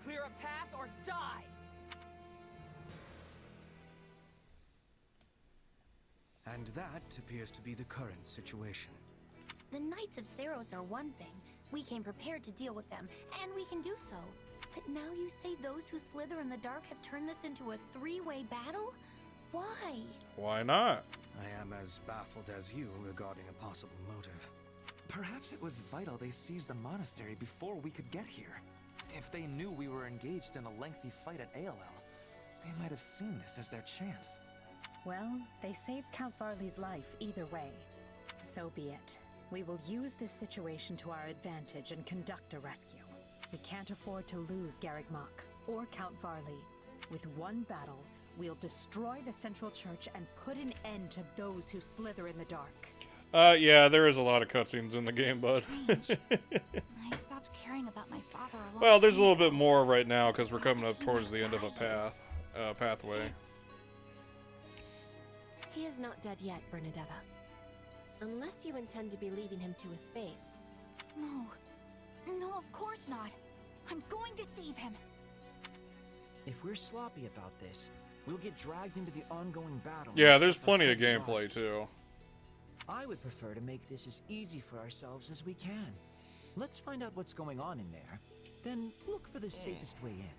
Clear a path or die! And that appears to be the current situation. The Knights of Seros are one thing. We came prepared to deal with them, and we can do so. But now you say those who slither in the dark have turned this into a three-way battle? Why? Why not? I am as baffled as you regarding a possible motive. Perhaps it was vital they seized the monastery before we could get here. If they knew we were engaged in a lengthy fight at ALL, they might have seen this as their chance. Well, they saved Count Varley's life either way. So be it. We will use this situation to our advantage and conduct a rescue. We can't afford to lose Garrick Mach or Count Varley. With one battle, we'll destroy the Central Church and put an end to those who slither in the dark. Yeah, there is a lot of cutscenes in the game, bud. I stopped caring about my father a lot. Well, there's a little bit more right now because we're coming up towards the end of a pathway. He is not dead yet, Bernadetta. Unless you intend to be leaving him to his fates. No. No, of course not. I'm going to save him. If we're sloppy about this, we'll get dragged into the ongoing battle. Yeah, there's plenty of gameplay too. I would prefer to make this as easy for ourselves as we can. Let's find out what's going on in there, then look for the safest way in.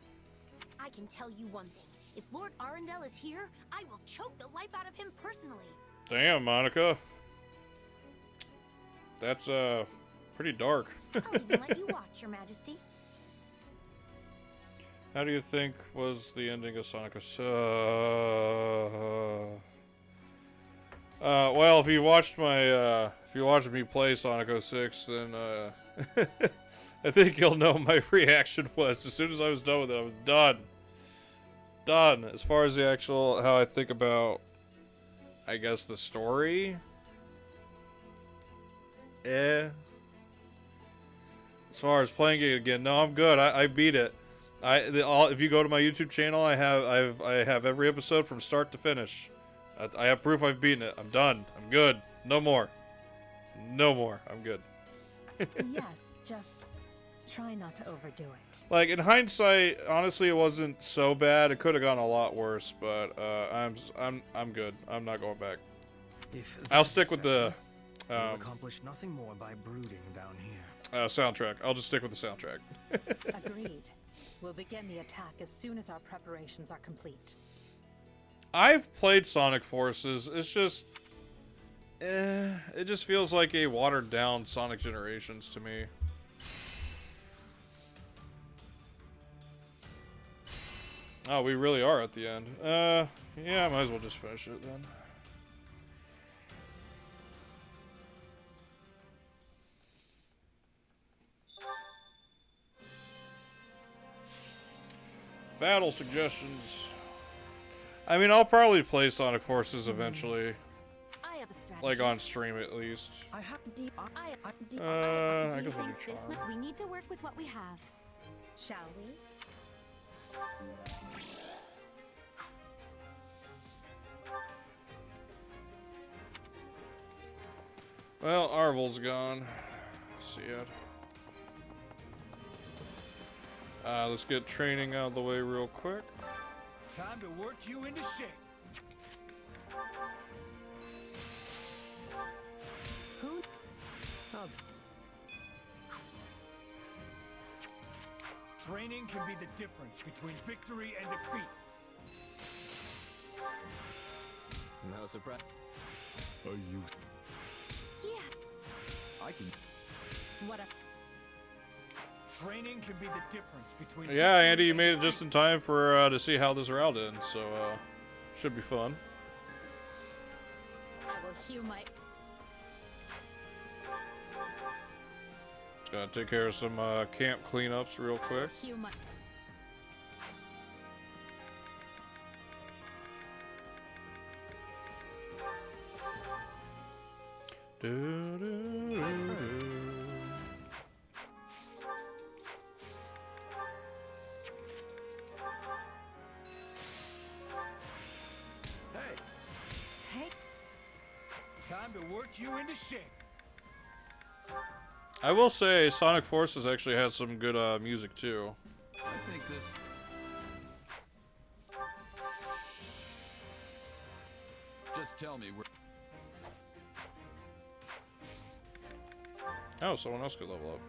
I can tell you one thing. If Lord Arundel is here, I will choke the life out of him personally. Damn, Monica. That's pretty dark. I'll even let you watch, Your Majesty. How do you think was the ending of Sonic? Well, if you watched me play Sonic 06, then I think you'll know my reaction was. As soon as I was done with it, I was done. Done. As far as the actual how I think about, I guess, the story. As far as playing it again, no, I'm good. I beat it. If you go to my YouTube channel, I have every episode from start to finish. I have proof I've beaten it. I'm done. I'm good. No more. No more. I'm good. Yes, just try not to overdo it. Like, in hindsight, honestly, it wasn't so bad. It could have gone a lot worse, but I'm good. I'm not going back. I'll stick with the we'll accomplish nothing more by brooding down here. Soundtrack. I'll just stick with the soundtrack. Agreed. We'll begin the attack as soon as our preparations are complete. I've played Sonic Forces. It's just, it just feels like a watered down Sonic Generations to me. Oh, we really are at the end. Yeah, might as well just finish it then. Battle suggestions. I mean, I'll probably play Sonic Forces eventually. I have a strategy. Like on stream at least. I guess do we'll you do think this charm. we need to work with what we have? Shall we? Well, Arvel's gone. See it. Let's get training out of the way real quick. Time to work you into shape. Who? Training can be the difference between victory and defeat. No surprise. Are you? Yeah. I can. What a... Training can be the difference between. Yeah, Andy, you made it just in time for to see how this route ends, so should be fun. I will hew my... Gotta take care of some camp cleanups real quick. Hew my... Hey. Time to work you into shape. I will say Sonic Forces actually has some good music too. I think this. Just tell me where. Oh, someone else could level up.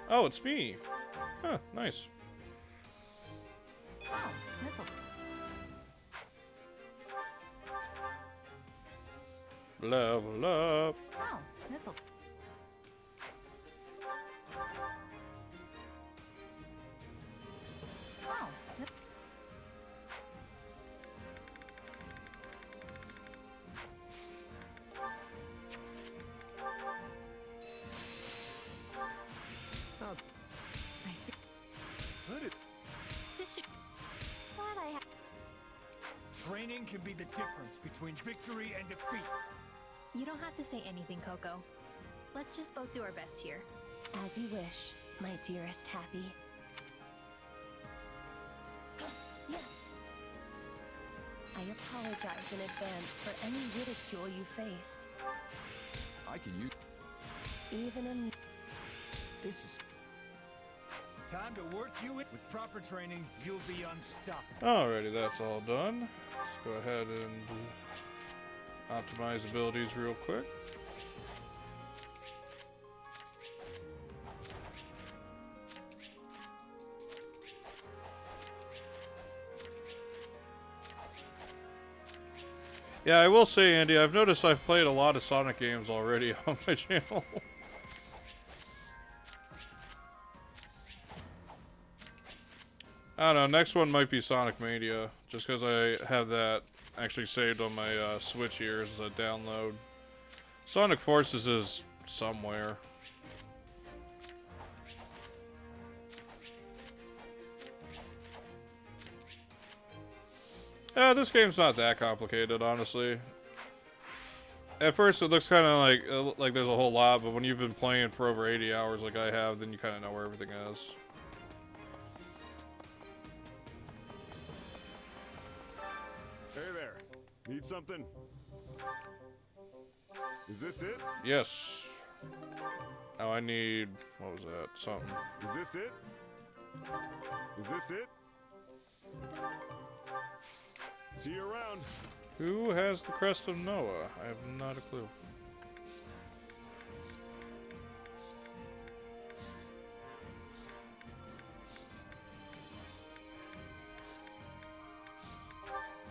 Oh, it's me. Huh, nice. Oh, this'll... Level up. Oh, this'll... Oh, Training can be the difference between victory and defeat. You don't have to say anything, Coco. Let's just both do our best here. As you wish, my dearest Happy. I apologize in advance for any ridicule you face. I can use... Even in... This is... time to work you in. With proper training, you'll be unstoppable. Alrighty, that's all done. Let's go ahead and optimize abilities real quick. Yeah, I will say, Andy, I've noticed I've played a lot of Sonic games already on my channel. I don't know, next one might be Sonic Mania, just because I have that actually saved on my Switch here as a download. Sonic Forces is somewhere. This game's not that complicated, honestly. At first, it looks kind of like there's a whole lot, but when you've been playing for over 80 hours like I have, then you kind of know where everything is. Hey there. Need something? Is this it? Yes. Oh, I need... what was that? Something. Is this it? Is this it? See you around. Who has the crest of Noah? I have not a clue.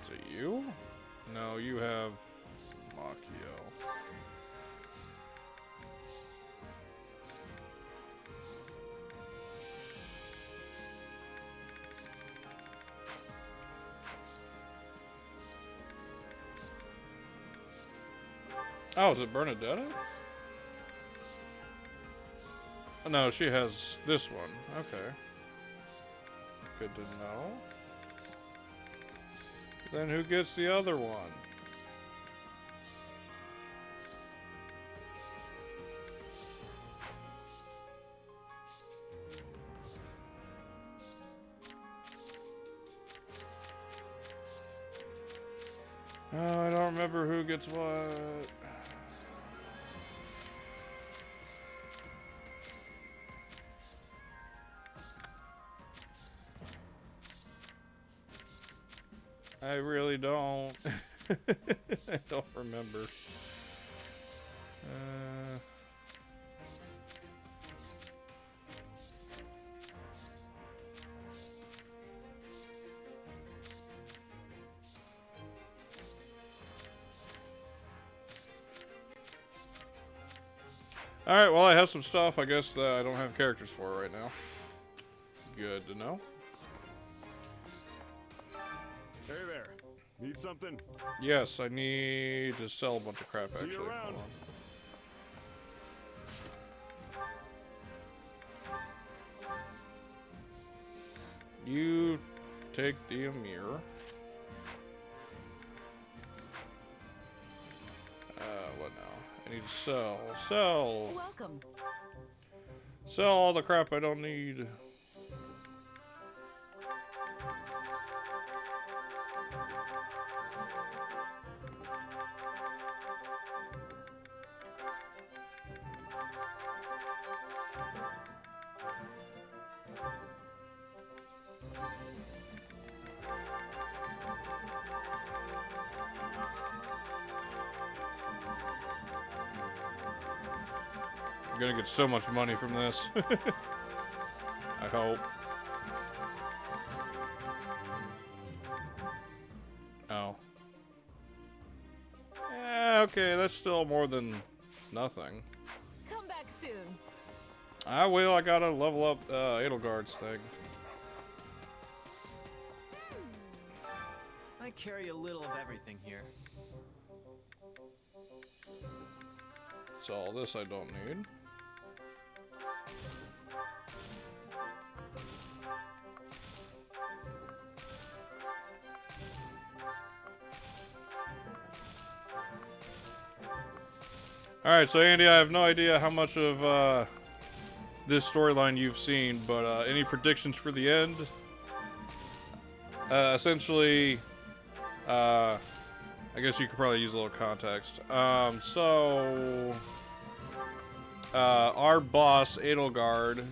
Is it you? No, you have Machio. Oh, is it Bernadetta? Oh, no, she has this one. Okay. Good to know. Then who gets the other one? Oh, I don't remember who gets what. I really don't. I don't remember. Alright, well I have some stuff I guess that I don't have characters for right now. Good to know. Hey there. Need something? Yes, I need to sell a bunch of crap See actually. you around. Hold on. You take the Amir. What now? I need to sell. Sell! Welcome. Sell all the crap I don't need. I'm gonna get so much money from this. I hope. Oh. Okay, that's still more than nothing. Come back soon. I will, I gotta level up Edelgard's thing. I carry a little of everything here. So all this I don't need. Alright, so Andy, I have no idea how much of this storyline you've seen, but any predictions for the end? Essentially, I guess you could probably use a little context. Our boss, Edelgard,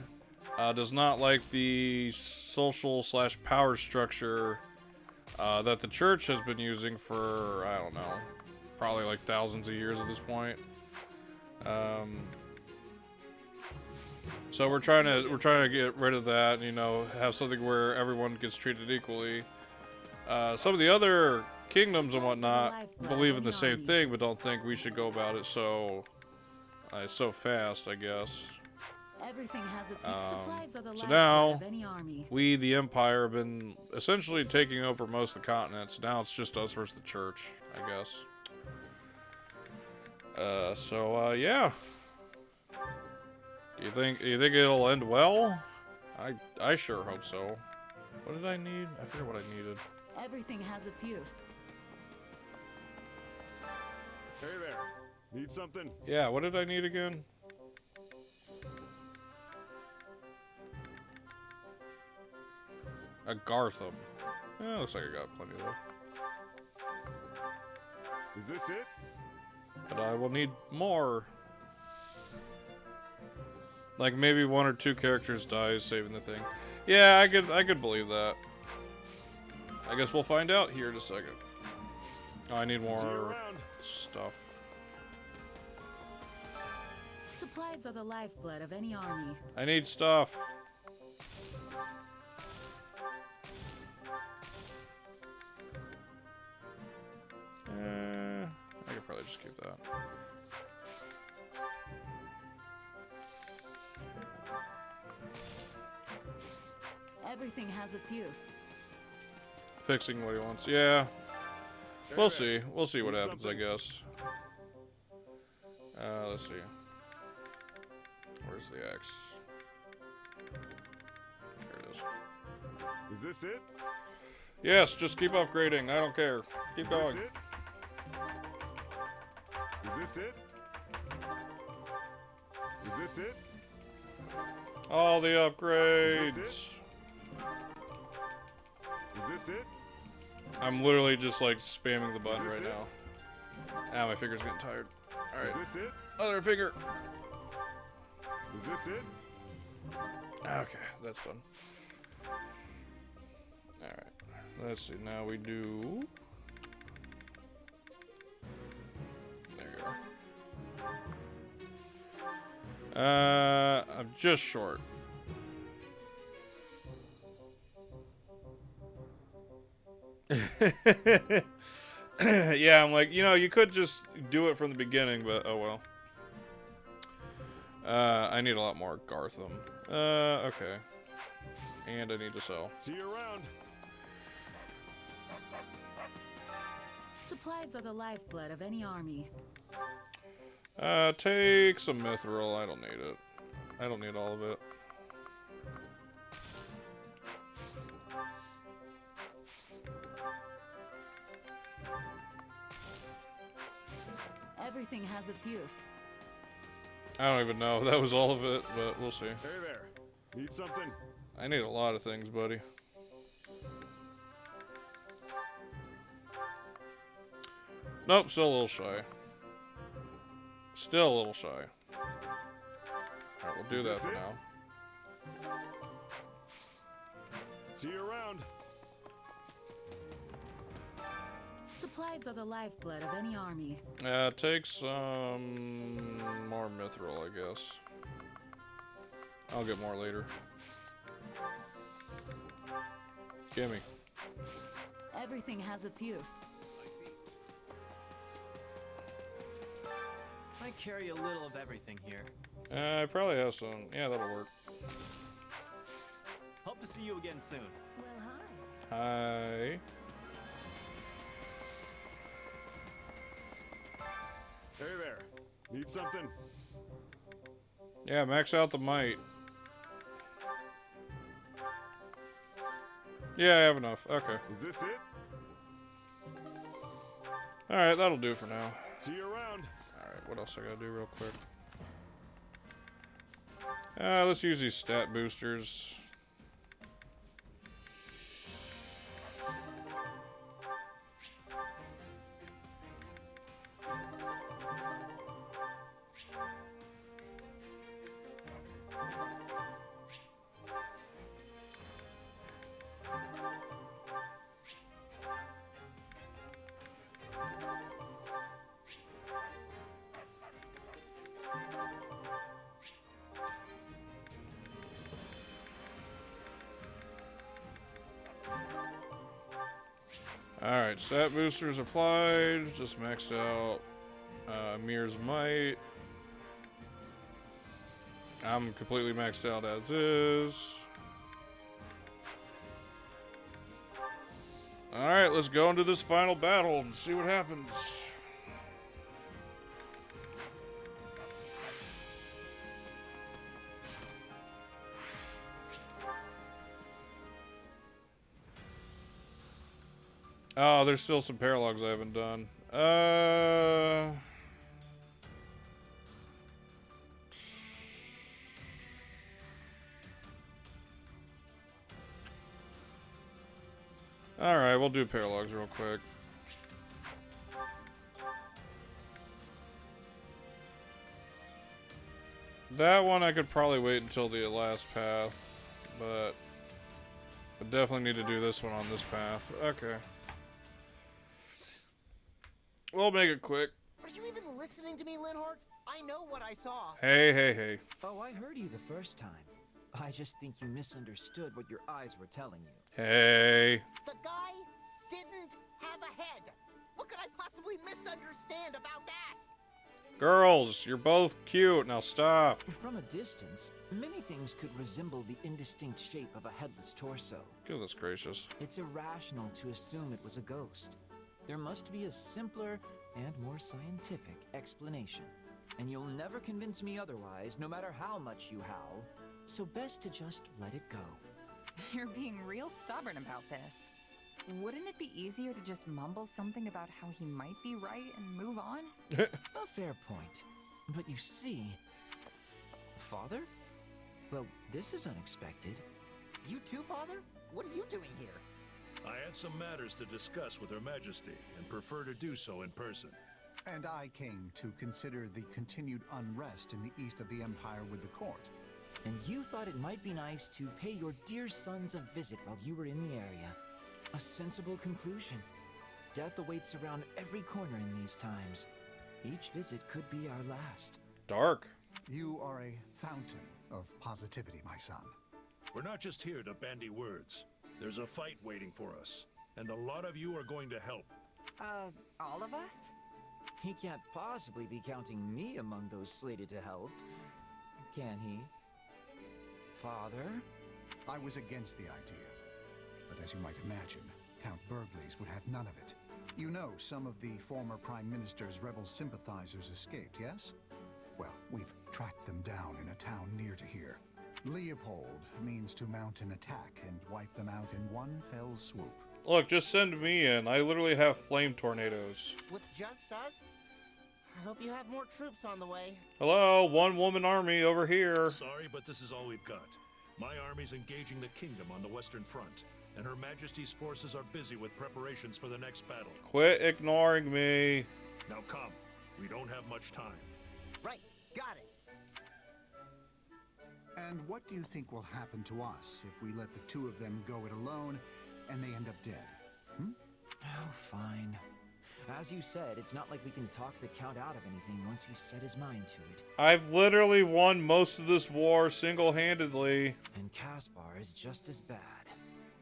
does not like the social/power structure that the church has been using for, I don't know, probably like thousands of years at this point. So we're trying to get rid of that, and, you know, have something where everyone gets treated equally. Some of the other kingdoms and whatnot believe in the same thing, but don't think we should go about it so fast, I guess. Everything has its supplies are the So lifeblood now, of any army. we, the Empire, have been essentially taking over most of the continents. Now it's just us versus the church, I guess. Yeah. You think it'll end well? I sure hope so. What did I need? I forget what I needed. Everything has its use. Hey there. Need something? Yeah, what did I need again? A Gartham. Yeah, looks like I got plenty though. Is this it? But I will need more. Like maybe 1 or 2 characters dies saving the thing. Yeah, I could believe that. I guess we'll find out here in a second. Oh, I need more stuff. Supplies are the lifeblood of any army. I need stuff. I could probably just keep that. Everything has its use. Fixing what he wants. Yeah. We'll see. We'll see what happens, I guess. Let's see. Where's the X? Here it is. Is this it? Yes, just keep upgrading. I don't care. Keep going. Is this it? Is this it? All the upgrades. Is this it? I'm literally just like spamming the button right now. Ah, my finger's getting tired. Alright. Is this it? Other finger. Is this it? Okay, that's done. Alright. Let's see. Now we do. There you go. I'm just short. Yeah, I'm like, you know, you could just do it from the beginning, but oh well. I need a lot more Gartham. Okay. And I need to sell. See you around. Supplies are the lifeblood of any army. Take some mithril. I don't need it. I don't need all of it. Everything has its use. I don't even know if that was all of it, but we'll see. Hey there. Need something? I need a lot of things, buddy. Nope, still a little shy. Still a little shy. Alright, we'll do that for now. See you around. Supplies are the lifeblood of any army. Take some more mithril, I guess. I'll get more later. Gimme. Everything has its use. I carry a little of everything here. I probably have some. Yeah, that'll work. Hope to see you again soon. Well, hi. Hi. Hey there. Need something? Yeah, max out the might. Yeah, I have enough. Okay. Is this it? Alright, that'll do for now. See you around. Alright. what else I gotta do real quick? Let's use these stat boosters. Alright, stat boosters applied. Just maxed out Mir's Might. I'm completely maxed out as is. Alright, let's go into this final battle and see what happens. Oh, there's still some paralogs I haven't done. Alright, we'll do paralogs real quick. That one I could probably wait until the last path, but I definitely need to do this one on this path. Okay. We'll make it quick. Are you even listening to me, Linhardt? I know what I saw. Hey, hey, hey. Oh, I heard you the first time. I just think you misunderstood what your eyes were telling you. Hey. The guy didn't have a head. What could I possibly misunderstand about that? Girls, you're both cute. Now stop. From a distance, many things could resemble the indistinct shape of a headless torso. Goodness gracious. It's irrational to assume it was a ghost. There must be a simpler and more scientific explanation. And you'll never convince me otherwise, no matter how much you howl. So best to just let it go. You're being real stubborn about this. Wouldn't it be easier to just mumble something about how he might be right and move on? A fair point. But you see... Father? Well, this is unexpected. You too, Father? What are you doing here? I had some matters to discuss with Her Majesty and prefer to do so in person. And I came to consider the continued unrest in the east of the Empire with the court. And you thought it might be nice to pay your dear sons a visit while you were in the area. A sensible conclusion. Death awaits around every corner in these times. Each visit could be our last. Dark. You are a fountain of positivity, my son. We're not just here to bandy words. There's a fight waiting for us, and a lot of you are going to help. All of us? He can't possibly be counting me among those slated to help, can he? Father? I was against the idea, but as you might imagine, Count Burgleys would have none of it. You know, some of the former Prime Minister's rebel sympathizers escaped, yes? Well, we've tracked them down in a town near to here. Leopold means to mount an attack and wipe them out in one fell swoop. Look, just send me in. I literally have flame tornadoes. With just us? I hope you have more troops on the way. Hello, one-woman army over here. Sorry, but this is all we've got. My army's engaging the kingdom on the Western Front, and Her Majesty's forces are busy with preparations for the next battle. Quit ignoring me. Now come. We don't have much time. Right, got it. And what do you think will happen to us if we let the two of them go it alone and they end up dead? Hmm? Oh, fine. As you said, it's not like we can talk the Count out of anything once he's set his mind to it. I've literally won most of this war single-handedly. And Caspar is just as bad.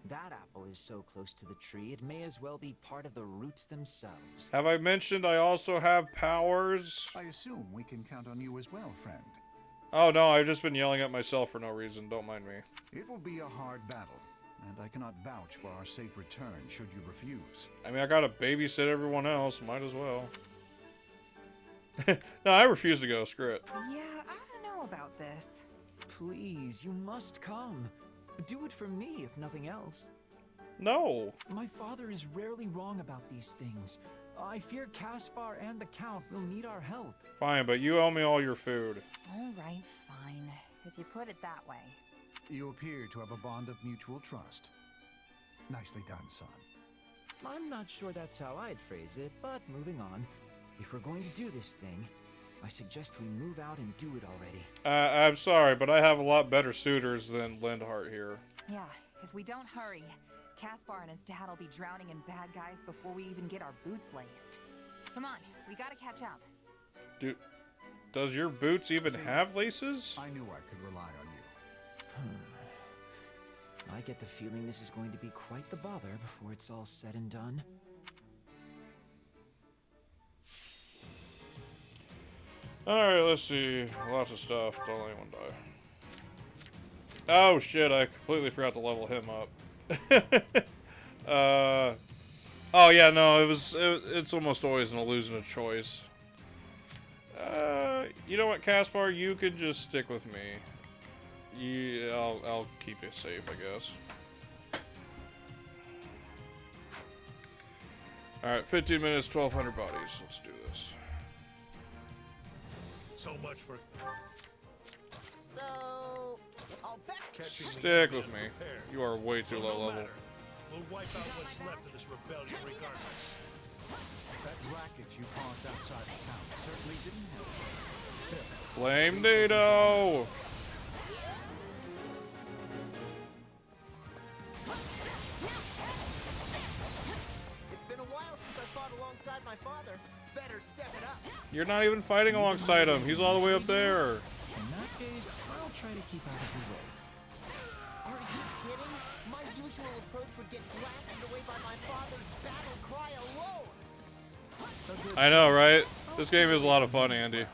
That apple is so close to the tree, it may as well be part of the roots themselves. Have I mentioned I also have powers? I assume we can count on you as well, friend. Oh no, I've just been yelling at myself for no reason. Don't mind me. It will be a hard battle, and I cannot vouch for our safe return should you refuse. I mean, I gotta babysit everyone else. Might as well. No, I refuse to go. Screw it. Yeah, I don't know about this. Please, you must come. Do it for me, if nothing else. No. My father is rarely wrong about these things. I fear Caspar and the Count will need our help. Fine, but you owe me all your food. All right, fine. If you put it that way. You appear to have a bond of mutual trust. Nicely done, son. I'm not sure that's how I'd phrase it, but moving on. If we're going to do this thing, I suggest we move out and do it already. I'm sorry, but I have a lot better suitors than Lindhart here. Yeah, if we don't hurry, Caspar and his dad will be drowning in bad guys before we even get our boots laced. Come on, we gotta catch up. Does your boots even have laces? I knew I could rely on you. I get the feeling this is going to be quite the bother before it's all said and done. Alright, let's see. Lots of stuff. Don't let anyone die. Oh shit, I completely forgot to level him up. Oh yeah, no, it's almost always an illusion of choice. You know what, Caspar? You can just stick with me. I'll keep you safe, I guess. Alright, 15 minutes, 1,200 bodies. Let's do this. So much for... So, I'll bet... Stick with me. You are way too low level. We'll wipe out what's left of this rebellion regardless. That racket you caused outside the town certainly didn't help. Still. Flame Nado! It's been a while since I fought alongside my father. Better step it up. You're not even fighting alongside him. He's all the way up there. In that case, I'll try to keep out of the way. Are you kidding? My usual approach would get blasted away by my father's battle cry alone. I know, right? This game is a lot of fun, Andy.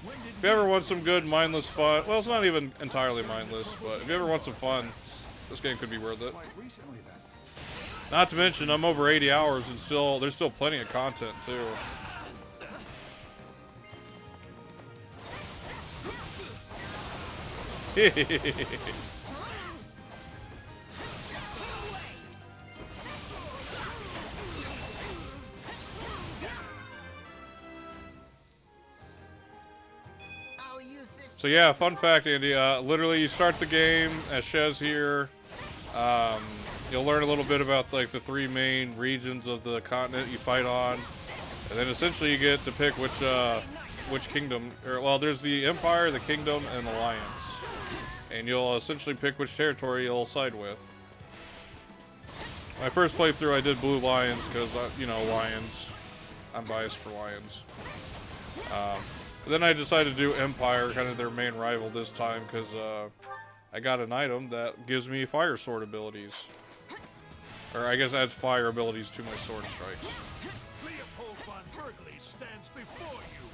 If you ever want some good mindless fun, well, it's not even entirely mindless, but if you ever want some fun, this game could be worth it. Not to mention, I'm over 80 hours and there's still plenty of content too. So yeah, fun fact, Andy. Literally, you start the game as Shez here. You'll learn a little bit about like the 3 main regions of the continent you fight on, and then essentially you get to pick which kingdom. Well, there's the Empire, the Kingdom, and Alliance, and you'll essentially pick which territory you'll side with. My first playthrough, I did Blue Lions because you know, lions. I'm biased for lions. Then I decided to do Empire, kind of their main rival this time, because I got an item that gives me fire sword abilities. Or I guess adds fire abilities to my sword strikes. Leopold von Berkeley stands before you.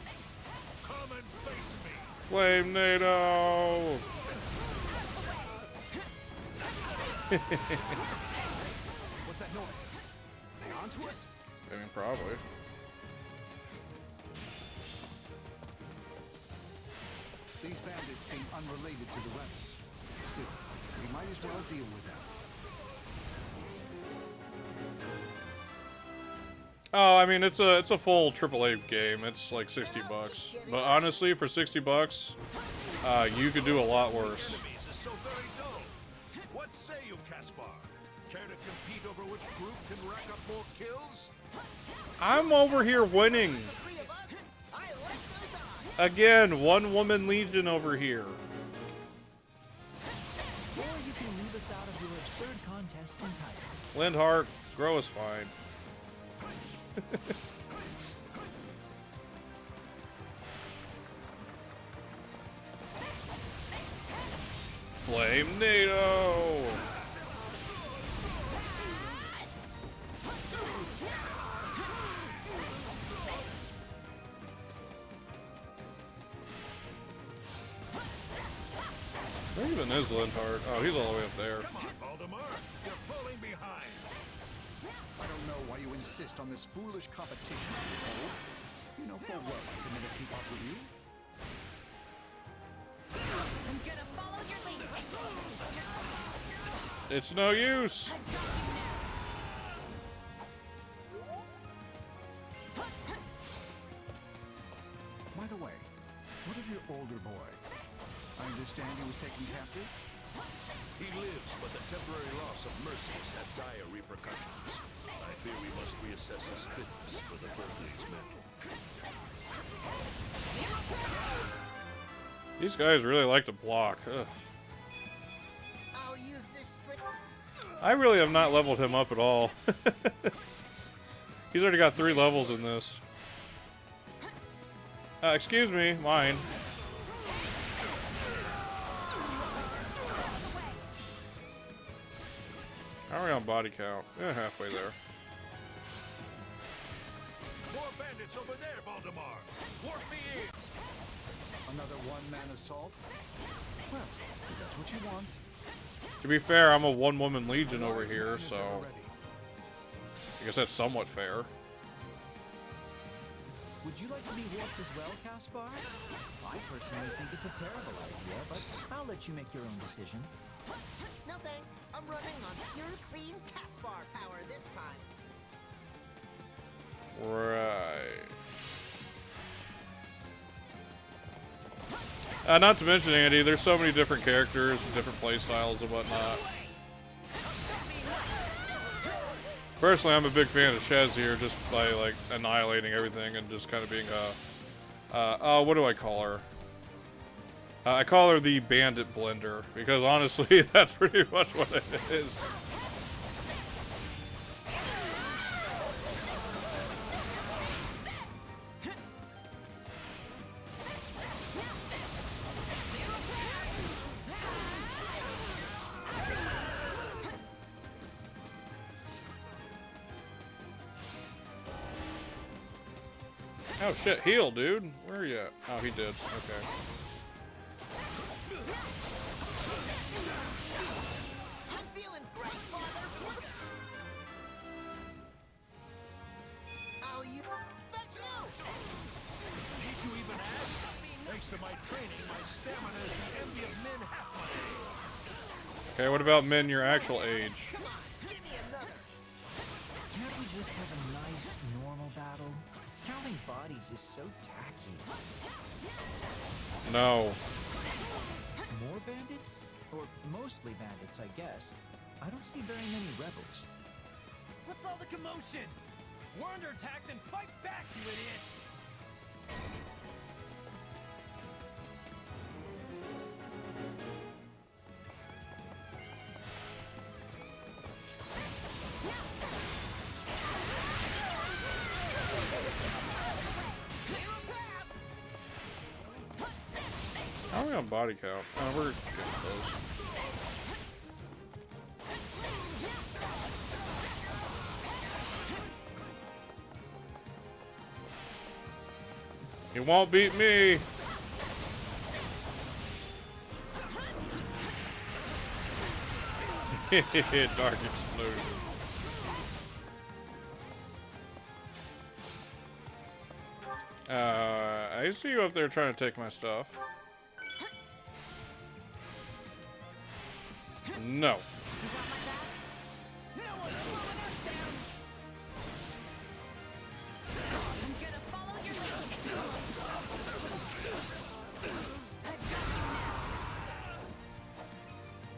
Come and face me. Flame Nado! What's that noise? They onto us? I mean, probably. These bandits seem unrelated to the rebels. Still, we might as well deal with them. Oh, I mean, it's a full AAA game. It's like $60. But honestly, for $60, you could do a lot worse. So very dull. What say you, Caspar? Care to compete over which group can rack up more kills? I'm over here winning. Again, one-woman legion over here. Or you can leave us out of your absurd contest entirely. Lindhart, grow a spine. Flame Nado! Where even is Lindhart? Oh, he's all the way up there. You're falling behind. I don't know why you insist on this foolish competition, Leopold. You know full well I can never keep up with you. I'm gonna follow your lead. It's no use. By the way, what of your older boy? I understand he was taken captive? He lives, but the temporary loss of Mercy has had dire repercussions. I fear we must reassess his fitness for the Berkeley's mantle. These guys really like to block. Ugh. I'll use this I really have not leveled him up at all. He's already got 3 levels in this. Excuse me, mine. How are we on body count? Yeah, halfway there. More bandits over there, Valdemar! Warp me in! Another one-man assault? Well, if that's what you want. To be fair, I'm a one-woman legion over here, so I guess that's somewhat fair. Would you like to be warped as well, Caspar? I personally think it's a terrible idea, but I'll let you make your own decision. No thanks. I'm running on pure, clean Caspar power this time. Right. Not to mention, Andy, there's so many different characters, different playstyles and whatnot. Personally, I'm a big fan of Chez here, just by like annihilating everything and just kind of being oh, what do I call her? I call her the Bandit Blender, because honestly, that's pretty much what it is. Oh shit, heal, dude. Where are you at? Oh, he did. Okay. I'm feeling great, Father. Oh, you. That's you. Need you even ask? Thanks to my training, my stamina is the envy of men half my age. Okay, what about men your actual age? Come on, give me another. Can't we just have a nice, normal battle? Counting bodies is so tacky. No. More bandits? Or mostly bandits, I guess. I don't see very many rebels. What's all the commotion? We're under attack, then fight back, you idiots! How are we on body count? Oh, we're getting close. You won't beat me! Dark explosion. I see you up there trying to take my stuff. No.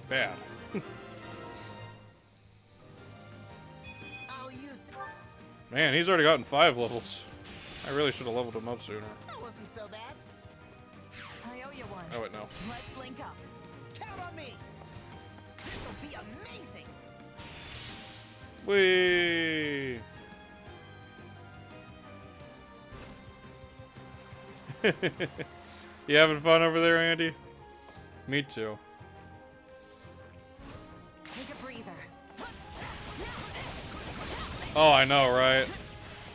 Bad. Man, he's already gotten 5 levels. I really should have leveled him up sooner. That wasn't so bad. I owe you one. Oh wait, no. Let's link up. Count on me. This'll be amazing. Whee! You having fun over there, Andy? Me too. Take a breather. Oh, I know, right?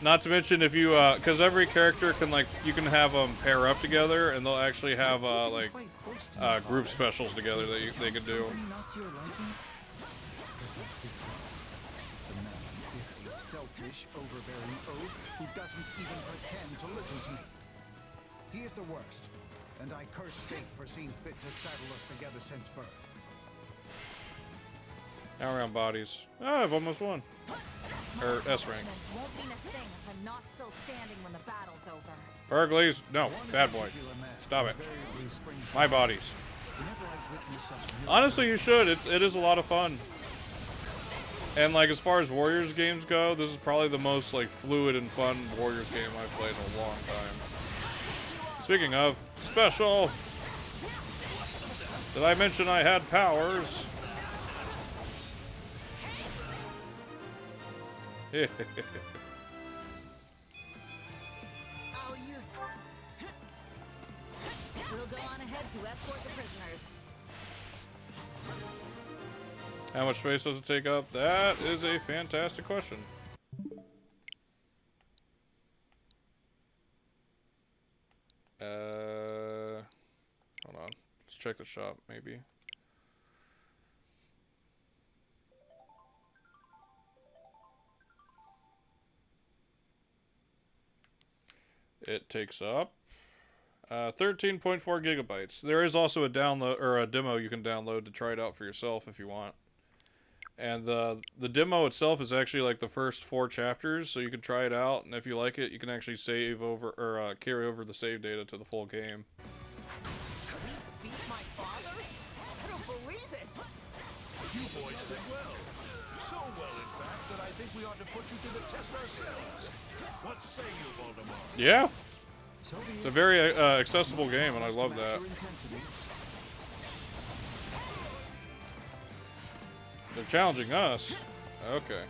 Not to mention if you, because every character can, like, you can have them pair up together, and they'll actually have, like, group specials together that they can do. Precisely so. The man is a selfish, overbearing oaf who doesn't even pretend to listen to me. He is the worst, and I curse fate for seeing fit to saddle us together since birth. Now we're on bodies. Oh, I've almost won. Or S rank. Won't mean a thing if I'm not still standing when the battle's over. Burglays, no, bad boy. Stop it. My bodies. Honestly, you should. It is a lot of fun. And like as far as Warriors games go, this is probably the most like fluid and fun Warriors game I've played in a long time. Speaking of special, did I mention I had powers? We'll go on ahead to escort the prisoners. How much space does it take up? That is a fantastic question. Hold on. Let's check the shop, maybe. It takes up 13.4 gigabytes. There is also a download or a demo you can download to try it out for yourself if you want. And the demo itself is actually like the first 4 chapters, so you can try it out, and if you like it, you can actually save over or carry over the save data to the full game. We beat my father? I don't believe it! You boys did well. So well, in fact, that I think we ought to put you to the test ourselves. What say you, Voldemort? Yeah. It's a very accessible game, and I love that. They're challenging us. Okay.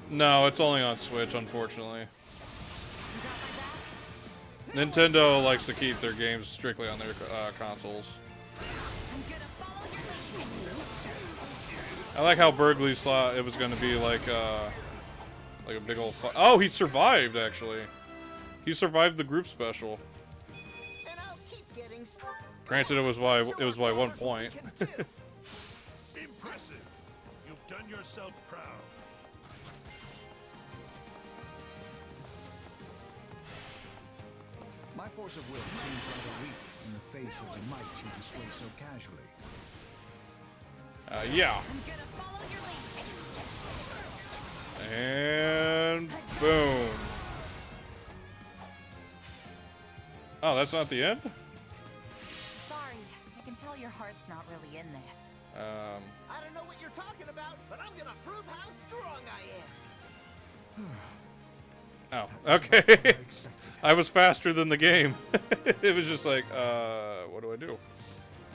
No, it's only on Switch, unfortunately. Nintendo likes to keep their games strictly on their consoles. I like how Burgley's thought it was going to be like a big old oh, he survived, actually. He survived the group special. Granted, it was by 1 point. Impressive. You've done yourself proud. My force of will seems rather weak in the face of the might you display so casually. Yeah. And boom. Oh, that's not the end? Sorry, I can tell your heart's not really in this. I don't know what you're talking about, but I'm gonna prove how strong I am. Oh, okay. I was faster than the game. It was just like, what do I do?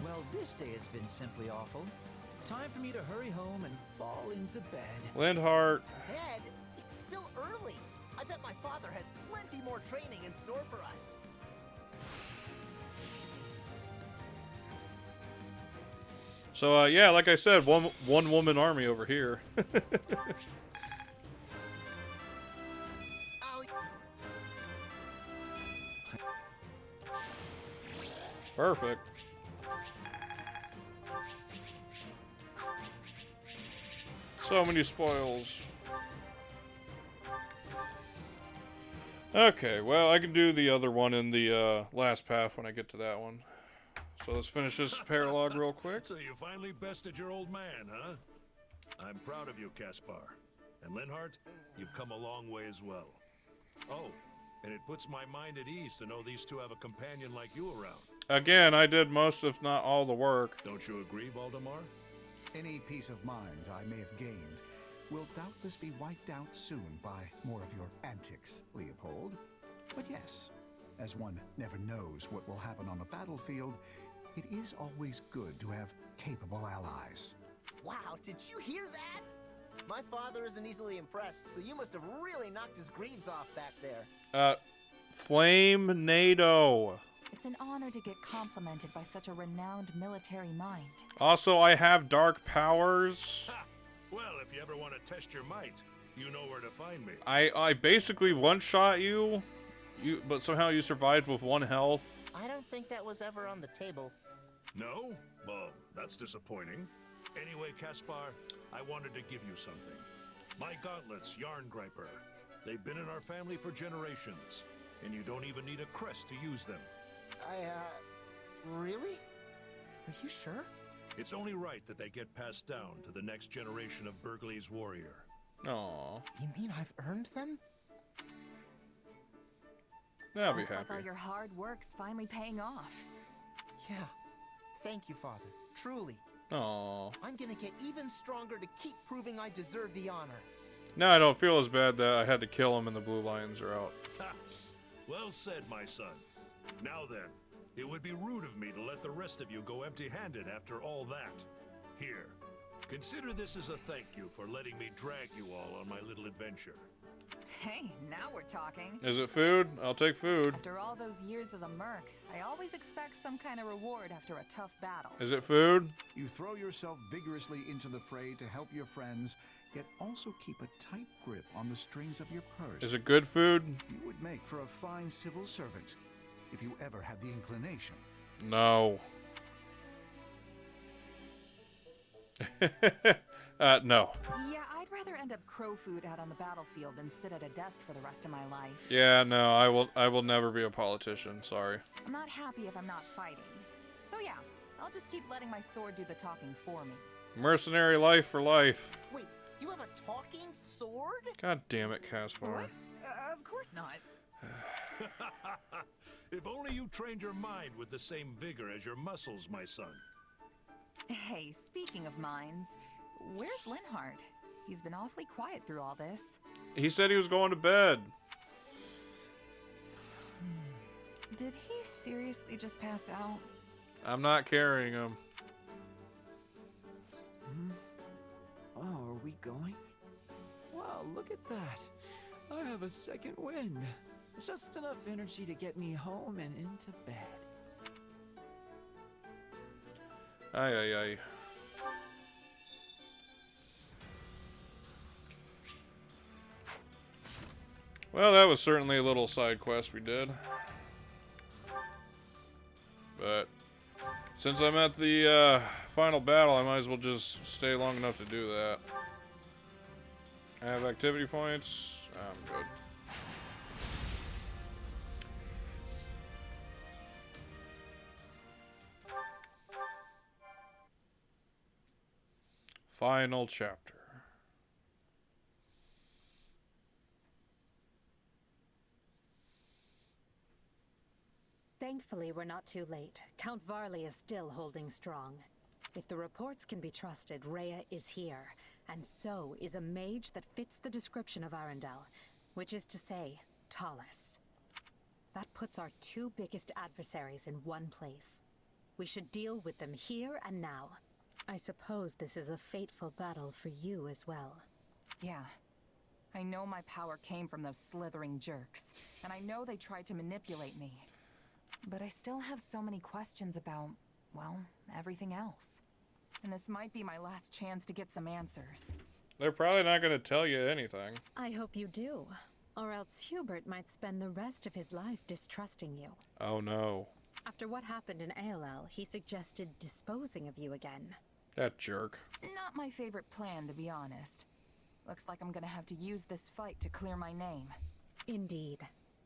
Well, this day has been simply awful. Time for me to hurry home and fall into bed. Lindhart. Bed? It's still early. I bet my father has plenty more training in store for us. So, yeah, like I said, one woman army over here. Perfect. So many spoils. Okay, well, I can do the other one in the last path when I get to that one. So let's finish this paralog real quick. So you finally bested your old man, huh? I'm proud of you, Caspar. And Linhart, you've come a long way as well. Oh, and it puts my mind at ease to know these two have a companion like you around. Again, I did most, if not all, the work. Don't you agree, Valdemar? Any peace of mind I may have gained will doubtless be wiped out soon by more of your antics, Leopold. But yes, as one never knows what will happen on a battlefield, it is always good to have capable allies. Wow, did you hear that? My father isn't easily impressed, so you must have really knocked his greaves off back there. Flame NATO. It's an honor to get complimented by such a renowned military mind. Also, I have dark powers. Ha! Well, if you ever want to test your might, you know where to find me. I basically one-shot you, but somehow you survived with 1 health. I don't think that was ever on the table. No? Well, that's disappointing. Anyway, Caspar, I wanted to give you something. My gauntlets, Yarn Griper. They've been in our family for generations, and you don't even need a crest to use them. Really? Are you sure? It's only right that they get passed down to the next generation of Berkeley's warrior. Aww. You mean I've earned them? I'll be Looks happy. like all your hard work's finally paying off. Yeah. Thank you, Father. Truly. Aww. I'm gonna get even stronger to keep proving I deserve the honor. Now I don't feel as bad that I had to kill him and the blue lions are out. Ha! Well said, my son. Now then, it would be rude of me to let the rest of you go empty-handed after all that. Here, consider this as a thank you for letting me drag you all on my little adventure. Hey, now we're talking. Is it food? I'll take food. After all those years as a merc, I always expect some kind of reward after a tough battle. Is it food? You throw yourself vigorously into the fray to help your friends, yet also keep a tight grip on the strings of your purse. Is it good food? You would make for a fine civil servant, if you ever had the inclination. No. No. Yeah, I'd rather end up crow food out on the battlefield than sit at a desk for the rest of my life. Yeah, no, I will never be a politician, sorry. I'm not happy if I'm not fighting. So yeah, I'll just keep letting my sword do the talking for me. Mercenary life for life. Wait, you have a talking sword? God damn it, Caspar. What? Of course not. If only you trained your mind with the same vigor as your muscles, my son. Hey, speaking of minds, where's Linhardt? He's been awfully quiet through all this. He said he was going to bed. Did he seriously just pass out? I'm not carrying him. Oh, are we going? Wow, look at that. I have a second wind. Just enough energy to get me home and into bed. Ay, ay, ay. Well, that was certainly a little side quest we did. But since I'm at the final battle, I might as well just stay long enough to do that. I have activity points. I'm good. Final chapter. Thankfully, we're not too late. Count Varley is still holding strong. If the reports can be trusted, Rhea is here, and so is a mage that fits the description of Arundel, which is to say, Tallis. That puts our two biggest adversaries in one place. We should deal with them here and now. I suppose this is a fateful battle for you as well. Yeah. I know my power came from those slithering jerks, and I know they tried to manipulate me. But I still have so many questions about, well, everything else. And this might be my last chance to get some answers. They're probably not going to tell you anything. I hope you do, or else Hubert might spend the rest of his life distrusting you. Oh no. After what happened in ALL, he suggested disposing of you again. That jerk. Not my favorite plan, to be honest. Looks like I'm gonna have to use this fight to clear my name. Indeed.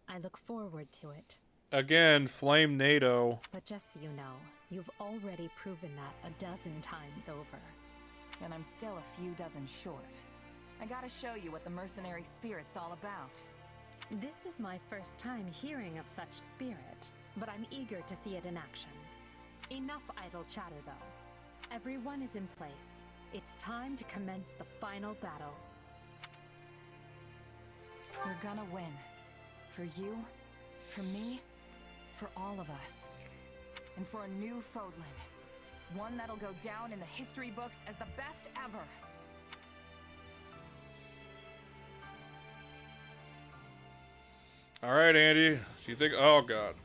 I look forward to it. Again, flame NATO. But just so you know, you've already proven that a dozen times over. And I'm still a few dozen short. I gotta show you what the mercenary spirit's all about. This is my first time hearing of such spirit, but I'm eager to see it in action. Enough idle chatter, though. Everyone is in place. It's time to commence the final battle. We're gonna win. For you, for me, for all of us. And for a new Fodlan. One that'll go down in the history books as the best ever. Alright, Andy. Do you think... Oh, God.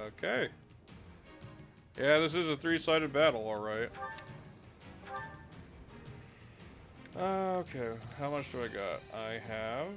Okay. Yeah, this is a three-sided battle, alright. Okay, how much do I got? I have...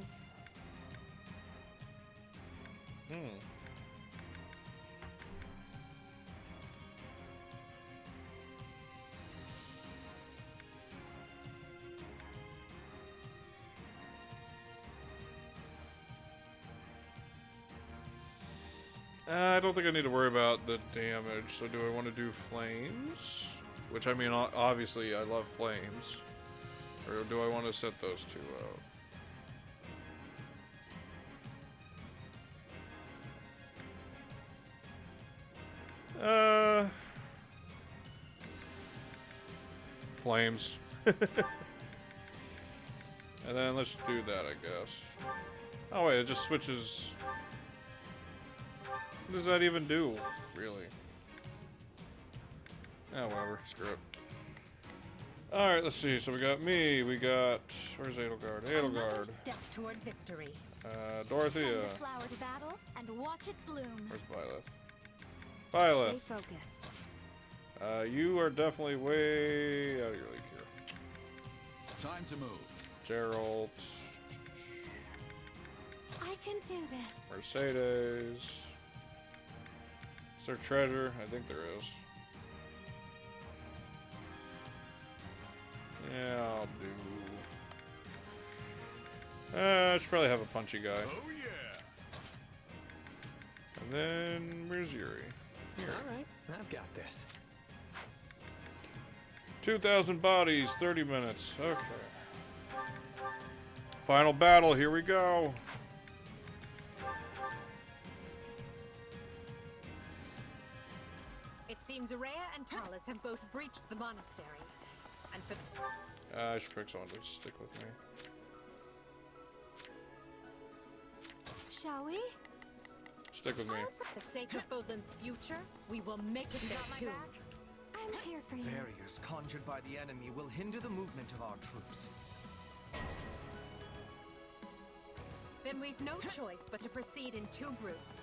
I don't think I need to worry about the damage. So do I want to do flames? Which, I mean, obviously I love flames. Or do I want to set those two out? Flames. And then let's do that, I guess. Oh wait, it just switches. What does that even do, really? Yeah, whatever. Screw it. Alright, let's see. So we got me, we got... Where's Edelgard? Edelgard. Step toward victory. Dorothea. Send the flower to battle and watch it bloom. Where's Violet? Violet. Stay focused. You are definitely way out of your league here. Time to move. Geralt. I can do this. Mercedes. Is there treasure? I think there is. Yeah, I'll do. I should probably have a punchy guy. Oh yeah. And then where's Yuri? Here. All right, I've got this. 2,000 bodies, 30 minutes. Okay. Final battle. Here we go. It seems Rhea and Talus have both breached the monastery. And for I should pick someone to stick with me. Shall we? Stick with me. the sake of Fodlan's future, we will make it there too. I'm here for you. Barriers conjured by the enemy will hinder the movement of our troops. Then we've no choice but to proceed in two groups.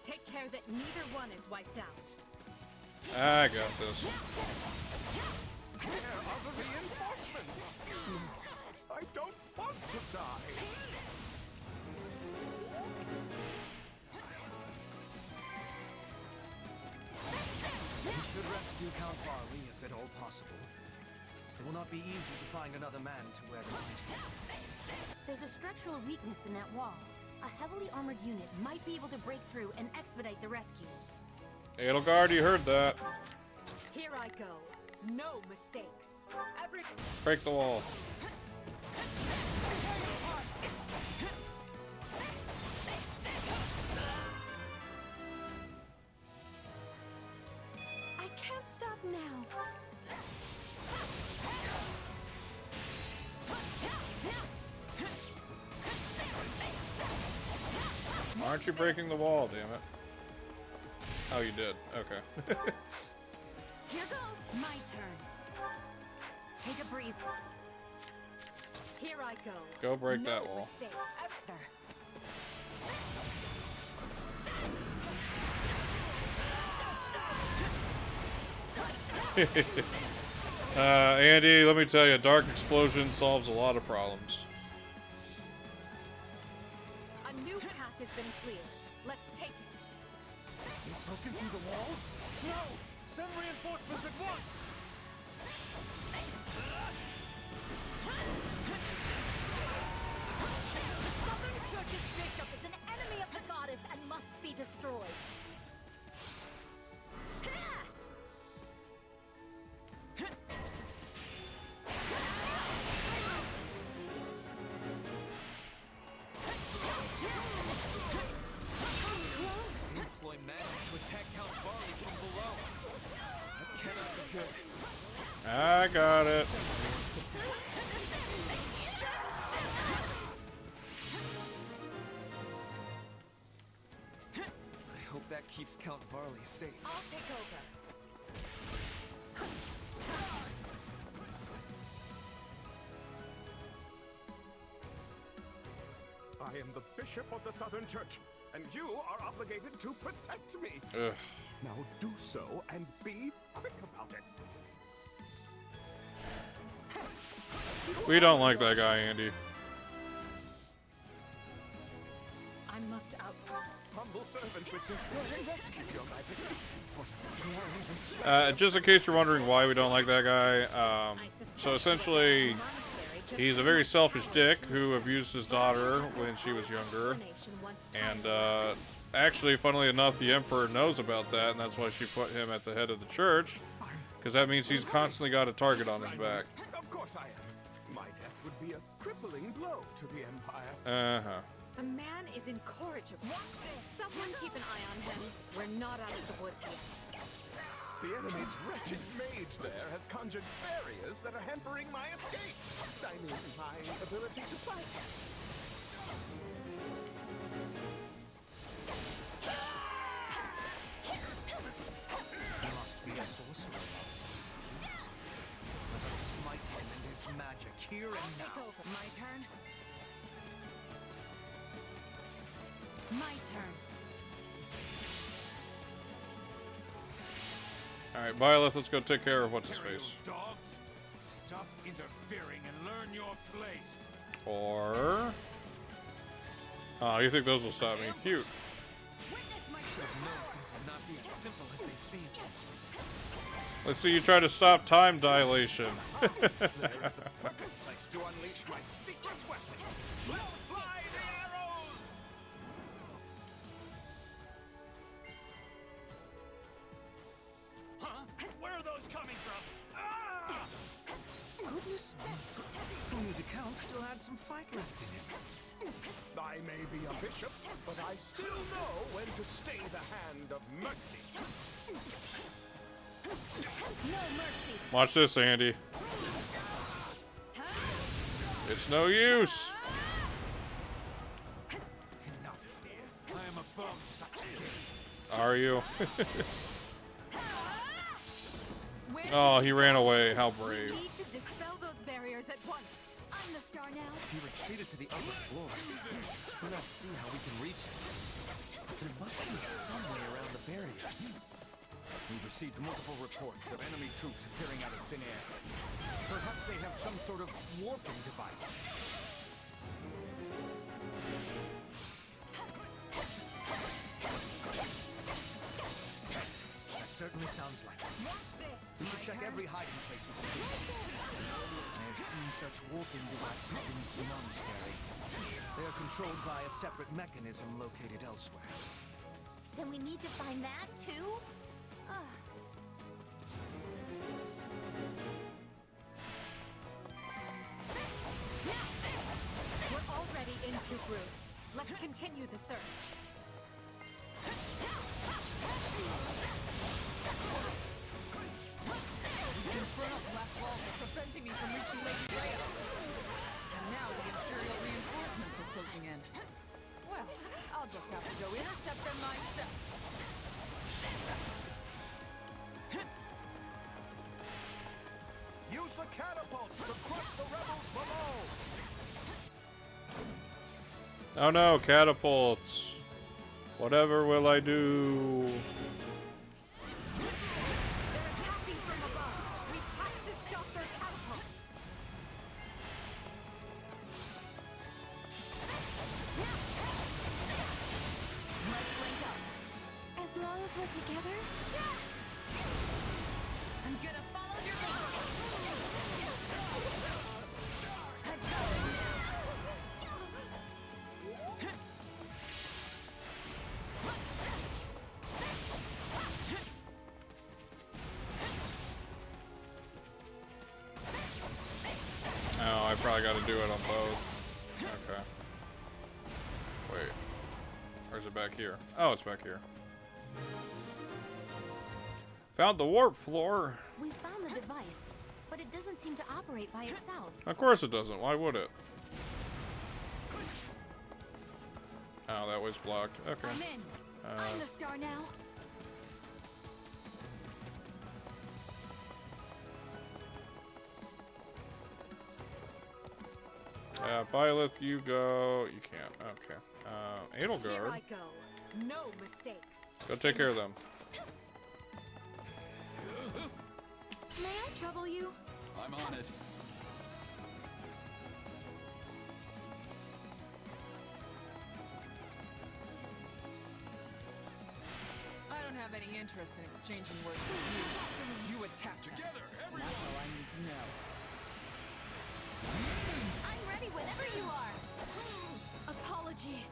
Take care that neither one is wiped out. I got this. Where are the reinforcements? I don't want to die. We should rescue Count Farley if at all possible. It will not be easy to find another man to wear the light. There's a structural weakness in that wall. A heavily armored unit might be able to break through and expedite the rescue. Edelgard, you heard that. Here I go. No mistakes. Every Break the wall. I can't stop now. Why aren't you breaking the wall, damn it? Oh, you did. Okay. Here goes. My turn. Take a breath. Here I go. Go break No that wall. mistake ever. Andy, let me tell you, Dark Explosion solves a lot of problems. A new path has been cleared. Let's take it. They've broken through the walls? No! Send reinforcements at once! The Southern Church's bishop is an enemy of the goddess and must be destroyed. They employ magic to attack Count Farley from below. That cannot be good. I got it. I hope that keeps Count Varley safe. I'll take over. I am the Bishop of the Southern Church, and you are obligated to protect me. Ugh. Now do so and be quick about it. We don't like that guy, Andy. I must out. Humble servants with this rescue, Your Majesty. Just in case you're wondering why we don't like that guy, so essentially, he's a very selfish dick who abused his daughter when she was younger, and actually, funnily enough, the Emperor knows about that, and that's why she put him at the head of the church. Because that means he's constantly got a target on his back. Of course I am. My death would be a crippling blow to the Empire. Uh-huh. The man is incorrigible. Watch this. Someone keep an eye on him. We're not out of the woods yet. The enemy's wretched mage there has conjured barriers that are hampering my escape. I mean, my ability to fight. There must be a sorcerer outside. Let us smite him and his magic here and now. Take over. My turn. My turn. Alright, Byleth, let's go take care of what's-his-face. Dogs, stop interfering and learn your place. Or... Oh, you think those will stop me? Cute. Things will not be as simple as they seem. Let's see you try to stop time dilation. There's the perfect place to unleash my secret weapon. Let fly the arrows! Huh? Where are those coming from? Ah! Goodness me. Who knew the Count still had some fight left in him? I may be a bishop, but I still know when to stay the hand of mercy. No mercy. Watch this, Andy. It's no use. Enough. I am above such games. Are you? Oh, he ran away. How brave. We need to dispel those barriers at once. I'm the star now. If he retreated to the upper floors, I do not see how we can reach him. There must be some way around the barriers. We've received multiple reports of enemy troops appearing out of thin air. Perhaps they have some sort of warping device. Yes, that certainly sounds like it. Watch this. We should check every hiding place with the I have seen such warping devices beneath the monastery. They are controlled by a separate mechanism located elsewhere. Then we need to find that too? Ugh. We're already in two groups. Let's continue the search. These infernal black walls are preventing me from reaching Lady Freya. And now the Imperial reinforcements are closing in. Well, I'll just have to go intercept them myself. Use the catapults to crush the rebels below! Oh no, catapults. Whatever will I do? They're attacking from above. We have to stop their catapults. Let's link up. As long as we're together. I'm gonna follow your lead. Oh, I probably got to do it on both. Okay. Wait. Or is it back here? Oh, it's back here. Found the warp floor. We found the device, but it doesn't seem to operate by itself. Of course it doesn't. Why would it? Oh, that was blocked. Okay. I'm in. I'm the star now. Byleth, you go. You can't. Okay. Here Edelgard. I go. No mistakes. Go take care of them. May I trouble you? I'm on it. I don't have any interest in exchanging words with you. You attacked together. That's all I need to know. I'm ready whenever you are. Apologies.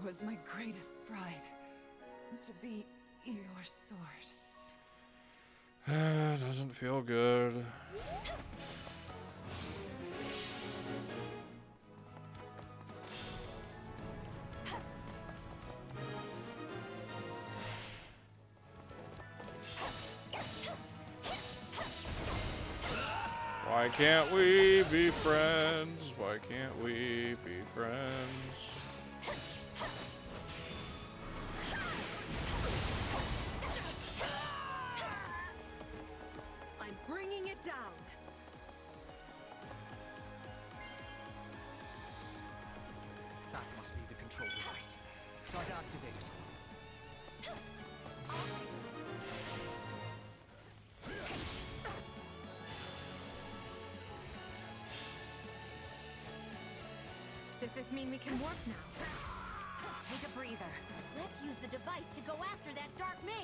was my greatest pride to be your sword. Doesn't feel good. Why can't we be friends? Why can't we be friends? I'm bringing it down. That must be the control device. Try to activate it. Does this mean we can work now? Take a breather. Let's use the device to go after that dark mage.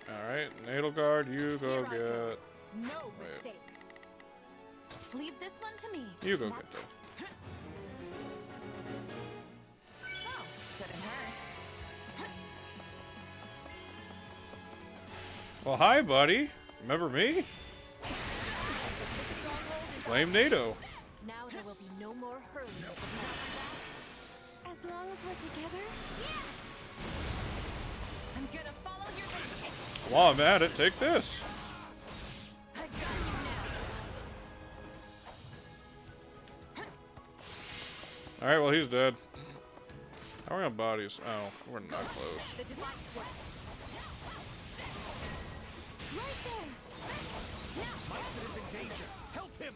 Alright, Nadelgard, you go Here I go. get. No Wait. mistakes. Leave this one to me. You go get that. Oh, couldn't hurt. Well, hi, buddy. Remember me? Flame NATO. Now there will be no more hurling of the mountains. As long as we're together? Yeah! I'm gonna follow your lead. While I'm at it, take this. I got you now. Alright, well, he's dead. How are we on bodies? Oh, we're not close. The device works. Right there! Meister is in danger. Help him!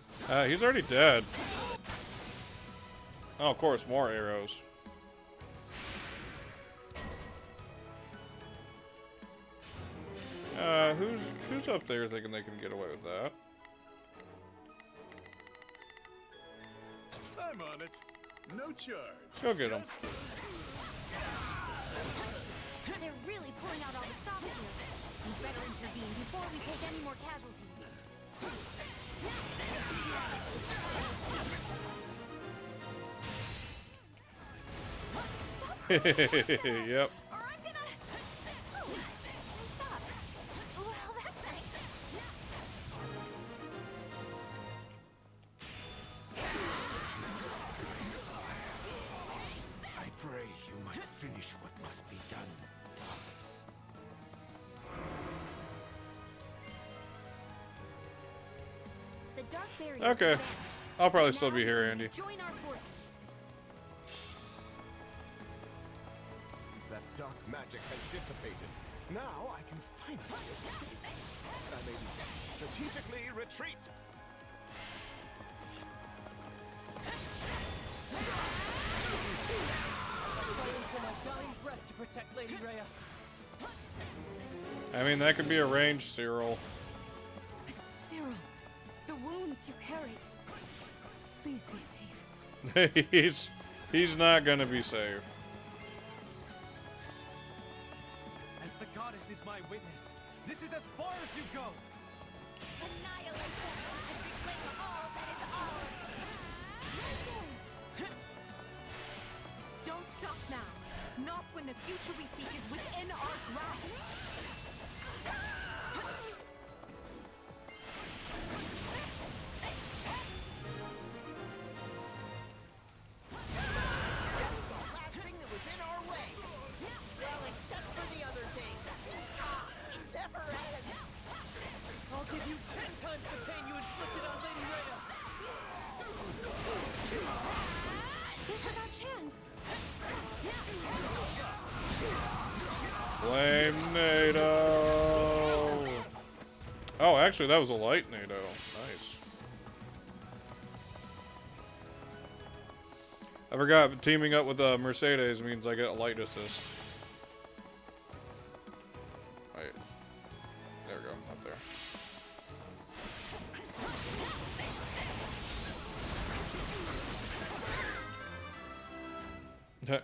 He's already dead. Oh, of course, more arrows. Who's up there thinking they can get away with that? I'm on it. No charge. Go get him. They're really pulling out all the stops here. We better intervene before we take any more casualties. Yep. Or I'm gonna... Oh, they stopped. Well, that's nice. I pray you might finish what must be done, Thomas. The dark barriers Okay. have vanished. I'll probably Now still be we here, can Andy. Join our forces. That dark magic has dissipated. Now I can finally escape. I may strategically retreat. Fighting to my dying breath to protect Lady Rhea. I mean, that could be a ranged Cyril. Cyril, the wounds you carry. Please be safe. He's not gonna be safe. As the goddess is my witness, this is as far as you go. Annihilate them and reclaim all that is ours. Don't stop now. Not when the future we seek is within our grasp. That's the last thing that was in our way. Well, except for the other things. It never ends. I'll give you 10 times the pain you inflicted on Lady Rhea. This is our chance. Flame NATO. Oh, actually, that was a light NATO. Nice. I forgot, teaming up with Mercedes means I get a light assist. Right. There we go, up there.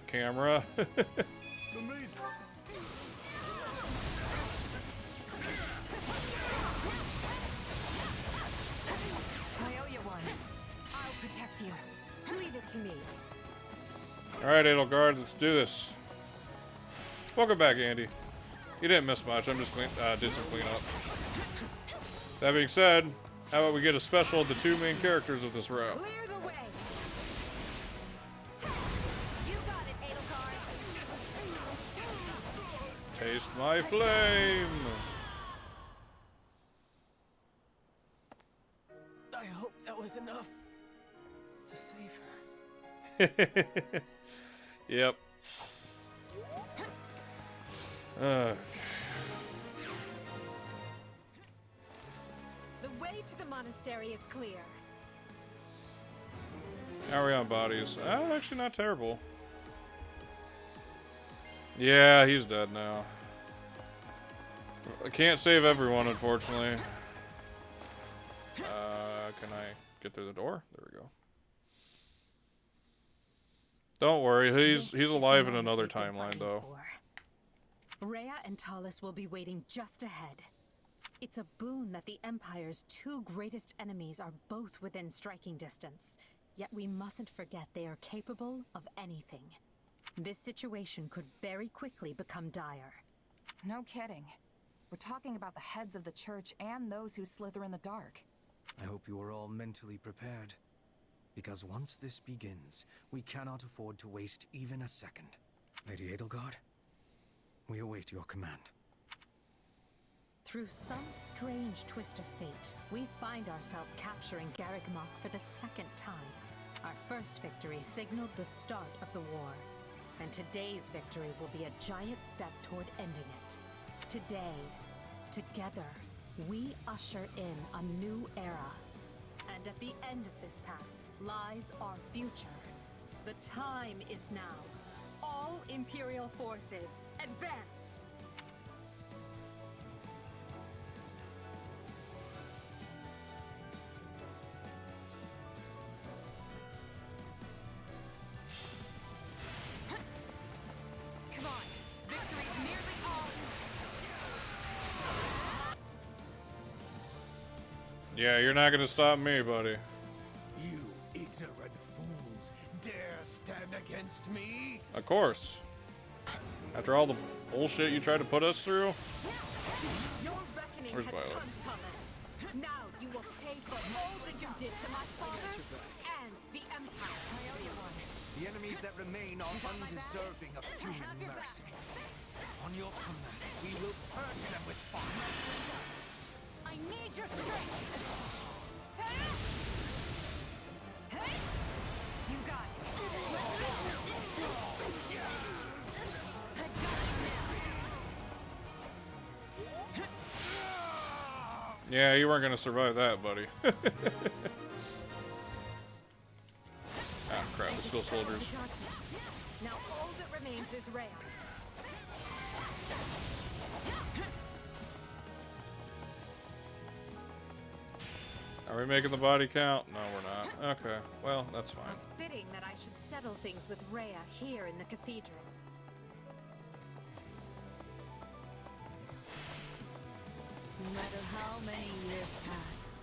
Camera. I owe you one. I'll protect you. Leave it to me. Alright, Edelgard, let's do this. Welcome back, Andy. You didn't miss much. I'm just did some cleanup. That being said, how about we get a special of the two main characters of this route? Clear the way. You got it, Edelgard. Taste my flame. I hope that was enough to save her. Yep. The way to the monastery is clear. How are we on bodies? Actually not terrible. Yeah, he's dead now. I can't save everyone, unfortunately. Can I get through the door? There we go. Don't worry, he's alive in another timeline, though. Rhea and Talus will be waiting just ahead. It's a boon that the Empire's two greatest enemies are both within striking distance. Yet we mustn't forget they are capable of anything. This situation could very quickly become dire. No kidding. We're talking about the heads of the church and those who slither in the dark. I hope you are all mentally prepared. Because once this begins, we cannot afford to waste even a second. Lady Edelgard, we await your command. Through some strange twist of fate, we find ourselves capturing Garreg Mach for the second time. Our first victory signaled the start of the war, and today's victory will be a giant step toward ending it. Today, together, we usher in a new era. And at the end of this path lies our future. The time is now. All Imperial forces, advance! Come on, victory's nearly on. Yeah, you're not gonna stop me, buddy. You ignorant fools dare stand against me? Of course. After all the bullshit you tried to put us through. Your reckoning Where's has Violet? come, Thomas. Now you will pay for all that you did to my father and the Empire. The enemies that remain are undeserving of human mercy. On your command, we will purge them with fire. I need your strength. You got it. Yeah, you weren't gonna survive that, buddy. Ah, crap, the still soldiers. Now all that remains is Rhea. Are we making the body count? No, we're not. Okay, well, that's fine. Fitting that I should settle things with Rhea here in the cathedral. No matter how many years pass,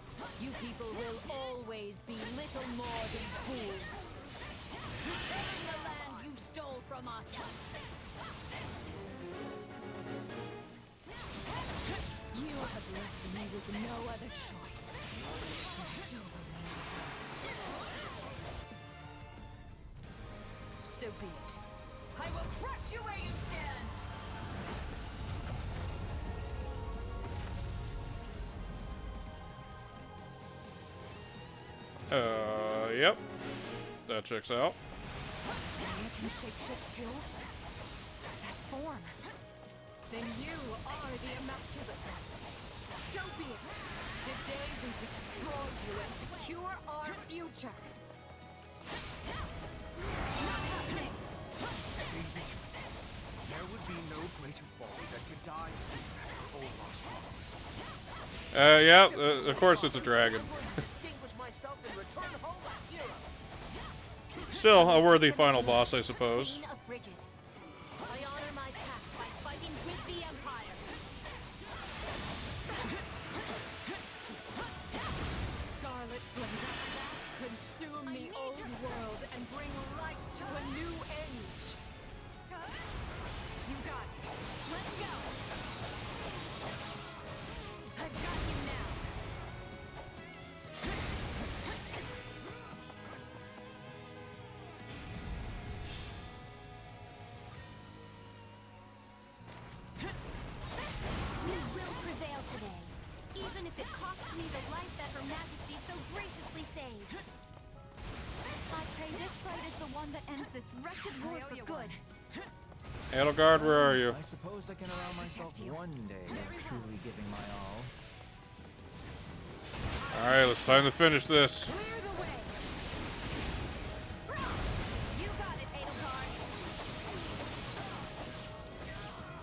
you people will always be little more than fools. Return the land you stole from us. You have left me with no other choice. Watch over me. So be it. I will crush you where you stand. Yep. That checks out. You can shapeshift too? That form. Then you are the Immaculate One. So be it. Today we destroy you and secure our future. Not happening. Stay vigilant. There would be no greater folly than to die after all our struggles. Yeah, of course it's a dragon. Distinguish myself and return home a hero. Still a worthy final boss, I suppose. Queen of Bridget. I honor my pact by fighting with the Empire. Scarlet Blade, consume the old world and bring light to a new age. even if it costs me the life that Her Majesty so graciously saved. I pray this fight is the one that ends this wretched war for good. Edelgard, where are you? I suppose I can allow myself one day of truly giving my all. Alright, it's time to finish this. Clear the way. You got it, Edelgard.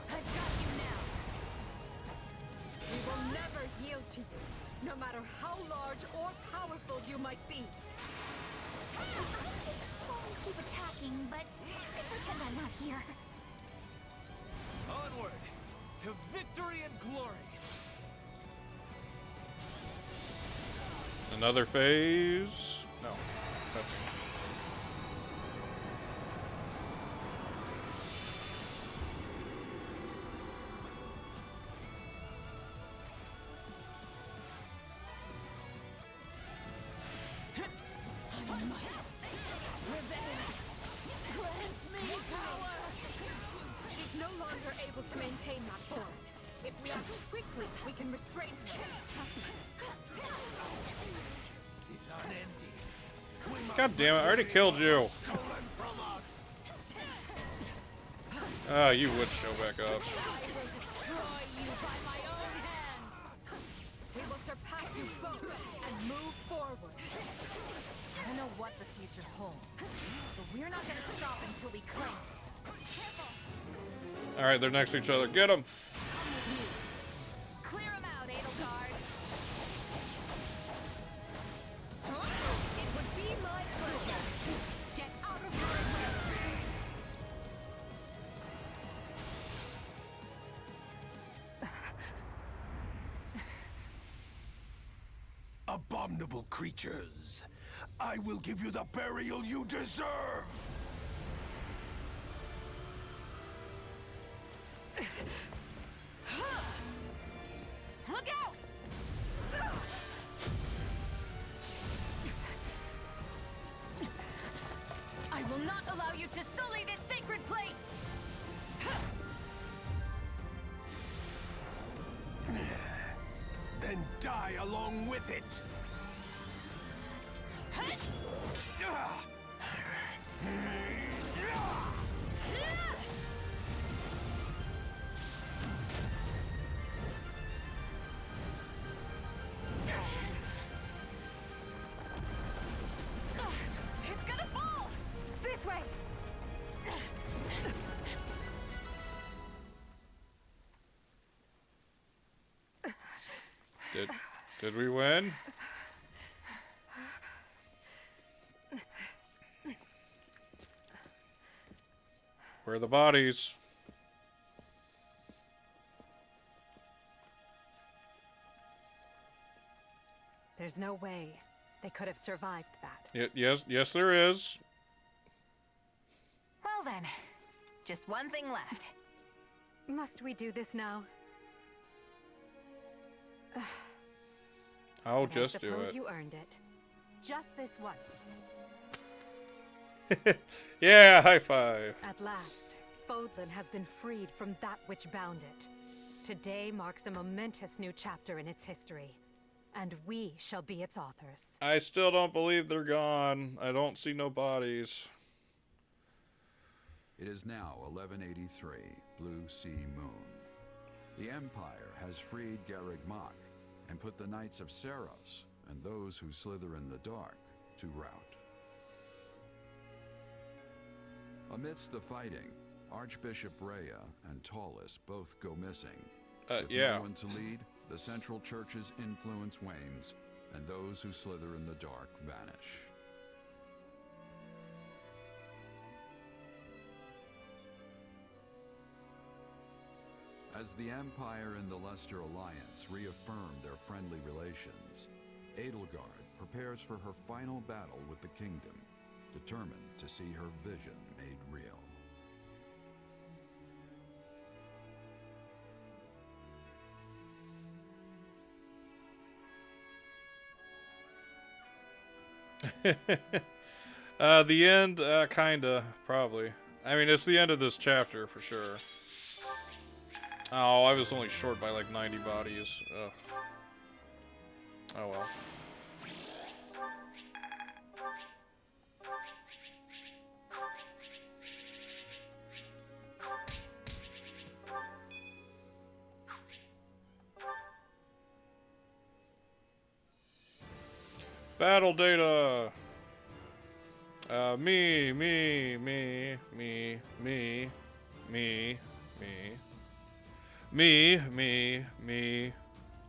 I've got you now. We will never yield to you, no matter how large or powerful you might be. I just want to keep attacking, but you can pretend I'm not here. Onward to victory and glory. Another phase? No. That's I must. Revenge. Grant me power. She's no longer able to maintain that form. If we act quickly, we can restrain her. God damn it, I already killed you. Ah, you would show back up. I will destroy you by my own hand. We will surpass you both and move forward. I don't know what the future holds, but we're not gonna stop until we claim it. Alright, they're next to each other. Get them! Clear him out, Edelgard. It would be my pleasure. Get out of my beasts. Abominable creatures. I will give you the burial you deserve! Look out! I will not allow you to sully this sacred place! Then die along with it! It's gonna fall! This way! Did we win? Where are the bodies? There's no way they could have survived that. Yes, there is. Well then, just one thing left. Must we do this now? I'll But just I do suppose it. you earned it. Just this once. Yeah, high five. At last, Fodlan has been freed from that which bound it. Today marks a momentous new chapter in its history, and we shall be its authors. I still don't believe they're gone. I don't see no bodies. It is now 1183, Blue Sea Moon. The Empire has freed Garreg Mach and put the Knights of Saros and those who slither in the dark to rout. Amidst the fighting, Archbishop Rhea and Taulus both go missing. With yeah. no one to lead, the Central Church's influence wanes, and those who slither in the dark vanish. As the Empire and the Leicester Alliance reaffirm their friendly relations, Edelgard prepares for her final battle with the Kingdom, determined to see her vision made real. The end, kinda, probably. I mean, it's the end of this chapter, for sure. Oh, I was only short by like 90 bodies. Ugh. Oh well. Battle data. Me.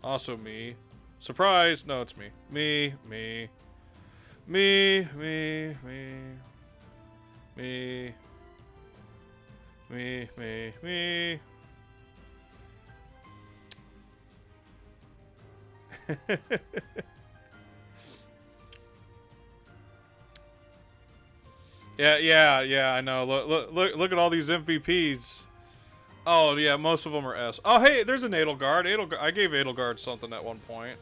Also me. Surprise! No, it's me. Me. Me. Yeah, I know. Look at all these MVPs. Oh, yeah, most of them are S. Oh, hey, there's an Edelgard. I gave Edelgard something at one point.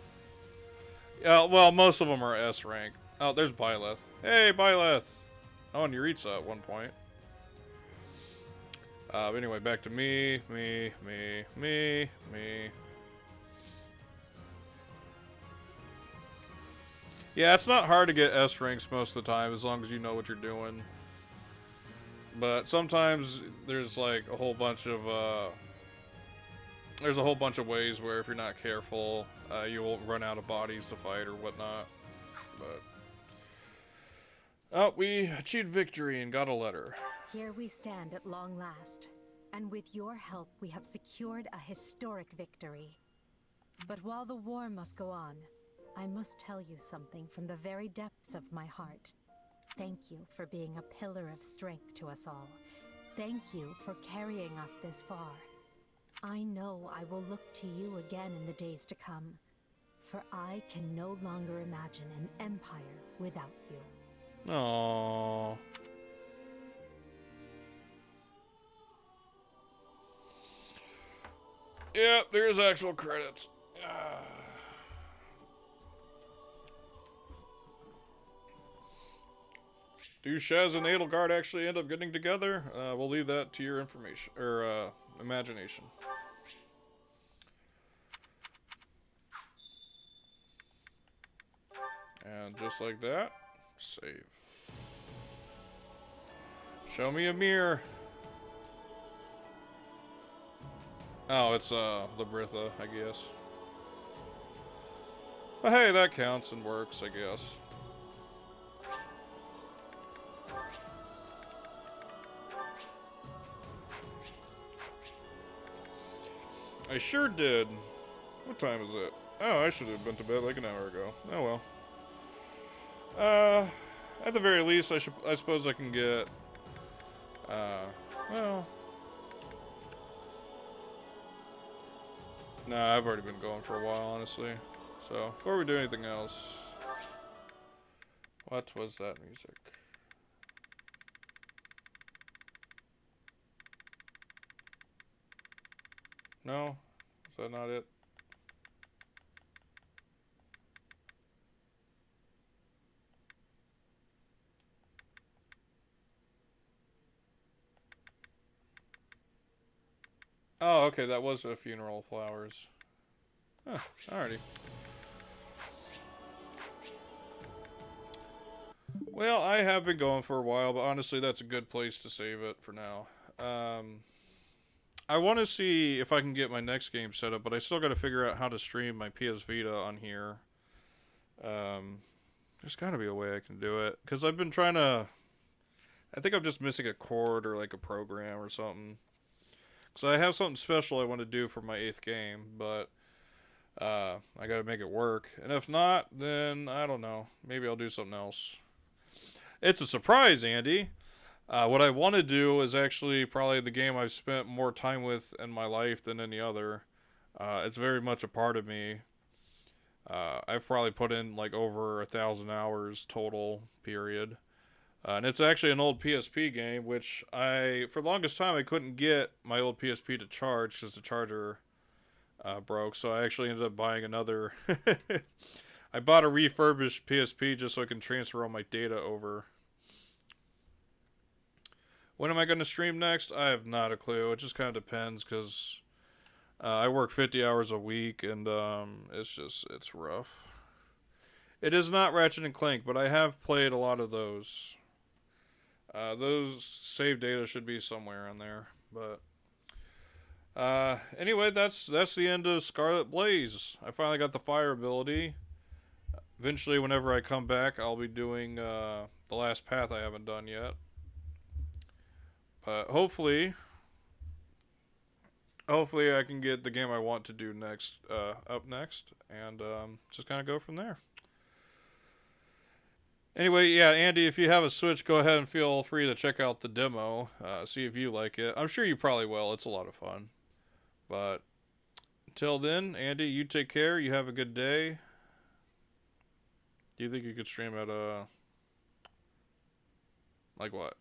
Well, most of them are S rank. Oh, there's Byleth. Hey, Byleth. Oh, and Yuritsa at one point. Anyway, back to me. Yeah, it's not hard to get S ranks most of the time as long as you know what you're doing. But sometimes there's like a whole bunch of ways where if you're not careful, you will run out of bodies to fight or whatnot. But oh, we achieved victory and got a letter. Here we stand at long last, and with your help we have secured a historic victory. But while the war must go on, I must tell you something from the very depths of my heart. Thank you for being a pillar of strength to us all. Thank you for carrying us this far. I know I will look to you again in the days to come, for I can no longer imagine an empire without you. Aww. Yep, there's actual credits. Do Shaz and Edelgard actually end up getting together? We'll leave that to your information or imagination. And just like that, save. Show me a mirror. Oh, it's Labritha, I guess. But hey, that counts and works, I guess. I sure did. What time is it? Oh, I should have been to bed like an hour ago. Oh well. At the very least, I suppose I can get, well. Nah, I've already been going for a while, honestly. So, before we do anything else, what was that music? No? Is that not it? Oh, okay, that was a funeral of flowers. Huh, alrighty. Well, I have been going for a while, but honestly, that's a good place to save it for now. I want to see if I can get my next game set up, but I still got to figure out how to stream my PS Vita on here. There's got to be a way I can do it, because I've been trying to... I think I'm just missing a chord or like a program or something. So I have something special I want to do for my 8th game, but I got to make it work. And if not, then I don't know. Maybe I'll do something else. It's a surprise, Andy. What I want to do is actually probably the game I've spent more time with in my life than any other. It's very much a part of me. I've probably put in like over 1,000 hours total, period. And it's actually an old PSP game, which for the longest time, I couldn't get my old PSP to charge because the charger broke. So I actually ended up buying another. I bought a refurbished PSP just so I can transfer all my data over. When am I going to stream next? I have not a clue. It just kind of depends because I work 50 hours a week and it's rough. It is not Ratchet and Clank, but I have played a lot of those. Those save data should be somewhere in there, but anyway, that's the end of Scarlet Blaze. I finally got the fire ability. Eventually, whenever I come back, I'll be doing the last path I haven't done yet. But hopefully I can get the game I want to do next up next, and just kind of go from there. Anyway, yeah, Andy, if you have a Switch, go ahead and feel free to check out the demo. See if you like it. I'm sure you probably will. It's a lot of fun. But until then, Andy, you take care. You have a good day. Do you think you could stream at like what?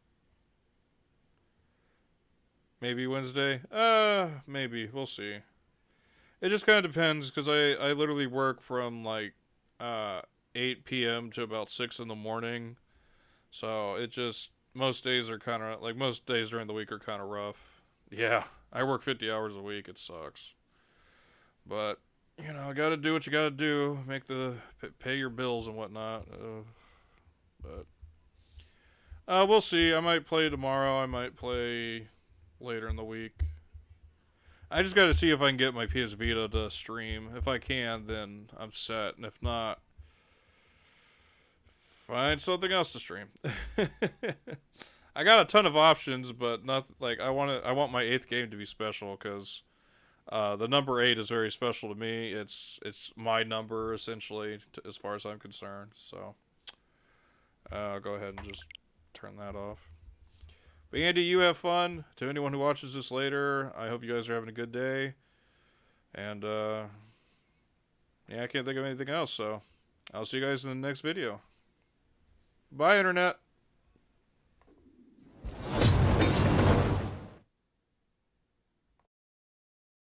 Maybe Wednesday? Maybe. We'll see. It just kind of depends, because I literally work from like 8 p.m. to about 6 in the morning. So it just, most days are kind of, like most days during the week are kind of rough. Yeah, I work 50 hours a week. It sucks. But, you know, I gotta do what you gotta do. Pay your bills and whatnot. But we'll see. I might play tomorrow. I might play later in the week. I just gotta see if I can get my PS Vita to stream. If I can, then I'm set. And if not, find something else to stream. I got a ton of options, but not like I want my 8th game to be special, because the number 8 is very special to me. It's my number essentially, as far as I'm concerned. So I'll go ahead and just turn that off. But Andy, you have fun. To anyone who watches this later, I hope you guys are having a good day. And yeah, I can't think of anything else. So I'll see you guys in the next video. Bye, Internet.